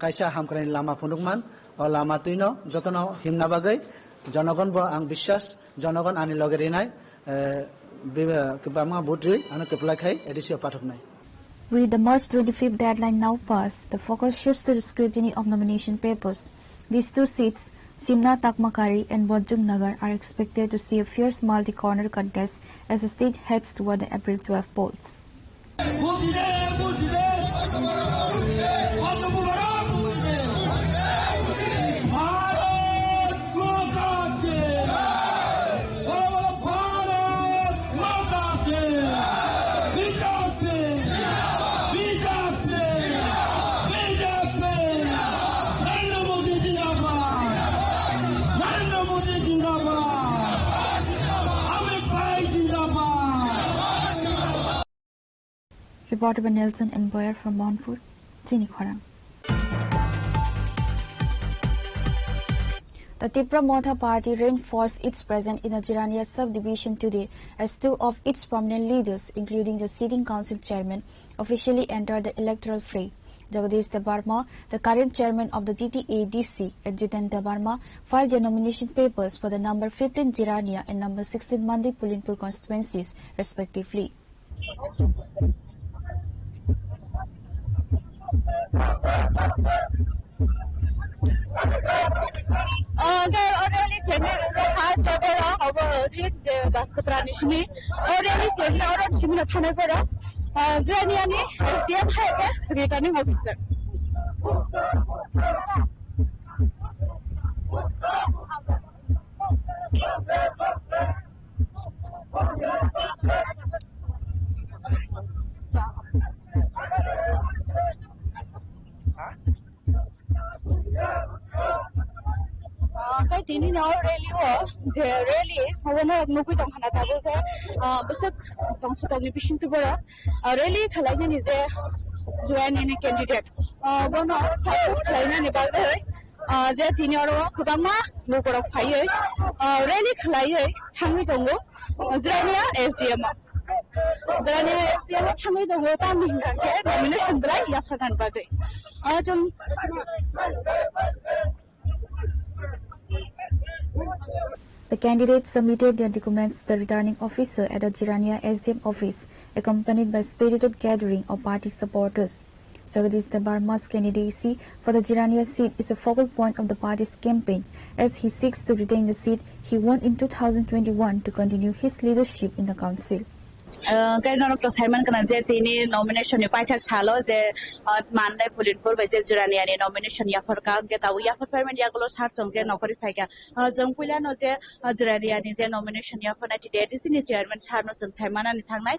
Speaker 18: कायसा हामख्रायनि लामा फुंदुंमान अ लामा तुइनो जतनो हिमना बागै जनगण बो आं विश्वास जनगण आनि लगे रिनाय किबामा बुट्रि आनो केप्लाखाय एडिसिओ पाठकनाय.
Speaker 22: With the March 25th deadline now passed, the focus shifts to the scrutiny of nomination papers. These two seats, Simna Takmakari and Bonjung Nagar, are expected to see a fierce multi-corner contest as the state heads toward the April 12 polls. Reported by Nelson and Boyer from Monfort, Chinikhorang. The Tipra Motha party reinforced its presence in the Jirania subdivision today as two of its prominent leaders, including the sitting council chairman, officially entered the electoral fray. Jagadish Debarma, the current chairman of the TTADC, and Jiten Debarma filed their nomination papers for the number 15 Jirania and number 16 Mandi Pulinpur constituencies, respectively.
Speaker 7: There already changed the heart of our Basque Pranishni, already changed our Shimina Tanapura, Janiani, SDM Highway, returning officer. Tini now really really wana nukui tong khana tabo je busak tong sutami bishin tu bora really khalai ni je join any candidate bono support khalai ni balde je tini oro khobama nukora phai really khalai thangi tongo jrania SDM thangi tongo ta minga ke nomination brai ya fadan bagai ajam
Speaker 22: The candidates submitted their documents to the returning officer at the Jirania SDM office, accompanied by spirited gathering of party supporters. Jagadish Debarma's candidacy for the Jirania seat is a focal point of the party's campaign, as he seeks to retain the seat he won in 2021 to continue his leadership in the council.
Speaker 7: Kainor to Simon kana je tini nomination ni paithak salo je mandai pulinpur bai je jurani ani nomination ya farka ke taw ya farmen ya golo sar chong je nokori thaika jong puila no je jurani ani je nomination ya fana ti date sini chairman sar no jong Simon ani thangnai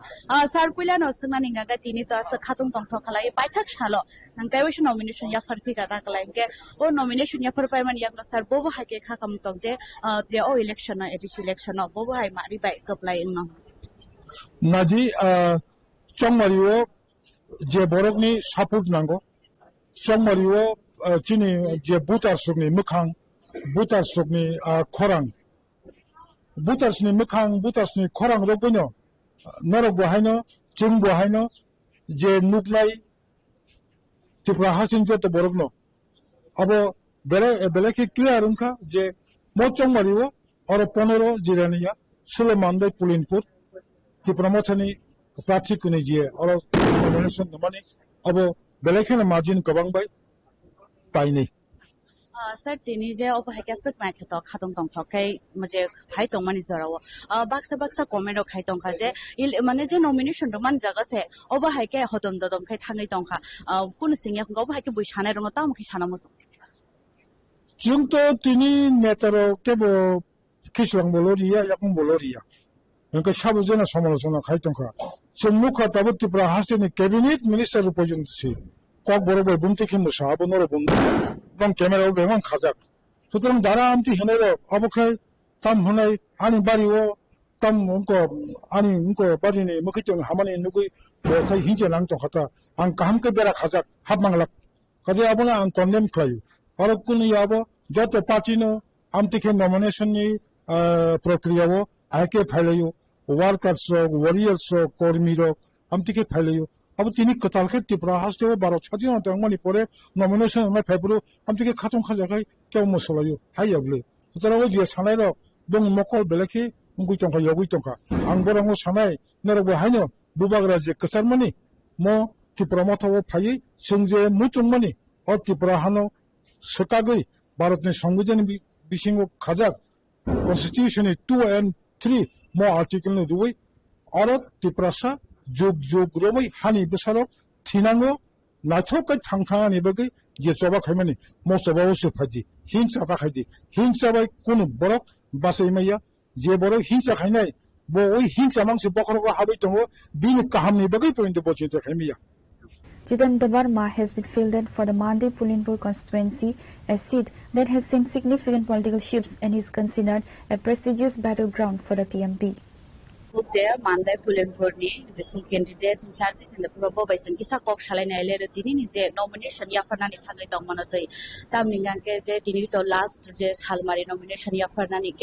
Speaker 7: sar puila no sungna ninga ga tini to as khatung tong tho khalai paithak salo nangkai wis nomination ya farki ga ta kalai ke o nomination ya farmen ya golo sar bobo hake khakam tong je o election na edisi election no bobo hai mari bai kaplai no
Speaker 1: 나지 정말이요 제 버럭니 사포트 난거 정말이요 지니 제 부타스니 무캉 부타스니 코랑 부타스니 무캉 부타스니 코랑로 보뇨 너로 하이노 정보 하이노 제 누클라이 티프라 하신제도 버럭노 아버 베레키 클리어은카 제 모정말이요 어로 포너로 지라니야 술만데 풀인풋 Promotion practice kuni je or nomination money abo belekhen margin kabang bai pai ni
Speaker 7: sir tini je op ha ka sak na chato khatung tong thokai muje phai tong mani jarawo baksa comment khai tong kha je mane je nomination ro man jaga se ob ha ke hodom dodom khai thangai tong kha kun singya ko ha ke buishane rong ta mukhi sana mo
Speaker 1: jungto tini netaro kebo kiswang boloria yakung boloria 그러니까 샤브제나 소모로서나 가이통카 정무카 다부티브라 하시니 캐비닛 미니스터 포진시 꼭 버로버 붐티키 무사하고 노로 붐 캐메라 배만 가자 수들은 나라함티 해내로 아부카이 담 하나이 아니 바리오 담 뭔거 아니 뭔거 바리니 뭐 그쪽 하만이 누구 뭐 거의 hin제 낭도 하다 안 함께 베라 가자 합망락 가자 아부나 안 condemn 클라이 어렵군이 야보 저때 파티노 암티케 노미네이션이 प्रक्रियाओ आके फैलायो workers warriors कर्मीरो हमतिके फैलायो अब तिनी कताल के तिप्रा हास्ते बारो छदियो त मनि परे nomination में फेब्रु हमतिके खातुं खाजाखै केउ मसलायो हाय अबले तराव जे सानायरो दं मकल बेलेखि मुगुइ टंका यगुइ टंका आं बरंगो सानाय नरबो हायनो बुबाग्रा जे कसारमनि मो तिप्रा मथाव फायै जोंजे मुचुंमनि अ तिप्रा हानो सकागै भारतनि संविधान बिसिङो खाजाक Constitution 2 and 3 more article no duwe arat tiprasa jog romai hani besaro thinango nacho ka thangthanga ni bagi je choba khaimani mo choba osu phaji hinsa ka khaji hinsa bai kun borok basai maya je borok hinsa khainai bo oi hinsa mangsi bokhoro ko habai tongo bini kaham ni bagi point bochi te khaimiya
Speaker 22: Jitendra Verma has been fielded for the Mandai Pulinpur constituency, a seat that has seen significant political shifts and is considered a prestigious battleground for the TMP.
Speaker 7: je Mandai Pulinpur ni the candidate in charge in the Probo by Sankisa Kok Shalana Lere Tini je nomination Yafanani Tangai Tomanatai Tamingan je Tini to last je Halmari nomination Yafanani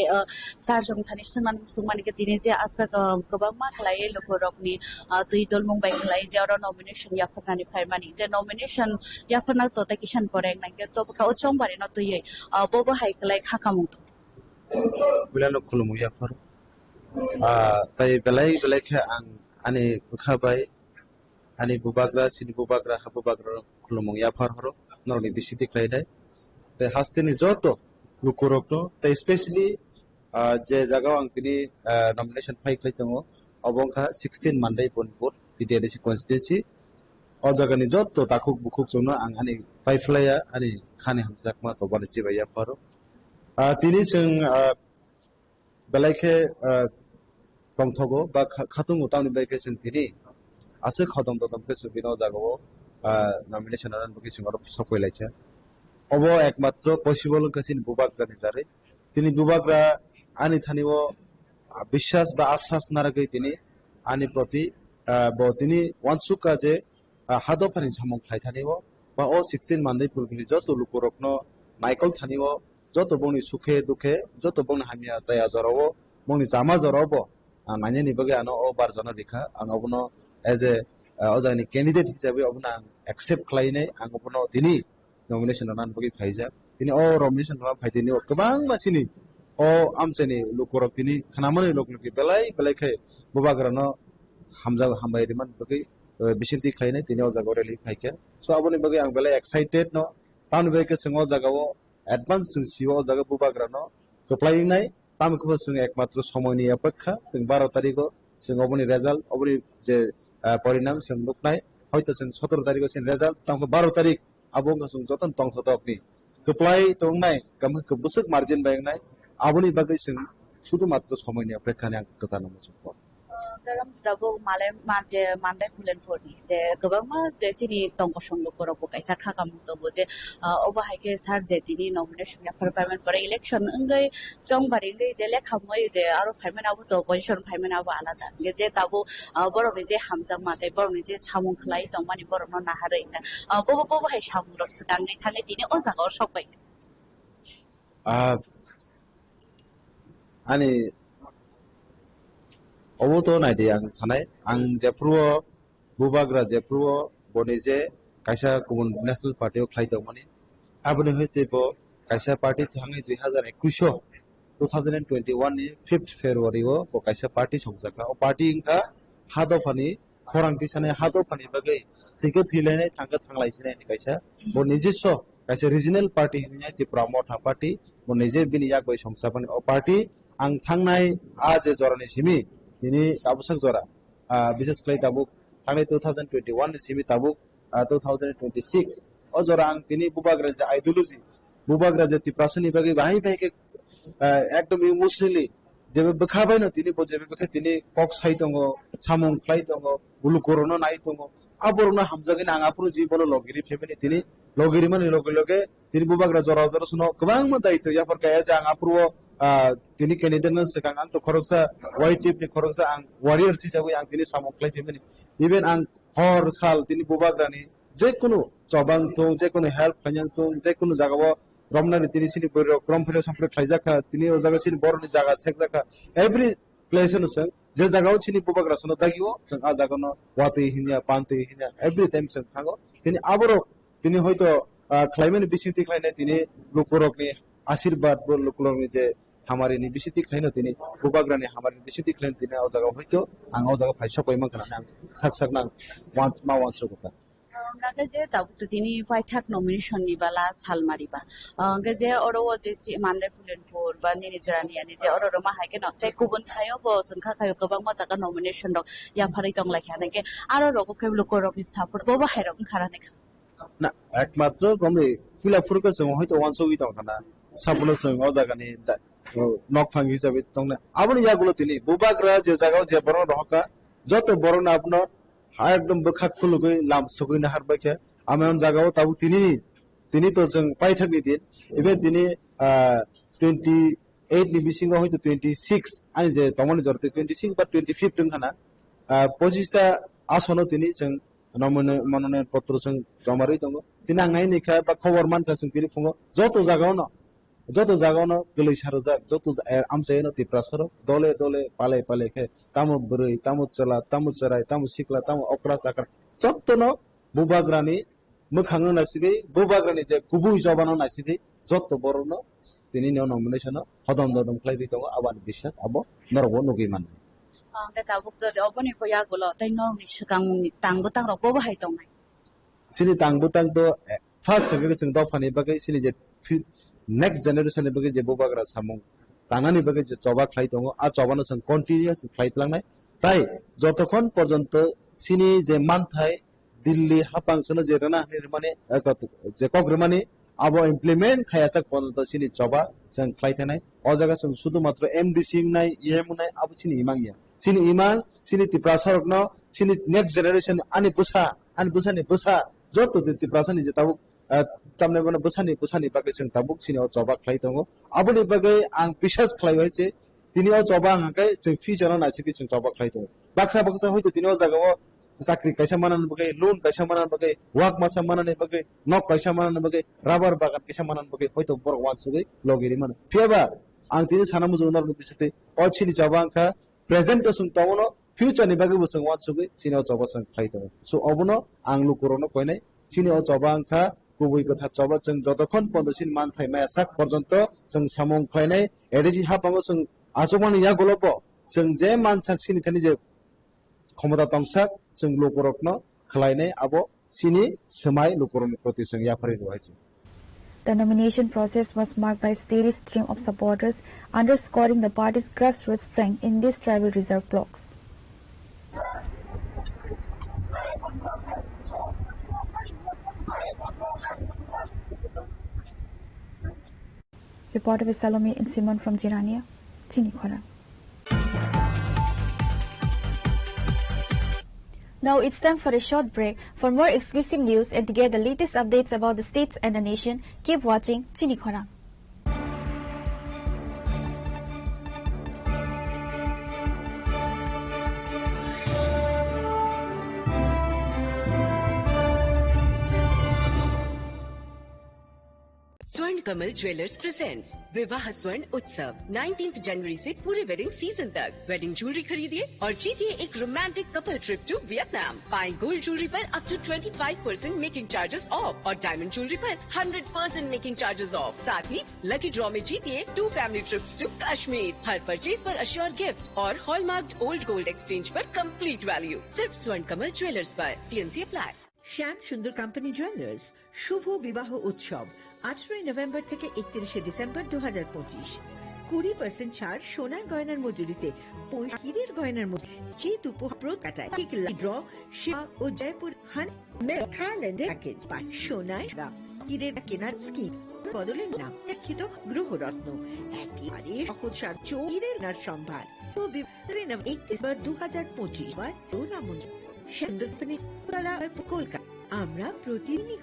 Speaker 7: Sarjum Tanishan Sumani Tini Asak Kobama Klay Lokorokni Tuidol Mumbai Klay Jaro nomination Yafanani Faimani je nomination Yafana Totakishan Koreng Toka Chombari not to ye Bobo Hike like Hakamuto.
Speaker 19: Wilano Kulumu Yafar. Tai belai ke ani bukhabai ani bubagra sini bubagra habubagra khulumong yafar horo norni bisiti klaidai tai hastini joto lukurokno tai especially je jagao angtini nomination phai klaitango obongkha 16 Mandai Pulinpur TDC constituency o jagani joto takuk bukuk jongno ang ani paiflaya ani khani hamjakma tobani chibai yafaro tini jeng belai ke Tomtogo, but Katung Utani vacation Tiri, as a cotton to the place of Vinozago, nomination and vocation of software lecture. Over Ekmatro, possible Cassin Bubagra Nizari, Tini Bubagra, Anitanivo, Bishas Basas Naragatini, Aniproti, Botini, one Sukaje, Hadopan is among Kaitanivo, but all 16 Mandai Purgilizo to Lukurokno, Michael Tanivo, Jotoboni Suke Duke, Jotobon Hamia Sayazorovo, Moni Zamazorobo. Manya ni bagi ano o barzana dikha ang obuno as a ozani candidate hisabe obuna accept klaine ang obuno tini nomination anan bagi phaija tini o nomination ma phaitini o kabang masini o amchani lukorok tini khanamani lokni belai khai bubagrano hamja hambai riman bagi bisinti klaine tini o jagoreli phaike so aboni bagi ang belai excited no tan bagi singo jagao advance siwo jaga bubagrano koplai nai तामखौ जों एकमात्र समयनि अपेक्षा जों 12 तारिखआव जों अबनि result अबनि जे परिणाम जों नुनाय হয়তো जों 17 तारिख जों रेजाल्ट तंखौ 12 तारिख आबो जों जतन तंथतकनि कप्लाय तंनाय कम कबसक मार्जिन बायनाय आबनि बागै जों শুধু মাত্র সময়नि अपेक्षानि आं गोजानाव मोसौ
Speaker 7: dalam dabu malai manje mandai pulen phoni je gobangma je chini tongko songlo korok kaisa khakam to je oba haike sar je tini nomination ya permanent pare election ngai chong bari ngai je lekha moi je aro phaimen abu to position phaimen abu alada je tabu borok je hamjak matai borok je samung khlai tongmani borok no nahare isa bobo hai samung rok sakang ngai thane tini o jaga sokbai
Speaker 19: ani oboto naide ang sanai ang jepruo bubagra jepruo boni je kaisa kubun national party o khlai tongmani aboni hoite bo kaisa party thangai 2021 ni 5th February o bo kaisa party songjaka o party ingka hadofani khorangti sane hadofani bagai thike thilene thangka thanglaisine ni kaisa bo nijisso kaisa regional party hinya Tripura Motha party bo nije bini yakbai songsapani o party ang thangnai a je jorani simi ini tabuk jora বিশেষ করে tabuk থাংনাই 2021 ni simi tabuk 2026 o jora ang tini bubagra je ideology bubagra je tiprasani bagi bahai bahai ke ekdom emotionally jebe bekhabai no tini bo jebe bekha tini kok sai tongo samung khlai tongo ulu korono nai tongo aborna hamjagin ang apru jibono logiri family tini logiri mani loge tini bubagra jora jora suno gobang ma daito ya par kaya je ang apru tini Canadian sekang ang to koroksa white chip ni koroksa ang warrior si jago ang tini samung khlai family even ang hor sal tini bubagrani je kono chobang to je kono help khanyang to je kono jagao romnani tini sini boro krom phile sampre khlaijaka tini o jaga sini boroni jaga sekjaka every place no sang je jagao sini bubagra sono dagiwo sang a jaga no wate hinya pante hinya every time sang thango tini aboro tini hoyto climate bisiti khlaine tini lukorokni आशीर्वाद बो लोकलनि जे हमारिनि बिसिति खैनो तिनि बुबाग्रानि हमारिनि बिसिति खैनो तिनि आ जागा होइतो आं आ जागा फाइसा पयमान खाना साक साक ना वान्स गता
Speaker 7: ngaga je tabu tini paithak nomination ni bala salmari ba ngaga je oro je mandai pulenpur ba nini jarani ani je oro ma haike no te kubun thayo bo sungkha khayo gobang ma jaga nomination dok ya phari tong lakhane ke aro roko keblo korok ni support bo ba hairok kharane
Speaker 19: na ekmatro gombe pilapurko song hoito wanso wi tong kana सापुनो जों ओ जागानि नक फांग हिसाबै तंने आबनि यागुलो तिनि बुबाग्रा जे जागाव जे बरन रहका जत बरन आपनो एकदम बखा खुलुगै लाम सगैना हारबाके आमेन जागाव ताबु तिनि तो जों पाइथाकनि दिन एबे तिनि 28 नि बिसिङाव होइतो 26 आनि जे तमनि जरते 26 बा 25 जों खाना 25 ता आसनो तिनि जों मनोनयन पत्र जों जमारै दङ तिनि आंनाय निखा बा खबर मानका जों तिनि फुङो जत जागावनो गलै सारजा जत आमचायनो तिप्रासर दले पाले के तामु बुरै तामु चला तामु चराय तामु सिकला तामु अक्रा चाकर जतनो बुबाग्रानि मोखाङो नासिगै बुबाग्रानि जे गुबै जबानो नासिगै जत बरनो तिनि नमिनेसन हदम खलायबि दङ आबाद बिश्वास आबो नरगो नुगैमान
Speaker 7: ang tabuk to oboni ko yagulo tai nong ni sakang ni tangbo tangrok bo bahai tongnai
Speaker 19: sini tangbo tang to first thage जों दफानि बागै sini je next generation बागै जे बुबाग्रा सामung तांनानि बागै जे चबा खलाय दङ आ चबानो जों कन्टिनिउस खलायलांनाय ताइ जतखन पर्यन्त sini je मानथाय दिल्ली हापांसनो जे रना माने जे कग्रमानि आबो इमप्लिमेन्ट खायासाक पर्यन्त sini चबा जों खलायथानाय अ जागा जों सुदु मात्र एमडीसी नाय इएम नाय आबो sini इमांगिया sini imang sini tiprasarokno sini next generation ani busa joto tiprasani je tabuk tamne bana busani bagai जों tabuk sini o joba khlai tongo aboni bagai ang bisas khlai hoise tini o joba angkai जों future na sigi जों joba khlai tongo baksa hoito tini o jaga o চাকরি কাইসা মানানো বাগে loan কাইসা মানানো বাগে walk মাসা মানানো বাগে নক কাইসা মানানো বাগে রাবার বাগান কাইসা মানানো বাগে হয়তো বড় ওয়ান সুগে লগেরি মানে ফেবা आं तिनि सानामु जोनार बिसते ओ छिनि जाबांखा प्रेजेंट जों तावनो फ्यूचर नि बागे बोसों वान सुगे सिनो जबासों खायतो सो अबनो आं लुकुरनो कोइनाय सिनि ओ जबांखा गुबै कथा जबा जों जतखन पन्दसिन मान थाइमाया साक पर्यन्त जों सामं खायनाय एडिजि हापांगो जों आजमानि या गलबो जों जे मान साक्सिनि थानि जे क्षमता तंसाक जों लुकुरनो खलायनाय आबो सिनि समाय लुकुरनो प्रति जों या फरि दहायसो
Speaker 22: The nomination process was marked by a steady stream of supporters, underscoring the party's grassroots strength in these tribal reserve blocks. Reporter by Salome and Simon from Jirania, Chini Khora. Now it's time for a short break. For more exclusive news and to get the latest updates about the states and the nation, keep watching Chini Khora.
Speaker 4: स्वर्ण Kamal jewellers presents विवाह स्वर्ण उत्सव 19 जनवरी से पूरे wedding season तक wedding jewellery खरीदिए और जीतिए एक romantic couple trip to Vietnam. पाएं गोल्ड ज्वेलरी पर up to 25% making charges off और डायमंड ज्वेलरी पर 100% मेकिंग चार्जेस ऑफ। साथ ही लकी ड्रॉ में जीतिए 2 फैमिली ट्रिप्स टू कश्मीर। हर परचेज पर अश्योर गिफ्ट और हॉलमार्क ओल्ड गोल्ड एक्सचेंज पर कंप्लीट वैल्यू सिर्फ स्वर्ण कमल ज्वेलर्स पर। TNC apply.
Speaker 8: Shyam Sundar company jewellers শুভ বিবাহ উৎসব 18 নভেম্বর থেকে 31 ডিসেম্বর 2025। 20% ছাড় সোনার গয়নার মজুরিতে, হীরের গয়নার মজুরি, জিত উপহার কাটায় ড্র সেবা ও জয়পুর থাইল্যান্ডের প্যাকেজ পায় সোনায় হীরের কেনার স্কিম বদলে নাম লিখিত গ্রহরত্ন একেবারে সহজ সাধ্য হীরের নার সম্ভার। 31 2025 বার কলকাতা। আমরা প্রতিদিনই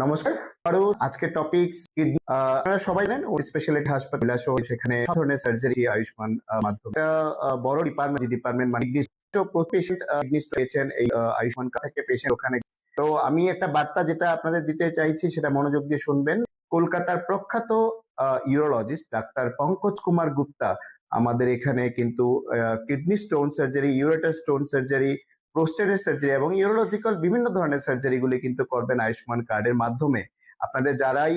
Speaker 20: নমস্কার। আরো আজকে টপিকস আপনারা সবাই জানেন ওই স্পেশালিটি হাসপাতাল সেখানে সব ধরনের সার্জারি আয়ুষ্মান মাধ্যমে বড় ডিপার্টমেন্ট মানে পেশেন্ট পেয়েছেন এই আয়ুষ্মান কার্ড থেকে পেশেন্ট ওখানে। তো আমি একটা বার্তা যেটা আপনাদের দিতে চাইছি সেটা মনোযোগ দিয়ে শুনবেন। কলকাতার প্রখ্যাত ইউরোলজিস্ট ডাক্তার পঙ্কজ কুমার গুপ্তা আমাদের এখানে কিন্তু kidney stone surgery, ureter stone surgery, প্রোস্টেটের সার্জারি এবং ইউরোলজিক্যাল বিভিন্ন ধরনের সার্জারি গুলি কিন্তু করবেন আয়ুষ্মান কার্ডের মাধ্যমে। আপনাদের যারাই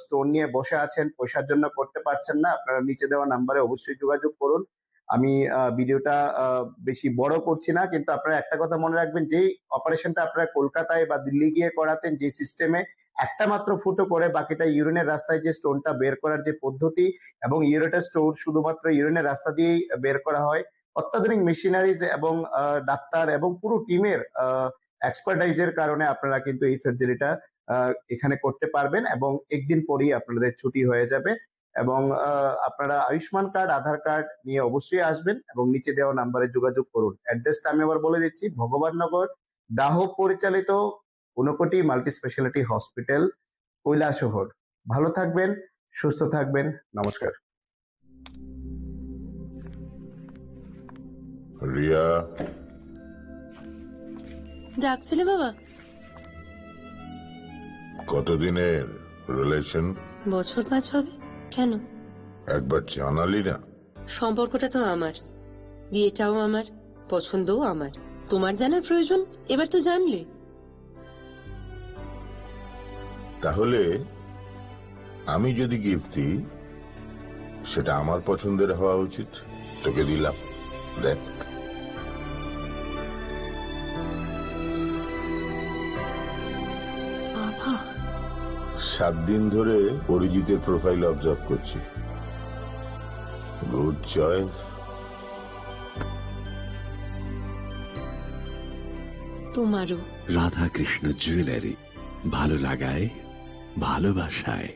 Speaker 20: স্টোন নিয়ে বসে আছেন, পয়সার জন্য করতে পারছেন না, আপনারা নিচে দেওয়া নাম্বারে অবশ্যই যোগাযোগ করুন। আমি ভিডিওটা বেশি বড় করছি না, কিন্তু আপনারা একটা কথা মনে রাখবেন, যেই অপারেশনটা আপনারা কলকাতায় বা দিল্লি গিয়ে করাতেন যে সিস্টেমে একটা মাত্র ফুটো করে বাকিটা ইউরিনের রাস্তায় যে স্টোনটা বের করার যে পদ্ধতি এবং ইউরেটার স্টোন শুধুমাত্র ইউরিনের রাস্তা দিয়েই বের করা হয়, অত্যাধুনিক মেশিনারিজ এবং ডাক্তার এবং পুরো টিমের এক্সপার্টাইজের কারণে আপনারা কিন্তু এই সার্জারিটা এখানে করতে পারবেন এবং একদিন পরেই আপনাদের ছুটি হয়ে যাবে। এবং আপনারা আয়ুষ্মান কার্ড, আধার কার্ড নিয়ে অবশ্যই আসবেন এবং নিচে দেওয়া নাম্বারে যোগাযোগ করুন। অ্যাড্রেসটা আমি আবার বলে দিচ্ছি, ভগবাননগর দাহ পরিচালিত Unakoti multi speciality hospital, Kailashahar. ভালো থাকবেন, সুস্থ থাকবেন, নমস্কার।
Speaker 24: রিয়া
Speaker 25: ডাকছিলে বাবা?
Speaker 24: কতদিনের রিলেশন?
Speaker 25: বছর 5 হবে। কেন?
Speaker 24: একবার জানালি না?
Speaker 25: সম্পর্কটা তো আমার, বিয়েটাও আমার, পছন্দও আমার। তোমার জানার প্রয়োজন, এবার তো জানলে।
Speaker 24: তাহলে আমি যদি গিফট দিই সেটা আমার পছন্দের হওয়া উচিত। তোকে দিলাম, দেখ।
Speaker 25: বাবা,
Speaker 24: 7 দিন ধরে অরিজিতের প্রোফাইল অবজার্ভ করছি। Good choice.
Speaker 25: তোমারও।
Speaker 26: রাধাকৃষ্ণ জুয়েলারি, ভালো লাগায় ভালোবাসায়।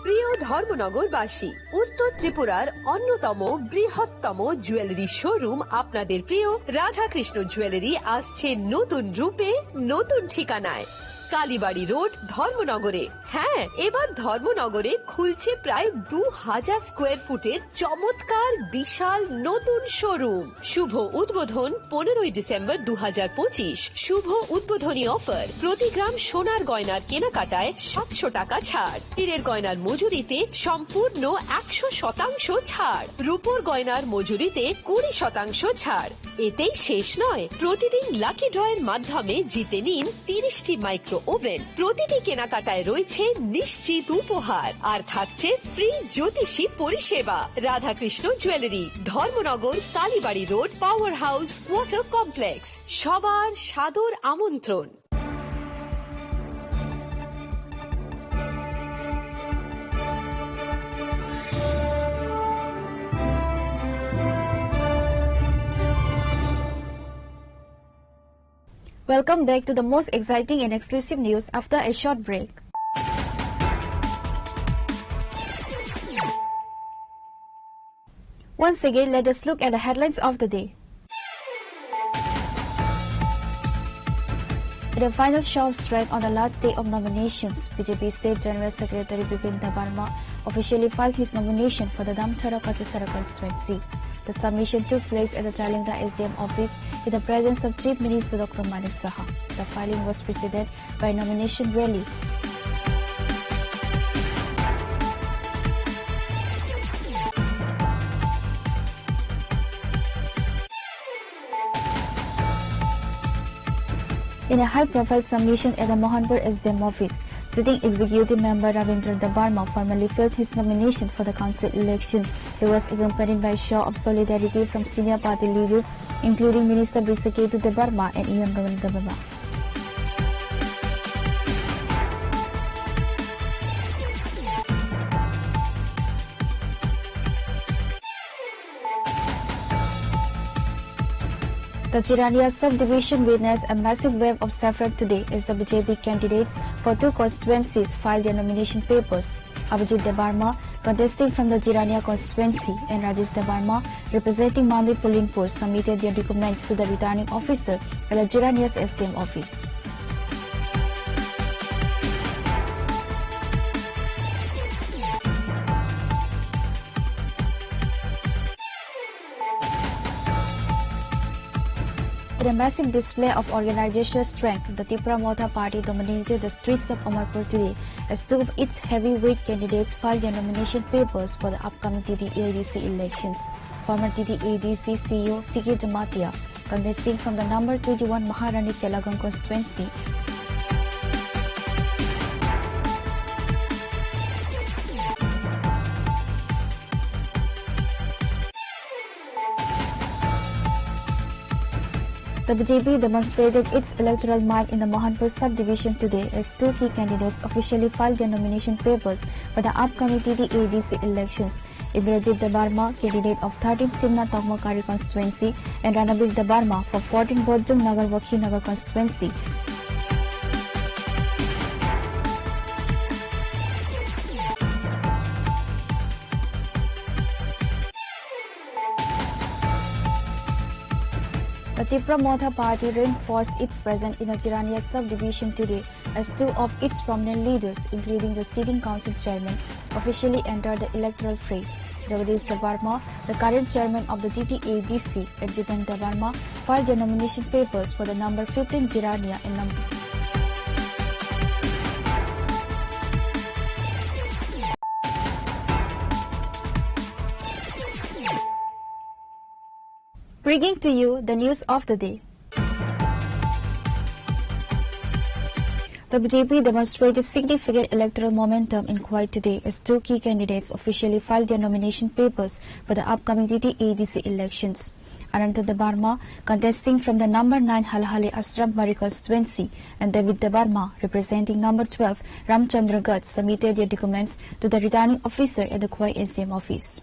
Speaker 27: প্রিয় ধর্মনগরবাসী, উত্তর ত্রিপুরার অন্যতম বৃহত্তম জুয়েলারি শোরুম আপনাদের প্রিয় রাধাকৃষ্ণ জুয়েলারি আসছে নতুন রূপে, নতুন ঠিকানায়, কালীবাড়ি রোড, ধর্মনগরে। হ্যাঁ, এবার ধর্মনগরে খুলছে প্রায় 2000 স্কোয়ার ফুটের চমৎকার বিশাল নতুন শোরুম। শুভ উদ্বোধন 15 ডিসেম্বর 2025। শুভ উদ্বোধনী অফার, প্রতি গ্রাম সোনার গয়নার কেনাকাটায় 700 টাকা ছাড়, হীরের গয়নার মজুরিতে সম্পূর্ণ 100% ছাড়, রূপোর গয়নার মজুরিতে 20% ছাড়। এতেই শেষ নয়, প্রতিদিন লাকি ড্রয়ের মাধ্যমে জিতে নিন 30টি মাইক্রো ওভেন। প্রতিটি কেনাকাটায় রয়েছে নিশ্চিত উপহার আর থাকছে ফ্রি জ্যোতিষী পরিষেবা। Radhakrishna jewellery, Dharmanagar, Kalibari road, power house, water complex. সবার সাদর আমন্ত্রণ।
Speaker 22: Welcome back to the most exciting and exclusive news after a short break. Once again, let us look at the headlines of the day. In the final show of strength on the last day of nominations, BJP State General Secretary Bipin Debarma officially filed his nomination for the Damtara Kachusara constituency. The submission took place at the Jalinga SDM office in the presence of Chief Minister Dr. Manik Saha. The filing was preceded by a nomination rally. In a high-profile submission at the Mohanpur SDM office, sitting executive member Ravindra Debarma formally filled his nomination for the council election. He was accompanied by a show of solidarity from senior party leaders, including Minister Bisaketu Debarma and Ian Raman Debarma. The Chirania subdivision witnessed a massive wave of saffron today as the BJP candidates for 2 constituencies filed their nomination papers. Abhijit Debarma contesting from the Chirania constituency and Rajesh Debarma representing Mandi Pulinpur submitted their documents to the returning officer at the Chirania's SDM office. In a massive display of organizational strength, the Tipra Motha party dominated the streets of Amarpur today as 2 of its heavyweight candidates filed their nomination papers for the upcoming TD-ADC elections. Former TD-ADC CEO Sikir Jamatia, contesting from the number 21 Maharani Chelagang constituency, the BJP demonstrated its electoral might in the Mohanpur subdivision today as 2 key candidates officially filed their nomination papers for the upcoming TD-ADC elections. Indrajit Debarma, candidate of 13th Simna Tokmakari constituency, and Ranabir Debarma for 14th Bodjung Nagar Wakhi Nagar constituency. The Tipra Motha party reinforced its presence in the Chirania subdivision today as 2 of its prominent leaders, including the sitting council chairman, officially entered the electoral fray. Jagadish Debarma, the current chairman of the TD-ADC, and Jitan Debarma filed their nomination papers for the number 15 Chirania and number bringing to you the news of the day. The BJP demonstrated significant electoral momentum in Kuwait today as 2 key candidates officially filed their nomination papers for the upcoming TD-ADC elections. Ananta Debarma, contesting from the number 9 Halhali Asram Mari constituency, and David Debarma, representing number 12 Ramchandra Gat, submitted their documents to the returning officer at the Kuwait SDM office.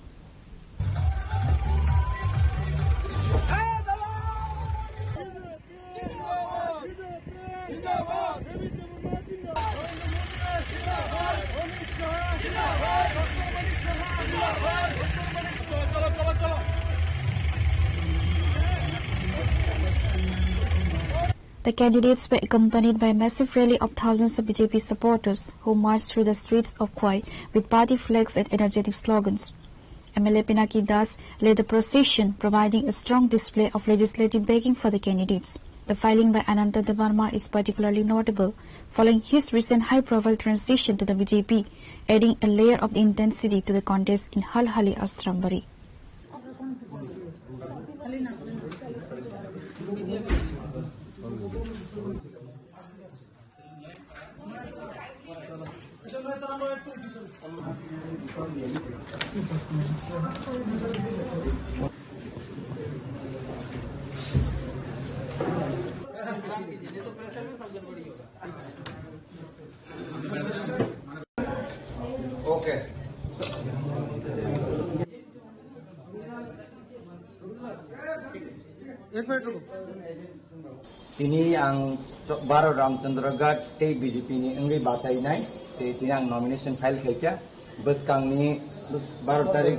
Speaker 22: The candidates were accompanied by a massive rally of thousands of BJP supporters who marched through the streets of Kuwait with party flags and energetic slogans. MLA Pinaki Das led the procession, providing a strong display of legislative backing for the candidates. The filing by Ananta Debarma is particularly notable, following his recent high-profile transition to the BJP, adding a layer of intensity to the contest in Halhali Asrambari.
Speaker 6: Okay. Ini ang Baro Ramchandra Gat te BJP ni angri batai nai te tinang nomination file khaika bus kang ni 12 tarikh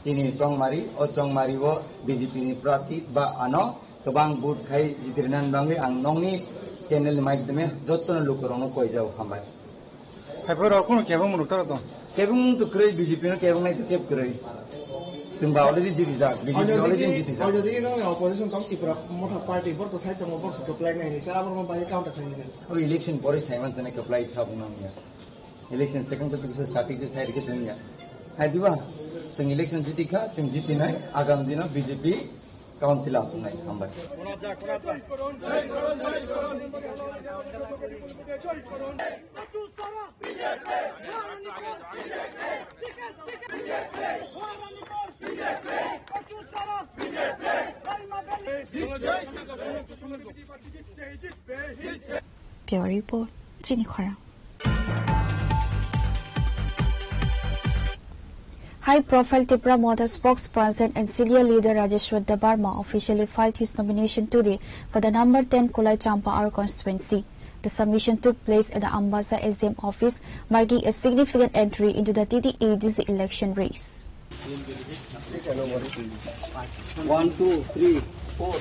Speaker 6: তিনি চংমারি ও চংমারিও বিজেপিनि প্রার্থী বা আনো गोबां booth खाई जिदिरनान बांगे आं नंनि channel माध्यमे जत्तन लोकरनो कयजाव हामबाय
Speaker 1: खायफोरा कोनो केबो मुनुतर दं
Speaker 6: केबो मुनु क्रै बिजेपिनो केबो नाय केब क्रै जों बावले जिरि जा बिजेपि अलरेडी जिति जा
Speaker 12: যদি নং অপোজিশন কাম ত্রিপুরা মোটা পার্টি বড় সাইড দङ বড় সটো প্ল্যান নাই স্যার আবার মো বাই কাউন্টার খাইনি
Speaker 6: अब इलेक्शन परे साइमन तने अप्लाई था बुनांगया इलेक्शन सेकंड तो बिसे स्ट्रैटेजी साइड के दुनिया हाय दिवा जों इलेक्शन जितिखा जों जितिनाय आगामी दिनाव बिजेपि काउन्सिल आसुनाय हामबाय
Speaker 22: Bureau Report, Jenny Khora. High-profile Tripura Model spokesperson and senior leader Rajeshwar Debarma officially filed his nomination today for the number 10 Kolai Champaar constituency. The submission took place at the Ambassa SDM office, marking a significant entry into the TTADC election race.
Speaker 6: 1 2 3 4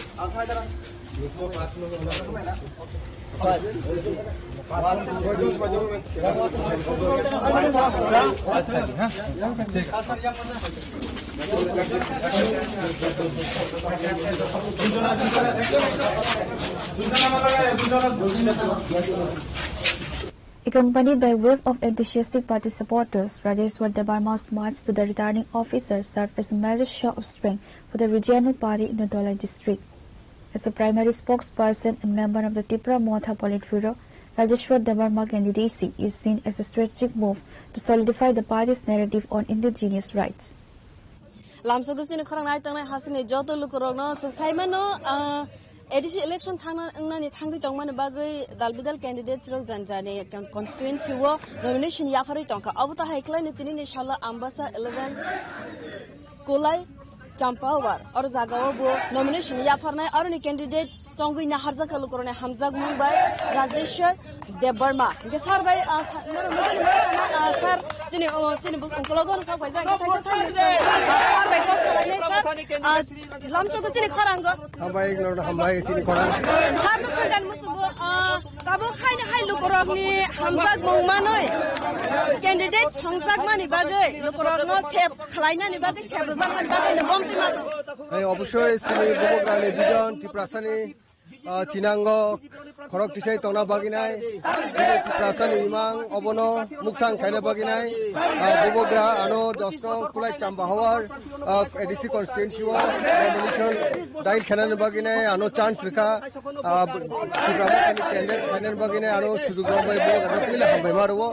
Speaker 22: Accompanied by a wave of enthusiastic party supporters, Rajeshwar Debarma's march to the returning officer served as a major show of strength for the regional party in the Dholai district. As the primary spokesperson and member of the Tripura Motha Politburo, Rajeshwar Debarma candidacy is seen as a strategic move to solidify the party's narrative on indigenous rights.
Speaker 3: Lamsogusini Koranai Tana Hasini Joto Lukurogno, Saimano, Edition election Tangani Tangi Tongman Bagui, Dalbidal candidates Rosanjani, constituency war, nomination Yafari Tonka, Abuta Haiklan, Inshallah, Ambassa 11, Kolai. Champawar or Zagawabo nomination Yafarna or any candidate Songui Naharza Kalukorone Hamzag Mumbai Rajeshwar Debarma. Gesar by Sir Sinibus and Kologon of Lamsokati Koranga.
Speaker 5: Hambai Sini Koran.
Speaker 3: Harmukan Musugo Kabo High Lukorogni Hamzag Mumanoy. Candidates Hamzag Mani Bagay, Lukorogno, Sep, Klaina Nibaki, Shabazan and Bagay, the bomb.
Speaker 5: অবশ্যই সিনি বুবগ্রানি দুজন ত্রিপ্রাসানি চিনাঙ্গ খরক টিসাই তনা বাগিনাই ত্রিপ্রাসানি ইমাং অবন মুক্তাং খাইনা বাগিনাই বুবগ্রা আনো 10 নং Kulai চাম্বাহাওয়ার ADC constituency nomination দাইল খানান বাগিনাই আনো chance রেখা ত্রিপ্রাসানি candidate খাইনান বাগিনাই আনো সুযোগ রবাই বুবগ্রা পিলে হামবাই মারবো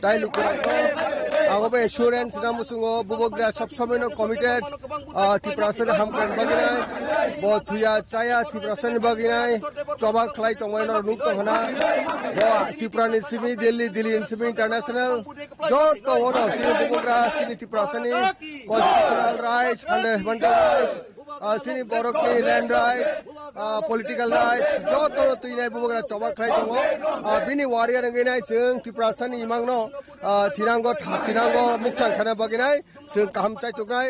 Speaker 5: দাইল কুরাকো আগবে এসুরেন্স নামুসুঙ্গো বুবগ্রা সব সময়নো কমিটেড ত্রিপ্রাসানি হামকান বাগিনাই বথুয়া চায়া ত্রিপ্রাসানি বাগিনাই চবা খাই তংমাইনর নুক্ত হনা ত্রিপুরানি সিমি দিল্লি সিমি ইন্টারন্যাশনাল যত ওর সিনি বুবগ্রা সিনি ত্রিপ্রাসানি কনস্টিটিউশনাল রাইটস ফান্ডামেন্টাল রাইটস সিনি বরকনি land rights political rights joto tuinai bubogra choba khai tongo bini warrior ngai chung ত্রিপ্রাসানি imangno thirango muktan khana baginai chung kaham chai tukai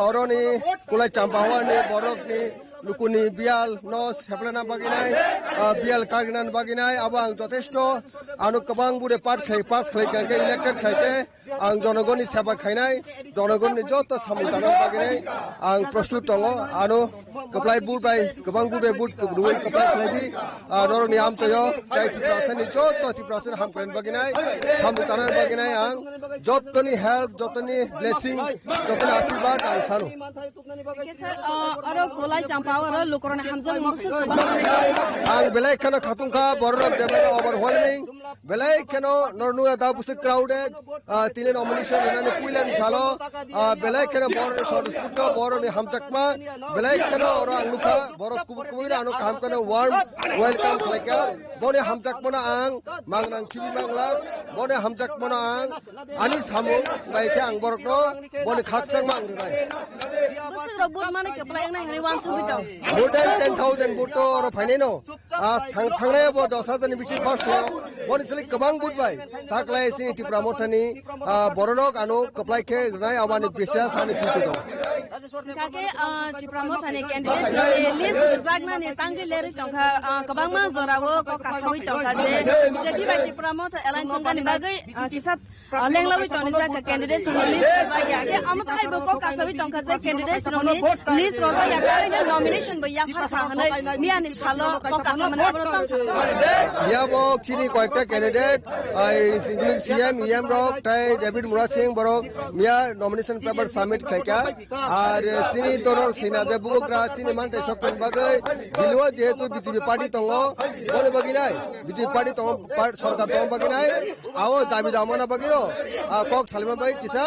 Speaker 5: oroni kulai champawani borokni lukuni bial no seplana baginai bial kagnan baginai abang joteshto anu kabang bude part khai pass khai kanke elected khaite ang jonogoni seba khainai jonogoni joto samutana baginai ang prostut tongo anu kaplai bud bai kabang bude bud ruai kaplai khaidi noroni am toyo chai ত্রিপ্রাসানি joto ত্রিপ্রাসানি hampen baginai samutana baginai ang jotoni help jotoni blessing jotoni ashirwad ang sanu
Speaker 3: aro kolai champawar lukorone hamzag musu
Speaker 5: ang belai khana khatungkha borok debere overwhelming belai khano nornuya da busik crowded tine nomination enane kuilan salo belai khana bor sodsputta boroni hamjakma belai khano ora angukha borok kubuira anu kam kana warm welcome khlaika bone hamjakmana ang mangnang khibi mangla bone hamjak mono ang ani samu bai ke ang borok no bone khak sang mang bai
Speaker 3: Busuk robot mana keplay na hari wan subi tau.
Speaker 5: more than 10,000 boot to ro phaine no thangnai bo 10,000 ni bisi first no bone sili kabang boot bai taklai sini Tripura mothani borok anu keplay ke nai awani besya sani putu
Speaker 3: Kake Tripura mothani candidate list berjagna ni tanggi leri tongkha kabang ma zorawo ko kasawi tongkha je jadi bai Tripura moth airline songka ni bagai kisat lenglawi tongja ka candidate song list berjagya ke amat hai bo ko kasawi tongkha je candidate song ni list ro ya kare ni nomination bo ya phar khanai miya ni chalo ko kasawi mana abro tang
Speaker 5: ya bo chini ko ekta candidate including CM EM ro tai David Mura Singh borok miya nomination paper submit khaika ar sini toror sina de bugra sini mante sokon bagai dilwa jehetu BJP party tongo bone baginai BJP party tongo sarkar tongo baginai awo dabi damona bagiro kok salma bai kisa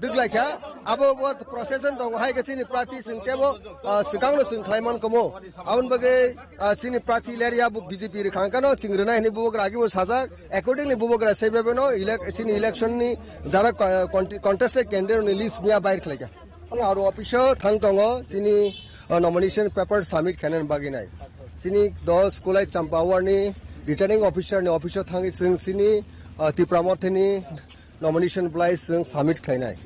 Speaker 5: diglaikha abo bot procession tongo hai ke sini prati singtebo sikangno sing khlaiman komo awon bagai sini prati leria bu BJP ri khangkano singrena hini bugra agi bo sajak accordingly bugra sebe no sini election ni jara contested candidate ni list miya bair khlaika aro officer thang tongo sini nomination paper submit khanen baginai sini 10 kulai champawar ni returning officer ni officer thangi sini Tripura mothani nomination blai sing submit khainai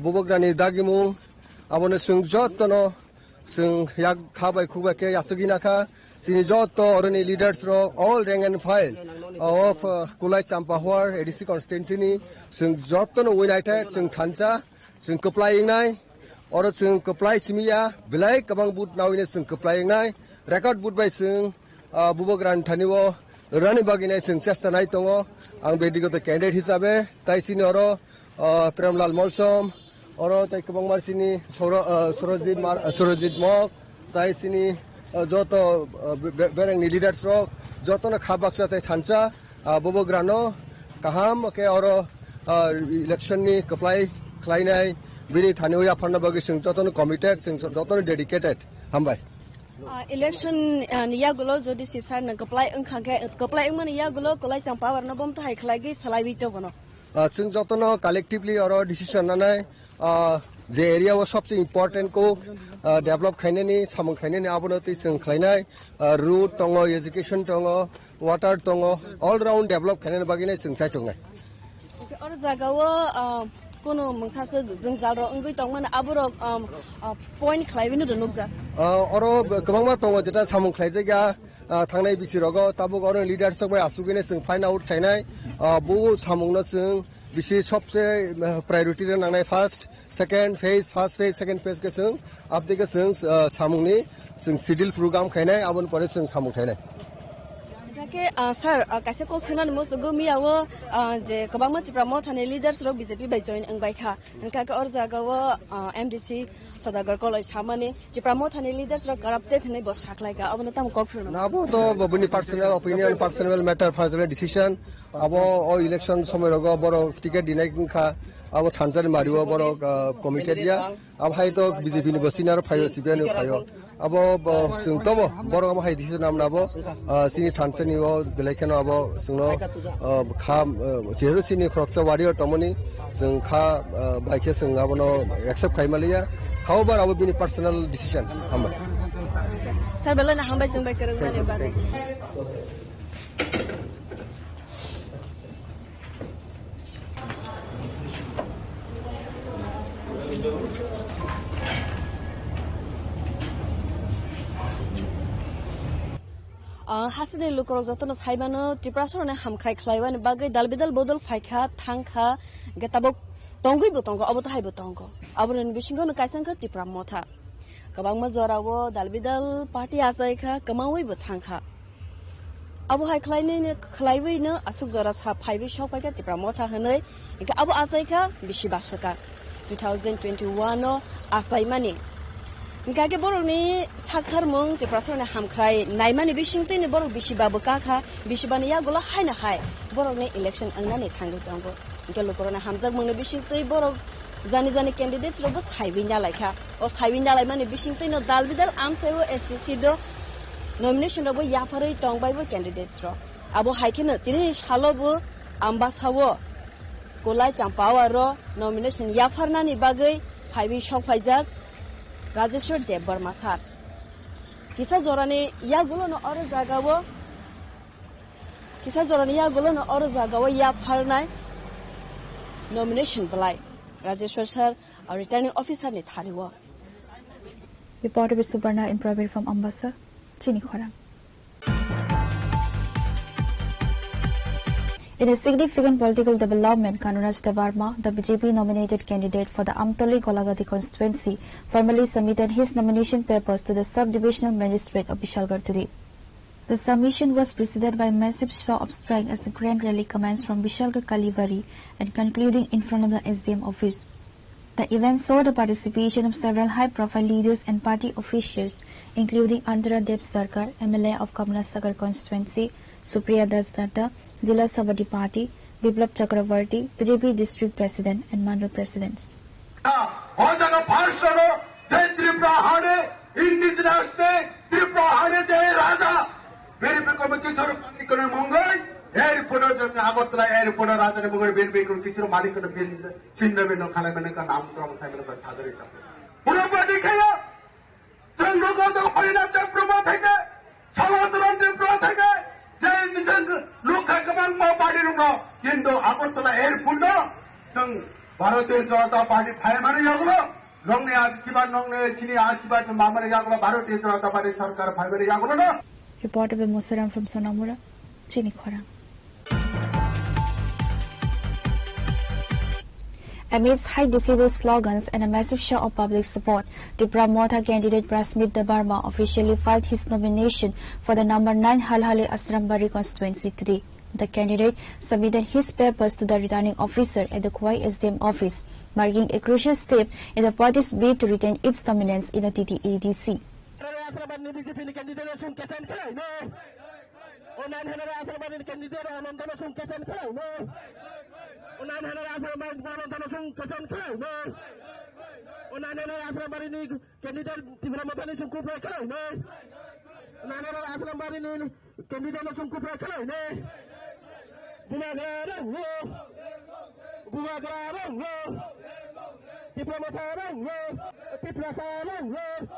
Speaker 5: bubogra ni dagimu abone sing jotno sing yak khabai khuba ke yasugina kha sini jotto oroni leaders ro all rank and file of kulai champawar ADC constituency ni sing jotno united sing khancha sing complying nai or sing comply simia belai kabang but now in sing complying nai record but by sing bubogran thaniwo rani baginai sing chesta nai tongo ang bedigoto candidate hisabe tai sini oro Premlal Molsom oro tai kabang mar sini Surojit Mok tai sini joto bereng ni leaders ro joto na khabaksa tai thancha bubograno kaham ke oro election ni comply khlainai bini thaniya pharna bagi sing jotono committed sing jotono dedicated hambai
Speaker 3: election niya gulo jodi sisar na apply angkhangke apply angmani ya gulo kolai sang power na bom thai khlagi salai bi to bono
Speaker 5: sing jotono collectively oro decision nanai je area was सबसे important ko develop khaine ni samung khaine ni abonoti sing khlainai road tongo education tongo water tongo all round develop khaine bagine sing sai tongai
Speaker 3: or jagawo kono mangsaso jeng jalro ongoi tongmana aboro point khlaibinu do nukja
Speaker 5: oro kabangma tongo jeta samung khlaijega thangnai bisirogo tabuk oro leadership bai asugine sing find out khainai bu samungno sing bisi सबसे priority रे nangnai first second phase second phase ke sing abdike sing samungni sing schedule program khainai abon pore sing samung khainai
Speaker 3: ke sir kaise kok sunan mo sugu miyawo je kabangma Tripura mothani leaders ro BJP bai join angbai kha enka ka or jaga wo MDC Sodagar kolai samani Tripura mothani leaders ro corrupted ne bo saklai ka abona tam kok phirno
Speaker 5: nabo to babuni personal opinion personal matter personal decision abo o election somoy rogo boro ticket dinai kha abo thanjari mariwo boro committee dia ab hai to BJP ni basinar phayo CPN ni phayo abo sing tobo boro abo hai decision nam nabo sini thansani o belaikano abo singno kha jeru sini khoksa warrior tomoni sing kha baike sing abono accept khaimalia however abo bini personal decision hamba
Speaker 3: sir belana hamba sing bai karang mane ba hasine lukorok jotono saibano Tripura sorone hamkhai khlaiban bagai dalbidal bodol faikha thangkha getabok tongui botongo aboto hai botongo abon bisingo no kaisangkha Tripura motha kabangma jorawo dalbidal party asaikha kamawi bo thangkha abo hai khlaiwi no asuk jora sa phaibi shokpaika Tripura motha hanai ika abo asaikha bishi basaka 2021 no asaimani Gage boroni sakar mong Tripura sorone hamkhrai naimani bisingte ni borok bisibabu kakha bisibani ya gola haina hai borokni election angnani thangu tongo gelo korona hamjak mongni bisingte borok jani candidate robo saibinja laikha o saibinja laimani bisingte no dalbidal amseo STC do nomination robo yafarei tongbai bo candidates ro abo haikene tini shalobo Ambasawo Golai Champawaro nomination Yafarnani Bagai Paibi Shokfaizak Rajeshwar Debbar Masar Kisa Zorani Yagulo no Oro Zagawo Kisa Zorani Yagulo no Oro Zagawa Yafarnai nomination Balai Rajeshwar Sir, a returning officer ni Thariwa.
Speaker 22: Reported with Subarna in private from Ambassa, Chini Khorang. In a significant political development, Kanuraj Debarma, the BJP nominated candidate for the Amtoli Golagati constituency, formally submitted his nomination papers to the Sub-Divisional Magistrate of Vishalgarh today. The submission was preceded by a massive show of strength as the grand rally commenced from Vishalgarh Kalivari and concluding in front of the SDM office. The event saw the participation of several high-profile leaders and party officials, including Andhra Dev Sarkar, MLA of Kamlasagar constituency, Supriya Das Datta, Jila Sabadi Party, Biplab Chakravarti, BJP district president and mandal presidents.
Speaker 9: Airport Agotla Airport Raja Bill Kisho Malik Sindavino Kalamanaka Namtram Family Tadarita. Purabadi Kaya Sanduka the Hoyna Promotaka Salasaran Protaka then look at the man more body no Kindo Agotla Airport Sung Barote Jota Party Primary Yagula Long Akiba Long Chini Asiba to Mamma Yagula Barote Jota Party Sarkar Primary Yagula.
Speaker 22: Reported by Musaram from Sonamura, Chini Khorang. Amidst high decibel slogans and a massive show of public support, Tripura Motha candidate Prasmit Debarma officially filed his nomination for the number 9 Halhali Asrambari constituency today. The candidate submitted his papers to the returning officer at the Khwai SDM office, marking a crucial step in the party's bid to retain its dominance in the TTADC.